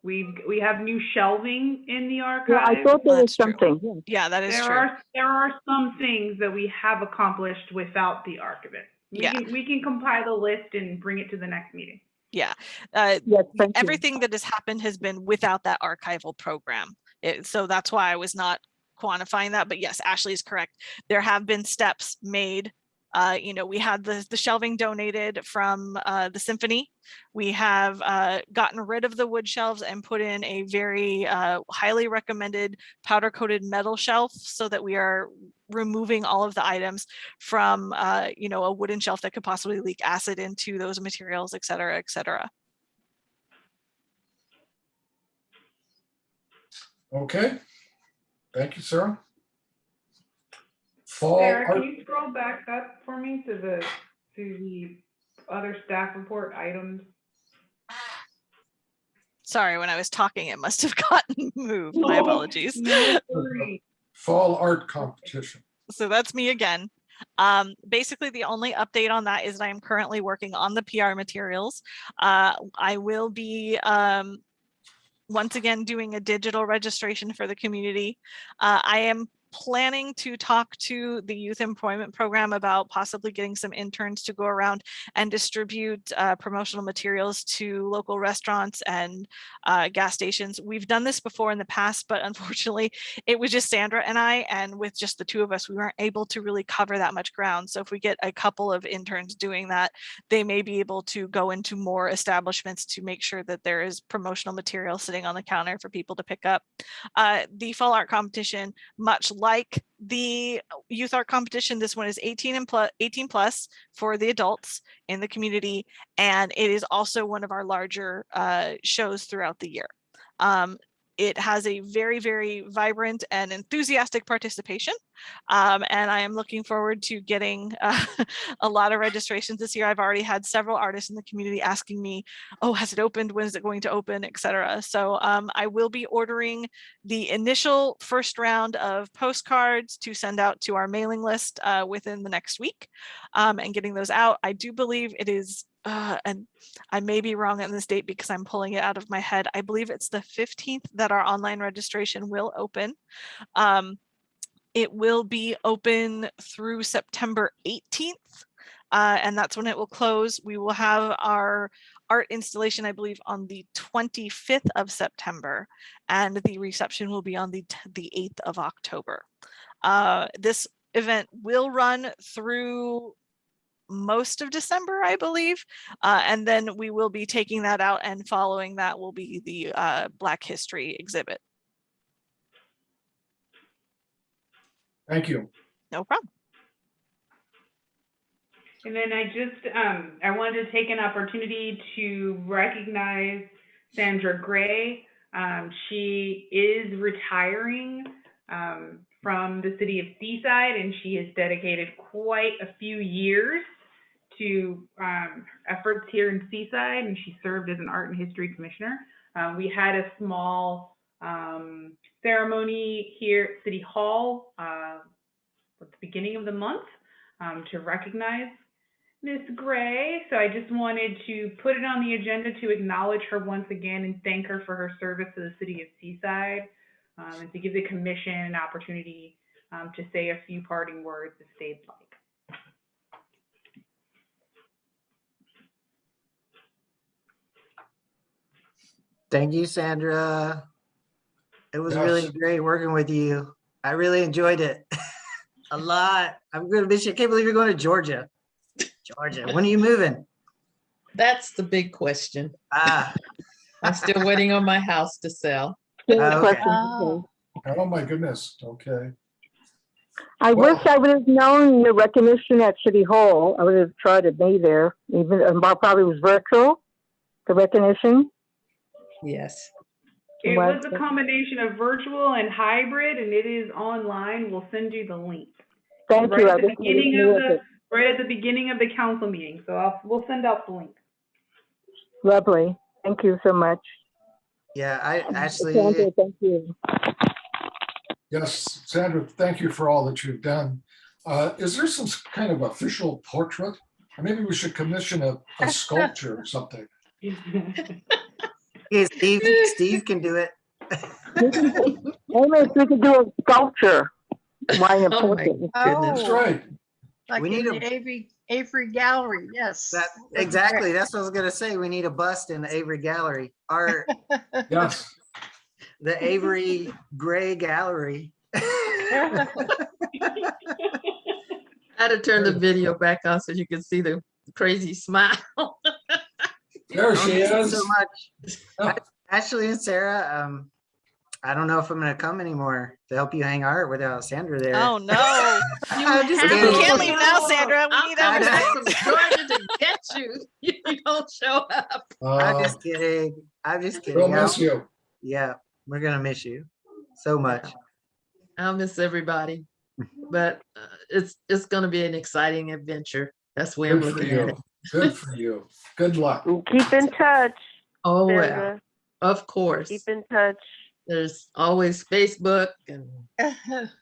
We have new shelving in the archive. Yeah, I thought there was That's true. something. Yeah, that is true. There are some things that we have accomplished without the archivist. We can compile a list and bring it to the next meeting. Yeah. Yes, everything that has happened has been without that archival program. So that's why I was not quantifying that. But yes, Ashley is correct. There have been steps made. We had the shelving donated from the symphony. We have gotten rid of the wood shelves and put in a very highly recommended powder coated metal shelf so that we are removing all of the items from a wooden shelf that could possibly leak acid into those materials, et cetera, et cetera. Okay, thank you, Sarah. Sarah, can you scroll back up for me to the other staff report items? Sorry, when I was talking, it must have gotten moved. My apologies. No worries. Fall art competition. So that's me again. Basically, the only update on that is that I am currently working on the PR materials. I will be once again doing a digital registration for the community. I am planning to talk to the youth employment program about possibly getting some interns to go around and distribute promotional materials to local restaurants and gas stations. We've done this before in the past, but unfortunately it was just Sandra and I, and with just the two of us, we weren't able to really cover that much ground. So if we get a couple of interns doing that, they may be able to go into more establishments to make sure that there is promotional material sitting on the counter for people to pick up. The fall art competition, much like the youth art competition, this one is 18 plus for the adults in the community, and it is also one of our larger shows throughout the year. It has a very, very vibrant and enthusiastic participation. And I am looking forward to getting a lot of registrations this year. I've already had several artists in the community asking me, oh, has it opened? When is it going to open, etc. So I will be ordering the initial first round of postcards to send out to our mailing list within the next week, and getting those out. I do believe it is and I may be wrong on this date because I'm pulling it out of my head. I believe it's the 15th that our online registration will open. It will be open through September 18th, and that's when it will close. We will have our art installation, I believe, on the 25th of September, and the reception will be on the 8th of October. This event will run through most of December, I believe, and then we will be taking that out, and following that will be the Black History exhibit. Thank you. No problem. And then I wanted to take an opportunity to recognize Sandra Gray. She is retiring from the city of Seaside, and she has dedicated quite a few years to efforts here in Seaside, and she served as an art and history commissioner. We had a small ceremony here at City Hall at the beginning of the month to recognize Miss Gray. So I just wanted to put it on the agenda to acknowledge her once again and thank her for her service to the city of Seaside, and to give the commission an opportunity to say a few parting words if they'd like. Thank you, Sandra. It was Yes. really great working with you. I really enjoyed it a lot. I'm going to miss you. I can't believe you're going to Georgia. Georgia, when are you moving? That's the big question. Ah, I'm still waiting on my house to sell. okay. Oh. Oh, my goodness. Okay. I Well- wish I would have known the recognition at City Hall. I would have tried to be there, even probably was virtual, the recognition. Yes. It was a combination of virtual and hybrid, and it is online. We'll send you the link. Thank Right you. at I the just beginning wanted of to know the right at the beginning of the council meeting. So we'll send out the link. Lovely. Thank you so much. Yeah, I actually, Sandra, thank you. Yes, Sandra, thank you for all that you've done. Is there some kind of official portrait? Or maybe we should commission a sculpture or something. yeah, Steve can do it. Maybe if we could do a sculpture. Why a Oh my portrait? goodness. That's right. Like We in need the Avery Gallery, yes. That, exactly. That's what I was going to say. We need a bust in the Avery Gallery. Or Yes. the Avery Gray Gallery. I had to turn the video back on so you can see the crazy smile. There she Thank you is. so much. Ashley and Sarah, I don't know if I'm going to come anymore to help you hang art without Sandra there. Oh no. I'm just You kidding. can't leave now, Sandra. We I'm need coming everything. back from Georgia to get you. You don't show up. I'm just kidding. I'm just kidding. We'll miss you. Yeah, we're going to miss you so much. I'll miss everybody, but it's going to be an exciting adventure. That's the way I'm Good for looking at it. you. Good for you. Good luck. Keep in touch, Oh, well, Sandra. of course. Keep in touch. There's always Facebook and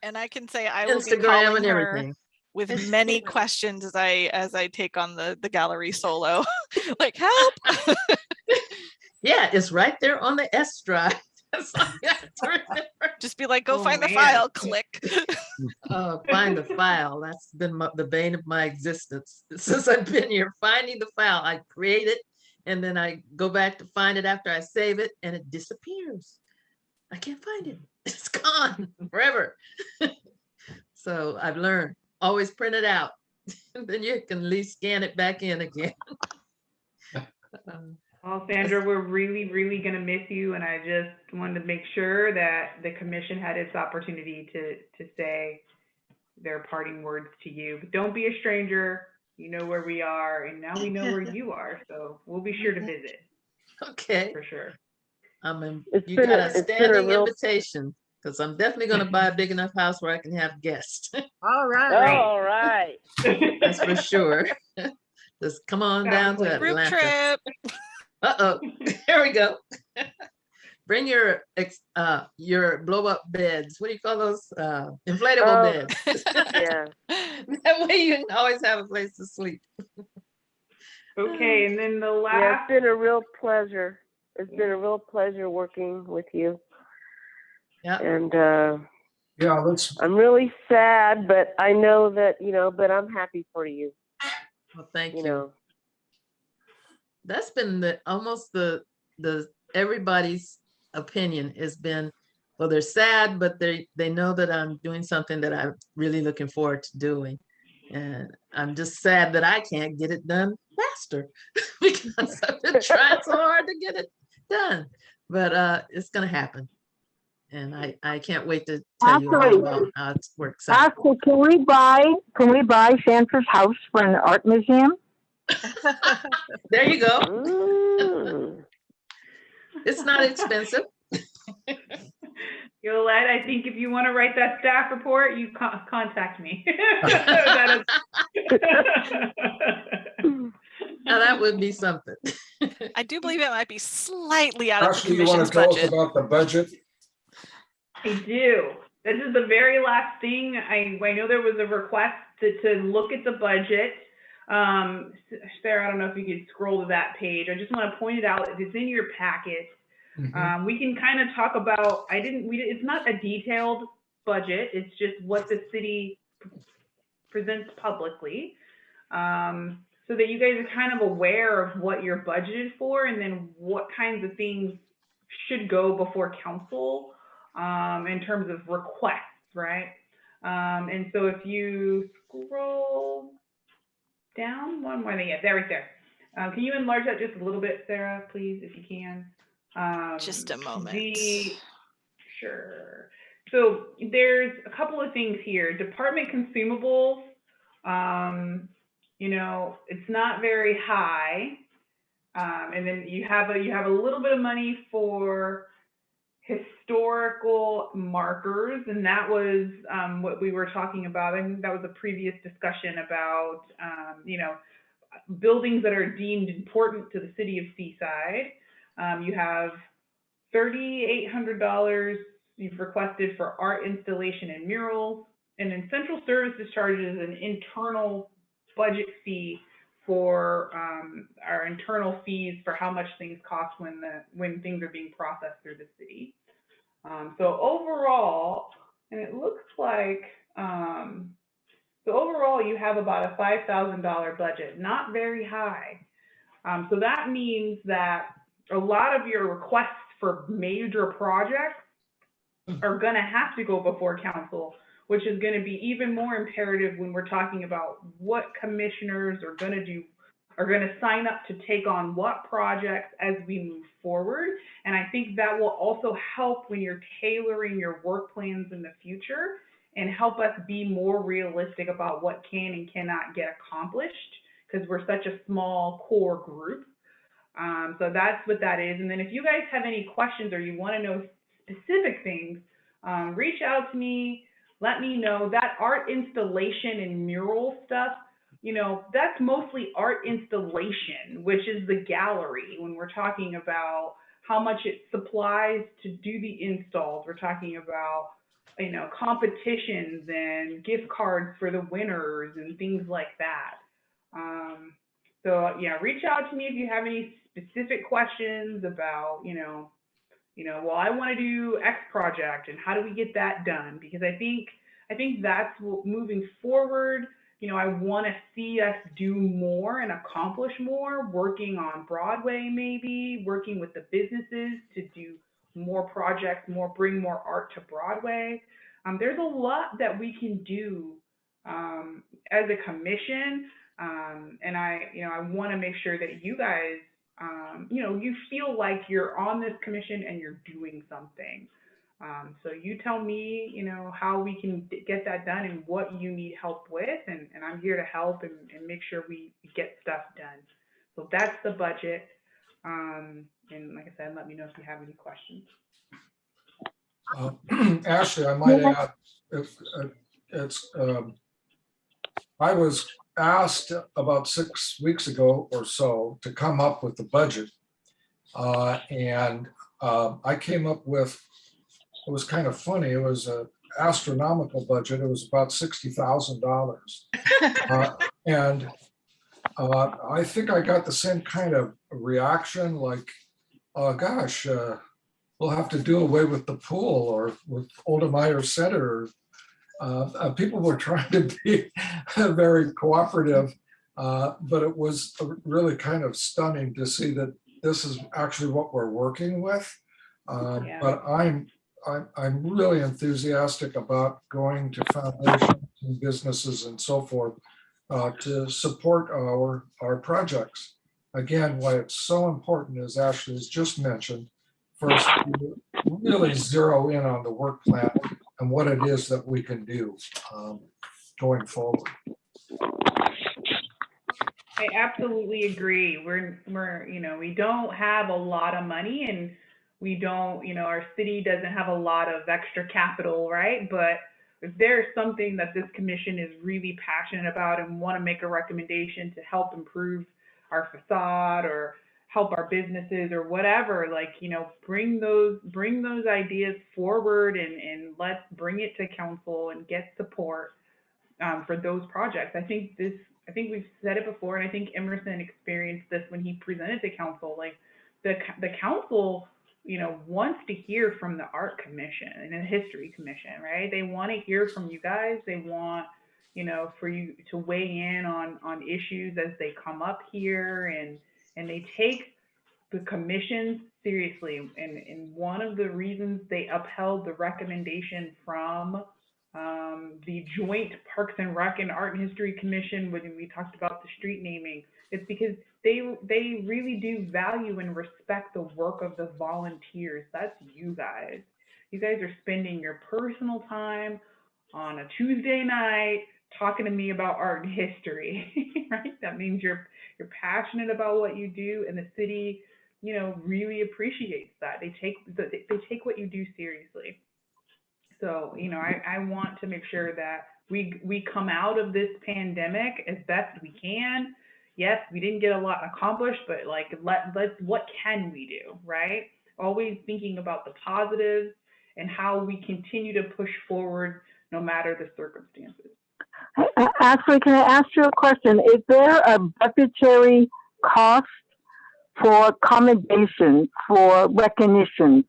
And I can say I will be Instagram calling and her everything. with many questions as I take on the gallery solo. Like, help. Yeah, it's right there on the S drive. That's all you have to remember. Just be like, go Oh, find the man. file, click. Find the file. That's been the bane of my existence since I've been here. Finding the file, I create it, and then I go back to find it after I save it, and it disappears. I can't find it. It's gone forever. So I've learned, always print it out. Then you can at least scan it back in again. Well, Sandra, we're really, really going to miss you. And I just wanted to make sure that the commission had its opportunity to say their parting words to you. But don't be a stranger. You know where we are. And now we know where you are. So we'll be sure to visit Okay. for sure. It's You been got a- a it's been a standing real- invitation, because I'm definitely going to buy a big enough house where I can have guests. All right. All right. That's for sure. Just come on down to Exactly. Group Atlanta. trip. Uh-oh, here we go. Bring your blow up beds. What do you call those? Inflatable Oh. beds. Yeah. That way you can always have a place to sleep. Okay, and then the Yeah, last, it's been a real pleasure. It's been a real pleasure working with you. Yeah. And Yeah, let's, I'm really sad, but I know that, but I'm happy for you, Well, thank you you. know. That's been almost the everybody's opinion has been, well, they're sad, but they know that I'm doing something that I'm really looking forward to doing. And I'm just sad that I can't get it done faster because I've been trying so hard to get it done. But it's gonna happen. And I can't wait to tell you all how it works out. Actually, can we buy Sandra's house for an art museum? There you go. Mm. It's not expensive. Yolette, I think if you want to write that staff report, you contact me. That Now that would be something. I do believe it might be slightly out of the Ashley, you want commission's to tell us budget. about the budget? I do. This is the very last thing. I know there was a request to look at the budget. Sarah, I don't know if you could scroll to that page. I just want to point it out. It's in your packet. Mhm. We can kind of talk about, it's not a detailed budget. It's just what the city presents publicly. So that you guys are kind of aware of what you're budgeted for and then what kinds of things should go before council in terms of requests, right? And so if you scroll down one more, there, right there. Can you enlarge that just a little bit, Sarah, please, if you can? Just a moment. Sure. So there's a couple of things here. Department consumables, it's not very high. And then you have a little bit of money for historical markers, and that was what we were talking about. I think that was a previous discussion about buildings that are deemed important to the city of Seaside. You have $3,800 you've requested for art installation and murals, and then central services charges an internal budget fee for our internal fees for how much things cost when things are being processed through the city. So overall, and it looks like, overall you have about a $5,000 budget, not very high. So that means that a lot of your requests for major projects are going to have to go before council, which is going to be even more imperative when we're talking about what commissioners are going to sign up to take on what projects as we move forward. And I think that will also help when you're tailoring your work plans in the future and help us be more realistic about what can and cannot get accomplished, because we're such a small core group. So that's what that is. And then if you guys have any questions or you want to know specific things, reach out to me, let me know. That art installation and mural stuff, that's mostly art installation, which is the gallery. When we're talking about how much it supplies to do the installs, we're talking about, competitions and gift cards for the winners and things like that. So yeah, reach out to me if you have any specific questions about, well, I want to do X project, and how do we get that done? Because I think that's moving forward. I want to see us do more and accomplish more, working on Broadway, maybe working with the businesses to do more projects, bring more art to Broadway. There's a lot that we can do as a commission, and I want to make sure that you guys, you feel like you're on this commission and you're doing something. So you tell me, how we can get that done and what you need help with, and I'm here to help and make sure we get stuff done. So that's the budget. And like I said, let me know if you have any questions. Ashley, I might add, I was asked about 6 weeks ago or so to come up with the budget. And I came up with, it was kind of funny. It was an astronomical budget. It was about $60,000. And I think I got the same kind of reaction, like, oh gosh, we'll have to do away with the pool or with Oldemeyer Center. People were trying to be very cooperative, but it was really kind of stunning to see that this is actually what we're working with. Yeah. But I'm really enthusiastic about going to foundations and businesses and so forth to support our projects. Again, why it's so important, as Ashley has just mentioned, first, really zero in on the work plan and what it is that we can do going forward. I absolutely agree. We're we don't have a lot of money, and we don't, our city doesn't have a lot of extra capital, right? But if there's something that this commission is really passionate about and want to make a recommendation to help improve our facade or help our businesses or whatever, bring those ideas forward and let's bring it to council and get support for those projects. I think we've said it before, and I think Emerson experienced this when he presented to council. Like the council, wants to hear from the art commission and the history commission, right? They want to hear from you guys. They want, for you to weigh in on issues as they come up here, and they take the commissions seriously. And one of the reasons they upheld the recommendation from the joint Parks and Rec and Art and History Commission when we talked about the street naming, it's because they really do value and respect the work of the volunteers. That's you guys. You guys are spending your personal time on a Tuesday night talking to me about art and history, right? That means you're passionate about what you do, and the city, really appreciates that. They take what you do seriously. So, I want to make sure that we come out of this pandemic as best we can. Yes, we didn't get a lot accomplished, but what can we do, right? Always thinking about the positives and how we continue to push forward no matter the circumstances. Actually, can I ask you a question? Is there a budgetary cost for accommodation, for recognition?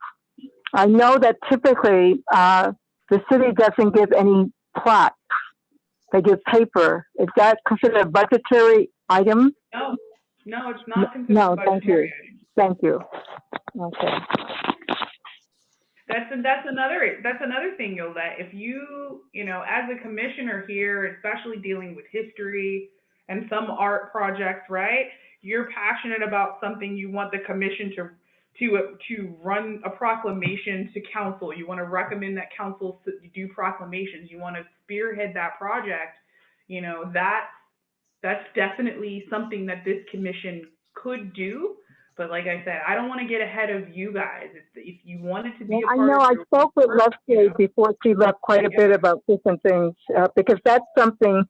I know that typically the city doesn't give any plaques. They give paper. Is that considered a budgetary item? No, it's not considered no, budgetary. Thank you. Okay. That's another thing, Yolette. If you, as a commissioner here, especially dealing with history and some art projects, right? You're passionate about something, you want the commission to run a proclamation to council. You want to recommend that council do proclamations. You want to spearhead that project. That's definitely something that this commission could do. But like I said, I don't want to get ahead of you guys. If you wanted to be a part I know I spoke with Leslie before she left quite a bit about different things, because that's something,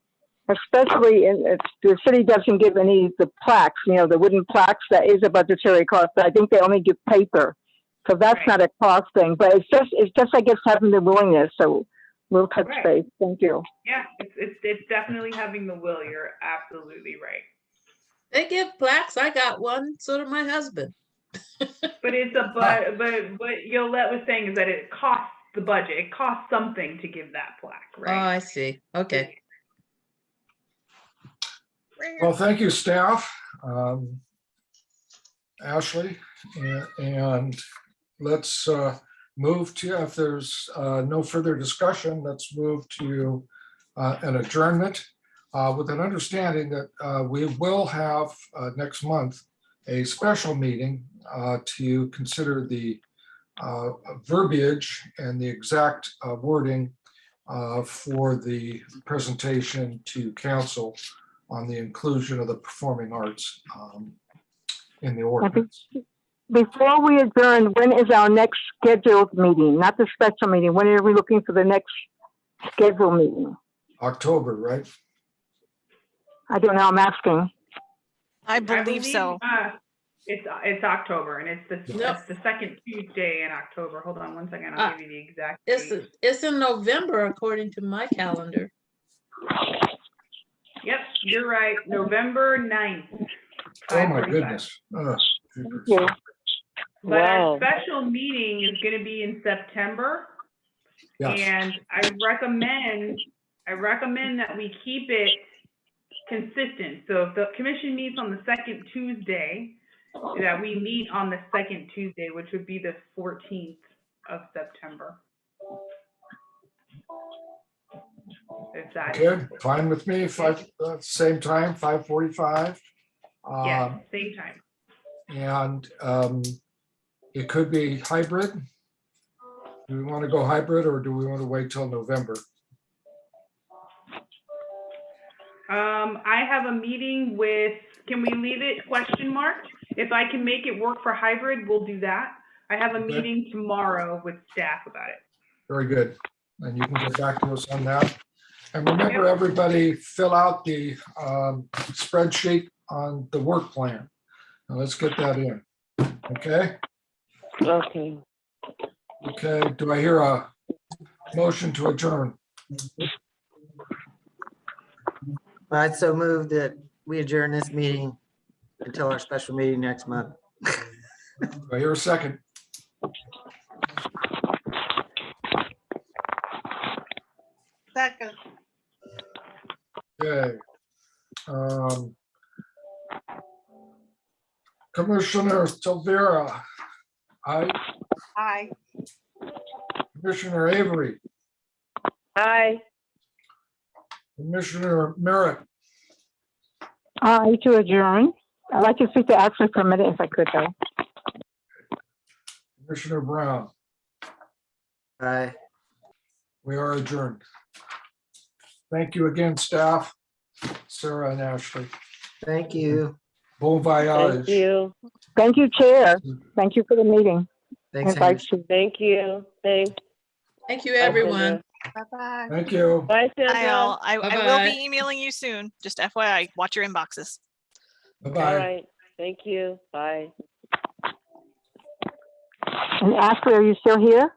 especially if the city doesn't give any the plaques, the wooden plaques, that is a budgetary cost. But I think they only give paper, so that's not a cost thing. But it's just I guess having the willingness. So we'll touch base. Thank you. Yeah, it's definitely having the will. You're absolutely right. They give plaques. I got one. So did my husband. But it's a but what Yolette was saying is that it costs the budget. It costs something to give that plaque, Oh, right? I see. Okay. Well, thank you, staff. Ashley, and let's move to, if there's no further discussion, let's move to an adjournment with an understanding that we will have next month a special meeting to consider the verbiage and the exact wording for the presentation to council on the inclusion of the performing arts in the ordinance. Before we adjourn, when is our next scheduled meeting? Not the special meeting. When are we looking for the next scheduled meeting? October, right? I don't know. I'm asking. I believe so. It's October, and it's Nope. the second Tuesday in October. Hold on one second. I'll give you the exact date. It's in November according to my calendar. Yep, you're right. November 9th. Oh, my 5:45. goodness. Yeah. But our Wow. special meeting is going to be in September, Yes, and I recommend that we keep it consistent. So if the commission meets on the second Tuesday, that we meet on the second Tuesday, which would be the 14th of September. If that, okay, fine with me. Same time, 5:45. yeah, same time. And it could be hybrid. Do we want to go hybrid, or do we want to wait till November? I have a meeting with, can we leave it question marked? If I can make it work for hybrid, we'll do that. I have a Okay. meeting tomorrow with staff about it. Very good. And you can get back to us on that. And remember, everybody, fill out the spreadsheet on the work plan. Now let's get that in. Okay? Okay. Okay, do I hear a motion to adjourn? I'd so move that we adjourn this meeting until our special meeting next month. Do I hear a second? Second. Okay. Commissioner Silvera, aye. Aye. Commissioner Avery, Aye. Commissioner Merritt, To adjourn. I'd like to speak to Ashley for a minute if I could, though. Commissioner Brown. Aye. We are adjourned. Thank you again, staff, Sarah and Ashley. Thank you. Bon voyage. Thank you. Thank you, Chair. Thank you for the meeting. Thanks, And Vice Hamish. Chair. Thank you. Thanks. Thank you, Bye, everyone. Bye-bye. Thank you. Bye, I Sandra. will Bye-bye. be emailing you soon. Just FYI, watch your inboxes. All Bye-bye. right. Thank you. Bye. And Ashley, are you still here?